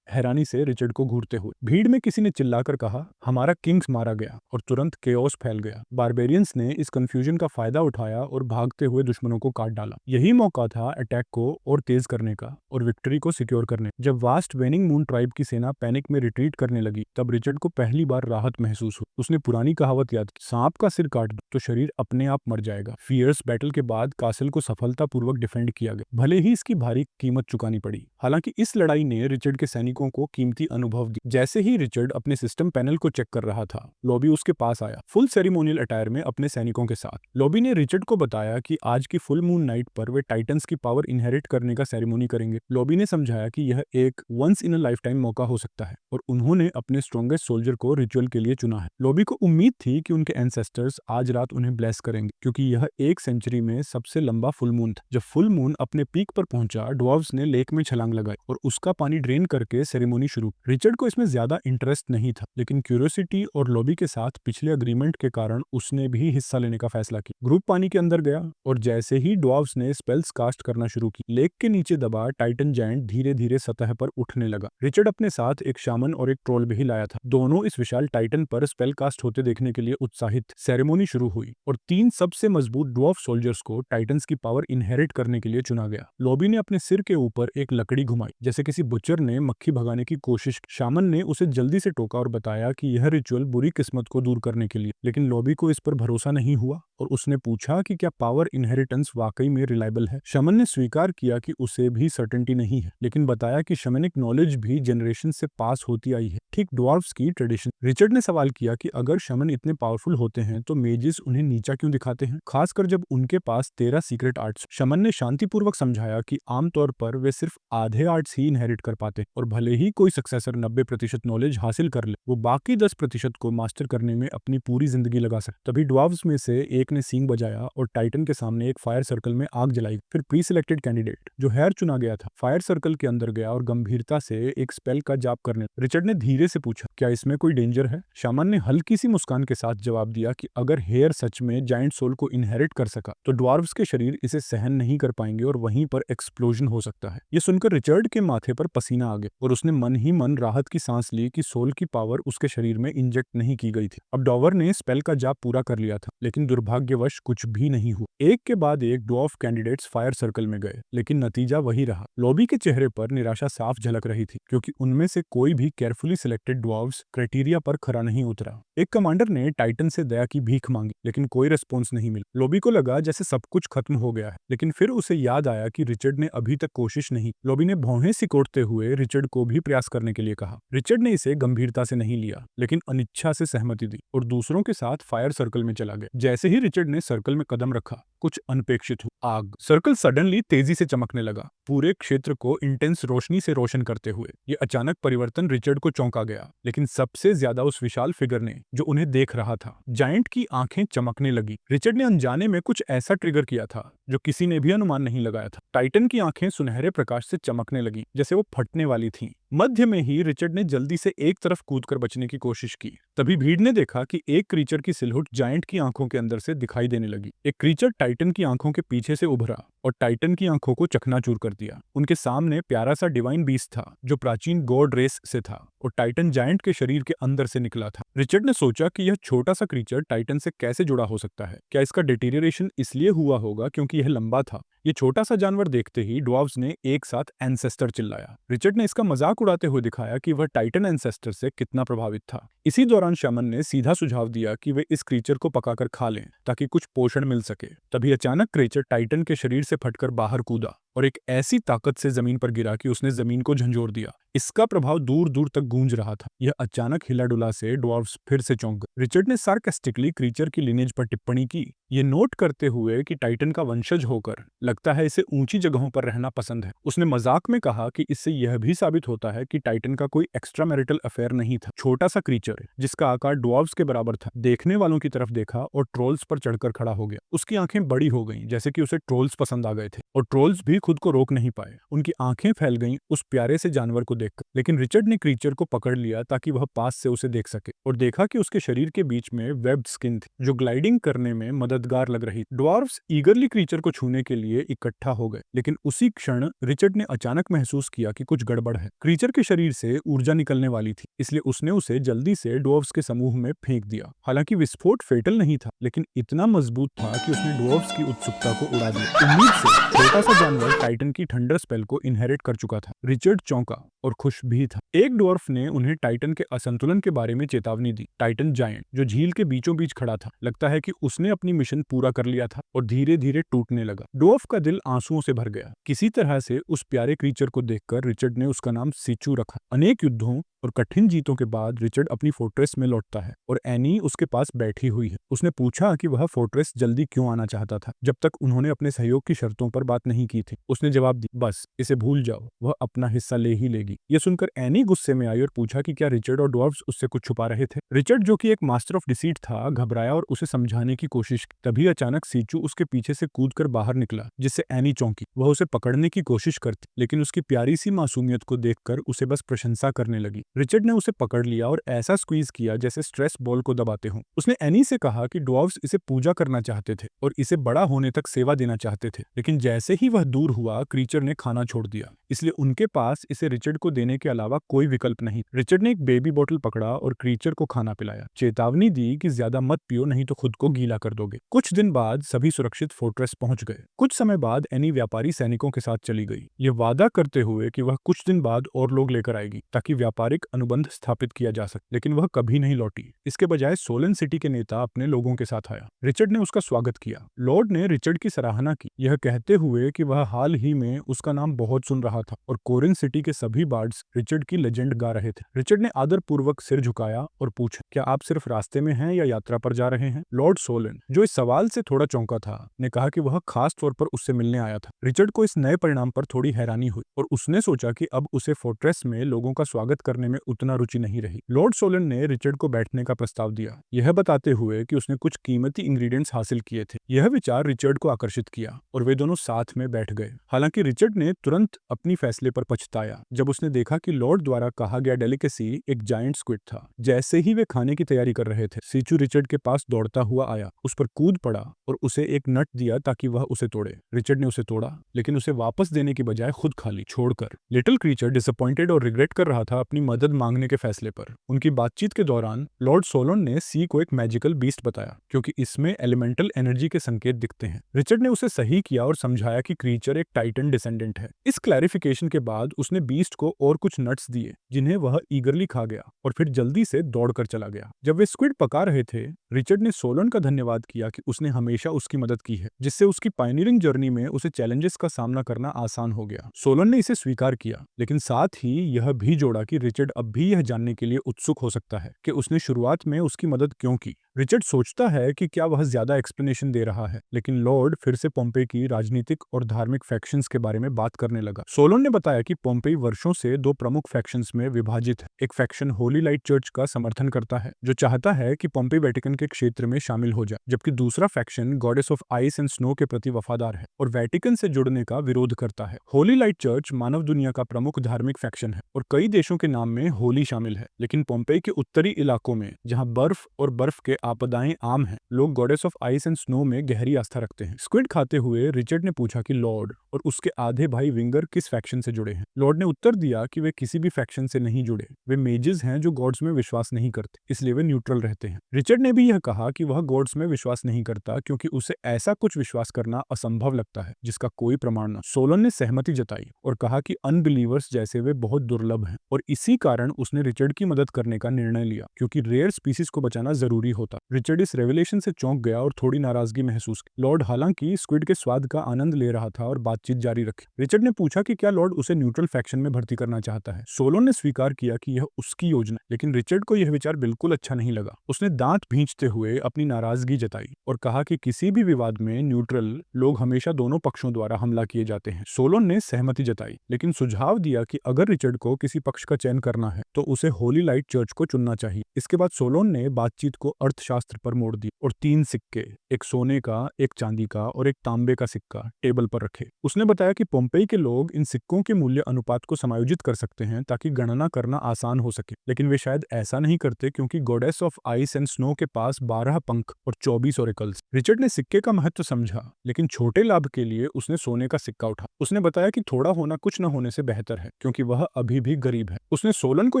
हैरानी से रिचर्ड को घूरते हुए। भीड़ में किसी ने चिल्लाकर कहा, हमारा किंग्स मारा गया, और तुरंत केओस फैल गया। बारबेरियंस ने इस कंफ्यूजन का फायदा उठाया और भागते हुए दुश्मनों को काट डाला। यही मौका था अटैक को और तेज करने का और विक्ट्री को सिक्योर करने। जब वास्ट वेनिंग मून ट्राइब की सेना पैनिक में रिट्रीट करने लगी, तब रिचर्ड को पहली बार राहत महसूस हुई। उसने पुरानी कहावत याद की, सांप का सिर काट दो तो शरीर अपने आप मर जाएगा। फियर्स बैटल के बाद कासल को सफलतापूर्वक डिफेंड किया गया, भले ही इसकी भारी कीमत चुकानी पड़ी। हालांकि इस लड़ाई ने रिचर्ड के सैनिकों को कीमती अनुभव दिया। जैसे ही रिचर्ड अपने सिस्टम पैनल को चेक कर रहा था, लॉबी उसके पास आया, फुल सेरेमोनियल अटायर में अपने सैनिकों के साथ। लॉबी ने रिचर्ड को बताया कि आज की फुल मून नाइट पर वे टाइटन्स की पावर इनहेरिट करने का सेरेमोनी करेंगे। लॉबी ने समझाया कि यह एक once in a lifetime मौका हो सकता है और उन्होंने अपने स्ट्रॉन्गेस्ट सोल्जर को रिचुअल के लिए चुना है। लॉबी को उम्मीद थी कि उनके एंसेस्टर्स आज रात उन्हें ब्लेस करेंगे, क्योंकि यह एक सेंचुरी में सबसे लंबा फुल मून था। जब फुल मून अपने पीक पर पहुंचा, ड्वार्व्स ने लेक में छलांग लगाई और उसका पानी ड्रेन करके सेरेमोनी शुरू। रिचर्ड को इसमें ज्यादा इंटरेस्ट नहीं था, लेकिन क्यूरियोसिटी और लॉबी के साथ पिछले अग्रीमेंट के कारण उसने भी हिस्सा लेने का फैसला किया। ग्रुप पानी के अंदर गया और जैसे ही ड्वार्व्स ने स्पेल्स कास्ट करना शुरू की, लेक के नीचे दबा टाइटन जायंट धीरे धीरे सतह पर उठने लगा। रिचर्ड अपने साथ एक शामन और एक ट्रोल भी लाया था। दोनों इस विशाल टाइटन पर स्पेल कास्ट होते देखने के लिए उत्साहित। सेरेमोनी शुरू हुई और 3 सबसे मजबूत ड्वार्फ सोल्जर्स को टाइटन्स की पावर इनहेरिट करने के लिए चुना गया। लॉबी ने अपने सिर के ऊपर एक लकड़ी घुमाई, जैसे किसी बुचर ने मक्खी भगाने की कोशिश। शामन ने उसे जल्दी से टोका और बताया कि यह रिचुअल बुरी किस्मत को दूर करने के लिए, लेकिन लॉबी को इस पर भरोसा नहीं हुआ और उसने पूछा कि क्या पावर इनहेरिटेंस वाकई में रिलायबल है। शमन ने स्वीकार किया कि उसे भी सर्टेनिटी नहीं है, लेकिन बताया कि शमनिक नॉलेज भी जनरेशन से पास होती आई है, ठीक ड्वार्फ्स की ट्रेडिशन। रिचर्ड ने सवाल किया कि अगर शमन इतने पावरफुल होते हैं तो मेजिस उन्हें नीचा क्यों दिखाते हैं, खासकर जब उनके पास 13 सीक्रेट आर्ट्स। शमन ने शांतिपूर्वक समझाया कि आमतौर पर वे सिर्फ आधे आर्ट्स ही इनहेरिट कर पाते और भले ही कोई सक्सेसर 90% नॉलेज हासिल कर ले, वो बाकी 10% को मास्टर करने में अपनी पूरी जिंदगी लगा सकता। तभी ड्वार्व्स में से एक ने सींग बजाया और टाइटन के सामने एक फायर सर्कल में आग जलाई। फिर प्री सिलेक्टेड कैंडिडेट जो हेयर चुना गया था फायर सर्कल के अंदर गया और गंभीरता से एक स्पेल का जाप करने। रिचर्ड ने धीरे से पूछा, क्या इसमें कोई डेंजर है? शामन ने हल्की सी मुस्कान के साथ जवाब दिया कि अगर हेयर सच में जायंट सोल को इनहेरिट कर सका तो ड्वार्व्स के शरीर इसे सहन नहीं कर पाएंगे और वहीं पर एक्सप्लोजन हो सकता है। ये सुनकर रिचर्ड के माथे पर पसीना आ गया और उसने मन ही मन राहत की सांस ली कि सोल की पावर उसके शरीर में इंजेक्ट नहीं की गई थी। अब डॉवर ने स्पेल का जाप पूरा कर लिया था, लेकिन दुर्भाग्यवश कुछ भी नहीं हुआ। एक के बाद एक ड्वार्फ कैंडिडेट्स फायर सर्कल में गए, लेकिन नतीजा वही रहा। लॉबी के चेहरे पर निराशा साफ झलक रही थी, क्योंकि उनमें से कोई भी केयरफुली सिलेक्टेड ड्वार्व्स क्राइटेरिया पर खरा नहीं उतरा। एक कमांडर ने टाइटन से दया की भीख मांगी, लेकिन कोई रिस्पॉन्स नहीं मिला। लॉबी को लगा जैसे सब कुछ खत्म हो गया है, लेकिन फिर उसे याद आया कि रिचर्ड ने अभी तक कोशिश नहीं। लॉबी ने भौहें सिकोड़ते हुए रिचर्ड को भी प्रयास करने के लिए कहा। रिचर्ड ने इसे गंभीरता से नहीं लिया, लेकिन अनिच्छा से सहमति दी और दूसरों के साथ फायर सर्कल में चला गया। जैसे ही रिचर्ड ने सर्कल में कदम रखा, कुछ अनपेक्षित हुआ। आग। सर्कल सडनली तेजी से चमकने लगा, पूरे क्षेत्र को इंटेंस रोशनी से रोशन करते हुए। ये अचानक परिवर्तन रिचर्ड को चौंका गया, लेकिन सबसे ज्यादा उस विशाल फिगर ने जो उन्हें देख रहा था। जायंट की आंखें चमकने लगी। रिचर्ड ने अनजाने में कुछ ऐसा ट्रिगर किया था जो किसी ने भी अनुमान नहीं लगाया था। टाइटन की आंखें सुनहरे प्रकाश से चमकने लगी, जैसे वो फटने वाली थीं। मध्य में ही रिचर्ड ने जल्दी से एक तरफ कूदकर बचने की कोशिश की। तभी भीड़ ने देखा कि एक क्रीचर की सिलहुट जायंट की आंखों के अंदर से दिखाई देने लगी। एक क्रीचर टाइटन की आंखों के पीछे से उभरा और टाइटन की आंखों को चकनाचूर कर दिया। उनके सामने प्यारा सा डिवाइन बीस्ट था, जो प्राचीन गॉड रेस से था और टाइटन जायंट के शरीर के अंदर से निकला था। रिचर्ड ने सोचा कि यह छोटा सा क्रीचर टाइटन से कैसे जुड़ा हो सकता है। क्या इसका डिटीरियरेशन इसलिए हुआ होगा क्योंकि यह लंबा था? ये छोटा सा जानवर देखते ही ड्वार्व्स ने एक साथ एंसेस्टर चिल्लाया। रिचर्ड ने इसका मजाक उड़ाते हुए दिखाया कि वह टाइटन एंसेस्टर से कितना प्रभावित था। इसी दौरान शामन ने सीधा सुझाव दिया कि वे इस क्रीचर को पकाकर खा लें ताकि कुछ पोषण मिल सके। तभी अचानक क्रीचर टाइटन के शरीर से फटकर बाहर कूदा और एक ऐसी ताकत से जमीन पर गिरा कि उसने जमीन को झंझोर दिया। इसका प्रभाव दूर दूर तक गूंज रहा था। यह अचानक हिला डुला से ड्वार्व्स फिर से चौंक गए। रिचर्ड ने सार्कास्टिकली क्रीचर की लिनेज पर टिप्पणी की, ये नोट करते हुए कि टाइटन का वंशज होकर लगता है इसे ऊंची जगहों पर रहना पसंद है। उसने मजाक में कहा कि इससे यह भी साबित होता है कि टाइटन का कोई एक्स्ट्रा मैरिटल अफेयर नहीं था। छोटा सा क्रीचर जिसका आकार ड्वार्व्स के बराबर था, देखने वालों की तरफ देखा और ट्रोल्स पर चढ़कर खड़ा हो गया। उसकी आंखें बड़ी हो गईं, जैसे कि उसे ट्रोल्स पसंद आ गए थे और ट्रोल्स भी खुद को रोक नहीं पाए। उनकी आंखें फैल गईं उस प्यारे से जानवर को देखकर, लेकिन रिचर्ड ने क्रीचर को पकड़ लिया ताकि वह पास से उसे देख सके और देखा कि उसके शरीर के बीच में वेब्ड स्किन थी जो ग्लाइडिंग करने में मददगार लग रही। ड्वार्फ्स ईगरली क्रीचर को छूने के लिए इकट्ठा हो गए, लेकिन उसी क्षण रिचर्ड ने अचानक महसूस किया कि कुछ गड़बड़ है। क्रीचर के शरीर से ऊर्जा निकलने वाली थी, इसलिए उसने उसे जल्दी से ड्वार्फ्स के समूह में फेंक दिया। हालांकि विस्फोट फेटल नहीं था, लेकिन इतना मजबूत था कि उसने ड्वार्फ्स की उत्सुकता को उड़ा दिया। उम्मीद से छोटा सा जानवर टाइटन की थंडर स्पेल को इनहेरिट कर चुका था। रिचर्ड चौंका और खुश भी था। एक ड्वार्फ ने उन्हें टाइटन के असंतुलन के बारे में चेतावनी दी। टाइटन जायंट जो झील के बीचों बीच खड़ा था, लगता है कि उसने अपनी मिशन पूरा कर लिया था और धीरे धीरे टूटने लगा। ड्वार्फ का दिल आंसुओं से भर गया। किसी तरह से उस प्यारे क्रीचर को देखकर रिचर्ड ने उसका नाम सीचू रखा। अनेक युद्धों और कठिन जीतों के बाद रिचर्ड अपनी फोर्ट्रेस में लौटता है और एनी उसके पास बैठी हुई है। उसने पूछा कि वह फोर्ट्रेस जल्दी क्यों आना चाहता था जब तक उन्होंने अपने सहयोग की शर्तों पर बात नहीं की थी। उसने जवाब दी, बस इसे भूल जाओ, वह अपना हिस्सा ले ही लेगी। यह सुनकर एनी गुस्से में आई और पूछा कि क्या रिचर्ड और ड्वार्फ्स उससे कुछ छुपा रहे थे। रिचर्ड जो कि एक मास्टर ऑफ डिसीट था, घबराया और उसे समझाने की कोशिश की। तभी अचानक सीचू उसके पीछे से कूदकर बाहर निकला, जिससे एनी चौंकी। वह उसे पकड़ने की कोशिश करती, लेकिन उसकी प्यारी सी मासूमियत को देखकर उसे बस प्रशंसा करने लगी। रिचर्ड ने उसे पकड़ लिया और ऐसा स्क्वीज किया जैसे स्ट्रेस बॉल को दबाते हों। उसने एनी से कहा कि ड्वार्फ्स इसे पूजा करना चाहते थे और इसे बड़ा होने तक सेवा देना चाहते थे, लेकिन जैसे ही वह दूर हुआ क्रीचर ने खाना छोड़ दिया, इसलिए उनके पास इसे रिचर्ड को देने के अलावा कोई विकल्प नहीं। रिचर्ड ने एक बेबी बोतल पकड़ा और क्रीचर को खाना पिलाया, चेतावनी दी कि ज्यादा मत पियो नहीं तो खुद को गीला कर दोगे। कुछ दिन बाद सभी सुरक्षित फोर्ट्रेस पहुंच गए। कुछ समय बाद एनी व्यापारी सैनिकों के साथ चली गई, ये वादा करते हुए कि वह कुछ दिन बाद और लोग लेकर आएगी ताकि व्यापारिक अनुबंध स्थापित किया जा सके, लेकिन वह कभी नहीं लौटी। इसके बजाय सोलन सिटी के नेता अपने लोगों के साथ आया। रिचर्ड ने उसका स्वागत किया। लॉर्ड ने रिचर्ड की सराहना की, यह कहते हुए कि वह हाल ही में उसका नाम बहुत सुन रहा था और कोरिन सिटी के सभी बार्ड्स रिचर्ड की लेजेंड गा रहे थे। रिचर्ड ने आदरपूर्वक सिर झुकाया और पूछा, क्या आप सिर्फ रास्ते में हैं या यात्रा पर जा रहे हैं? लॉर्ड सोलन, जो इस सवाल से थोड़ा चौंका था, ने कहा कि वह खास तौर पर उससे मिलने आया था। रिचर्ड को इस नए परिणाम पर थोड़ी हैरानी हुई और उसने सोचा कि अब उसे फोर्ट्रेस में लोगों का स्वागत करने में उतना रुचि नहीं रही। लॉर्ड सोलन ने रिचर्ड को बैठने का प्रस्ताव दिया, यह बताते हुए कि उसने कुछ कीमती इंग्रेडिएंट्स हासिल किए थे। यह विचार रिचर्ड को आकर्षित किया और वे दोनों साथ में बैठ गए। हालांकि रिचर्ड ने तुरंत अपनी फैसले पर पछताया जब उसने देखा कि लॉर्ड द्वारा कहा गया डेलिकेसी एक जायंट स्क्विड था। जैसे ही वे खाने की तैयारी कर रहे थे, सीचू रिचर्ड के पास दौड़ता हुआ आया, उस पर कूद पड़ा और उसे एक नट दिया ताकि वह उसे तोड़े। रिचर्ड ने उसे तोड़ा, लेकिन उसे वापस देने की बजाय खुद खा ली, छोड़कर। लिटिल क्रीचर डिसअपॉइंटेड और रिग्रेट कर रहा था अपनी मदद मांगने के फैसले पर। उनकी बातचीत के दौरान लॉर्ड सोलन ने सी को एक मैजिकल बीस्ट बताया, क्योंकि इसमें एलिमेंटल एनर्जी के संकेत दिखते हैं। रिचर्ड ने उसे सही किया और समझाया कि क्रीचर एक टाइटन डिसेंडेंट है। इस क्लैरिफिकेशन के बाद उसने बीस्ट को और कुछ नट्स दिए, जिन्हें वह ईगरली खा गया और फिर जल्दी से दौड़कर चला गया। जब वे स्क्विड पका रहे थे, रिचर्ड ने सोलन का धन्यवाद किया कि उसने हमेशा उसकी मदद की है, जिससे उसकी पायनियरिंग जर्नी में उसे चैलेंजेस का सामना करना आसान हो गया। सोलन ने इसे स्वीकार किया, लेकिन साथ ही यह भी जोड़ा कि रिचर्ड अब भी यह जानने के लिए उत्सुक हो सकता है कि उसने शुरुआत में उसकी मदद क्यों की। रिचर्ड सोचता है कि क्या वह ज्यादा एक्सप्लेनेशन दे रहा है, लेकिन लॉर्ड फिर से पोम्पेई की राजनीतिक और धार्मिक फैक्शंस के बारे में बात करने लगा। सोलन ने बताया कि पोम्पेई वर्षों से दो प्रमुख फैक्शंस में विभाजित है। एक फैक्शन होली लाइट चर्च का समर्थन करता है, जो चाहता है कि पोम्पेई वेटिकन के क्षेत्र में शामिल हो जाए, जबकि दूसरा faction goddess of ice and snow के प्रति वफादार है और वेटिकन से जुड़ने का विरोध करता है। होली लाइट चर्च मानव दुनिया का प्रमुख धार्मिक फैक्शन है और कई देशों के नाम में होली शामिल है, लेकिन पोम्पेई के उत्तरी इलाकों में, जहां बर्फ और बर्फ के आपदाएं आम हैं, लोग goddess of ice and snow में गहरी आस्था रखते हैं। स्क्विड खाते हुए रिचर्ड ने पूछा कि लॉर्ड और उसके आधे भाई विंगर किस फैक्शन से जुड़े हैं। लॉर्ड ने उत्तर दिया कि वे किसी भी फैक्शन से नहीं जुड़े, वे मेजेस हैं जो गॉड्स में विश्वास नहीं करते, इसलिए वे न्यूट्रल रहते हैं। रिचर्ड ने भी यह कहा कि वह गॉड्स में विश्वास नहीं करता क्योंकि उसे ऐसा कुछ विश्वास करना असंभव लगता है जिसका कोई प्रमाण न। सोलन ने सहमति जताई और कहा कि अनबिलीवर्स जैसे वे बहुत दुर्लभ हैं और इसी कारण उसने रिचर्ड की मदद करने का निर्णय लिया, क्योंकि रेयर स्पीसीज को बचाना जरूरी होता। रिचर्ड इस रेवलेशन से चौंक गया और थोड़ी नाराजगी महसूस की। लॉर्ड हालांकि स्क्विड के स्वाद का आनंद ले रहा था और बातचीत जारी रखी। रिचर्ड ने पूछा कि क्या लॉर्ड उसे न्यूट्रल फैक्शन में भर्ती करना चाहता है। सोलोन ने स्वीकार किया कि यह उसकी योजना, लेकिन रिचर्ड को यह विचार बिल्कुल अच्छा नहीं लगा। उसने दांत भींचते हुए अपनी नाराजगी जताई और कहा कि किसी भी विवाद में न्यूट्रल लोग हमेशा दोनों पक्षों द्वारा हमला किए जाते हैं। सोलोन ने सहमति जताई, लेकिन सुझाव दिया कि अगर रिचर्ड को किसी पक्ष का चयन करना है तो उसे होली लाइट चर्च को चुनना चाहिए। इसके बाद सोलोन ने बातचीत को अर्थशास्त्र पर मोड़ दिया और 3 सिक्के, एक सोने का, एक चांदी का और एक तांबे का सिक्का टेबल पर रखे। उसने बताया कि पोम्पेई के लोग इन सिक्कों के मूल्य अनुपात को समायोजित कर सकते हैं ताकि गणना करना आसान हो सके, लेकिन वे शायद ऐसा नहीं करते क्योंकि goddess of ice and snow के पास 12 पंख और 24 ओरेकल्स। रिचर्ड ने सिक्के का महत्व समझा, लेकिन छोटे लाभ के लिए उसने सोने का सिक्का उठा। उसने बताया कि थोड़ा होना कुछ न होने से बेहतर है क्योंकि वह अभी भी गरीब है। उसने सोलन को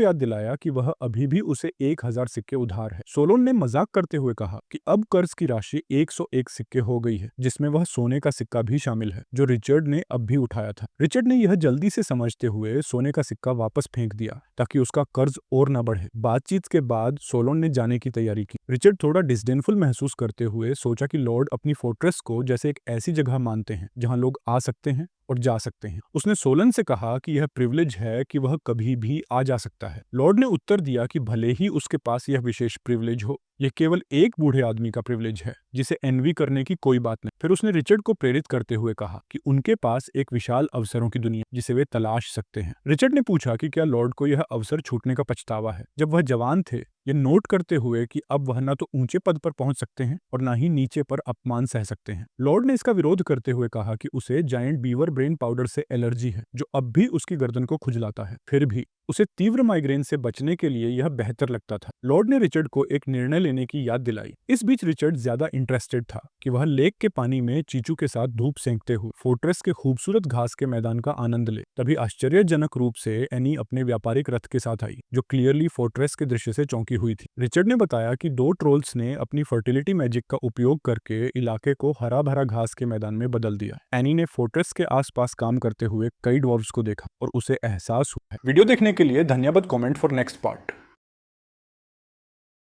याद दिलाया कि वह अभी भी उसे 1000 सिक्के उधार है। सोलन ने मजाक करते हुए कहा कि अब कर्ज की राशि 101 सिक्के हो गई है, जिसमें वह सोने का सिक्का भी शामिल है जो रिचर्ड ने अब भी उठाया था। रिचर्ड ने यह जल्दी से समझते हुए सोने का सिक्का वापस फेंक दिया ताकि उसका कर्ज और न बढ़े। बातचीत के बाद सोलोन ने जाने की तैयारी की। रिचर्ड थोड़ा डिसडेनफुल महसूस करते हुए सोचा कि लॉर्ड अपनी फोर्ट्रेस को जैसे एक ऐसी जगह मानते हैं जहां लोग आ सकते हैं और जा सकते हैं। उसने सोलन से कहा कि यह प्रिविलेज है कि वह कभी भी आ जा सकता है। लॉर्ड ने उत्तर दिया कि भले ही उसके पास यह विशेष प्रिविलेज हो, यह केवल एक बूढ़े आदमी का प्रिविलेज है जिसे एनवी करने की कोई बात नहीं। फिर उसने रिचर्ड को प्रेरित करते हुए कहा कि उनके पास एक विशाल अवसरों की दुनिया जिसे वे तलाश सकते हैं। रिचर्ड ने पूछा कि क्या लॉर्ड को यह अवसर छूटने का पछतावा है। जब वह जवान थे, ये नोट करते हुए कि अब वह न तो ऊंचे पद पर पहुंच सकते हैं और न ही नीचे पर अपमान सह सकते हैं। लॉर्ड ने इसका विरोध करते हुए कहा कि उसे जायंट बीवर ब्रेन पाउडर से एलर्जी है जो अब भी उसकी गर्दन को खुजलाता है। फिर भी उसे तीव्र माइग्रेन से बचने के लिए यह बेहतर लगता था। लॉर्ड ने रिचर्ड को एक निर्णय लेने की याद दिलाई। इस बीच रिचर्ड ज्यादा इंटरेस्टेड था कि वह लेक के पानी में चीचू के साथ धूप सेंकते हुए फोर्ट्रेस के खूबसूरत घास के मैदान का आनंद ले। तभी आश्चर्यजनक रूप से एनी अपने व्यापारिक रथ के साथ आई जो क्लियरली फोर्ट्रेस के दृश्य से चौंकी हुई थी। रिचर्ड ने बताया कि 2 ट्रोल्स ने अपनी फर्टिलिटी मैजिक का उपयोग करके इलाके को हरा भरा घास के मैदान में बदल दिया। एनी ने फोर्ट्रेस के आसपास काम करते हुए कई ड्वार्फ्स को देखा और उसे एहसास हुआ है। वीडियो देखने के लिए धन्यवाद। Comment for next part.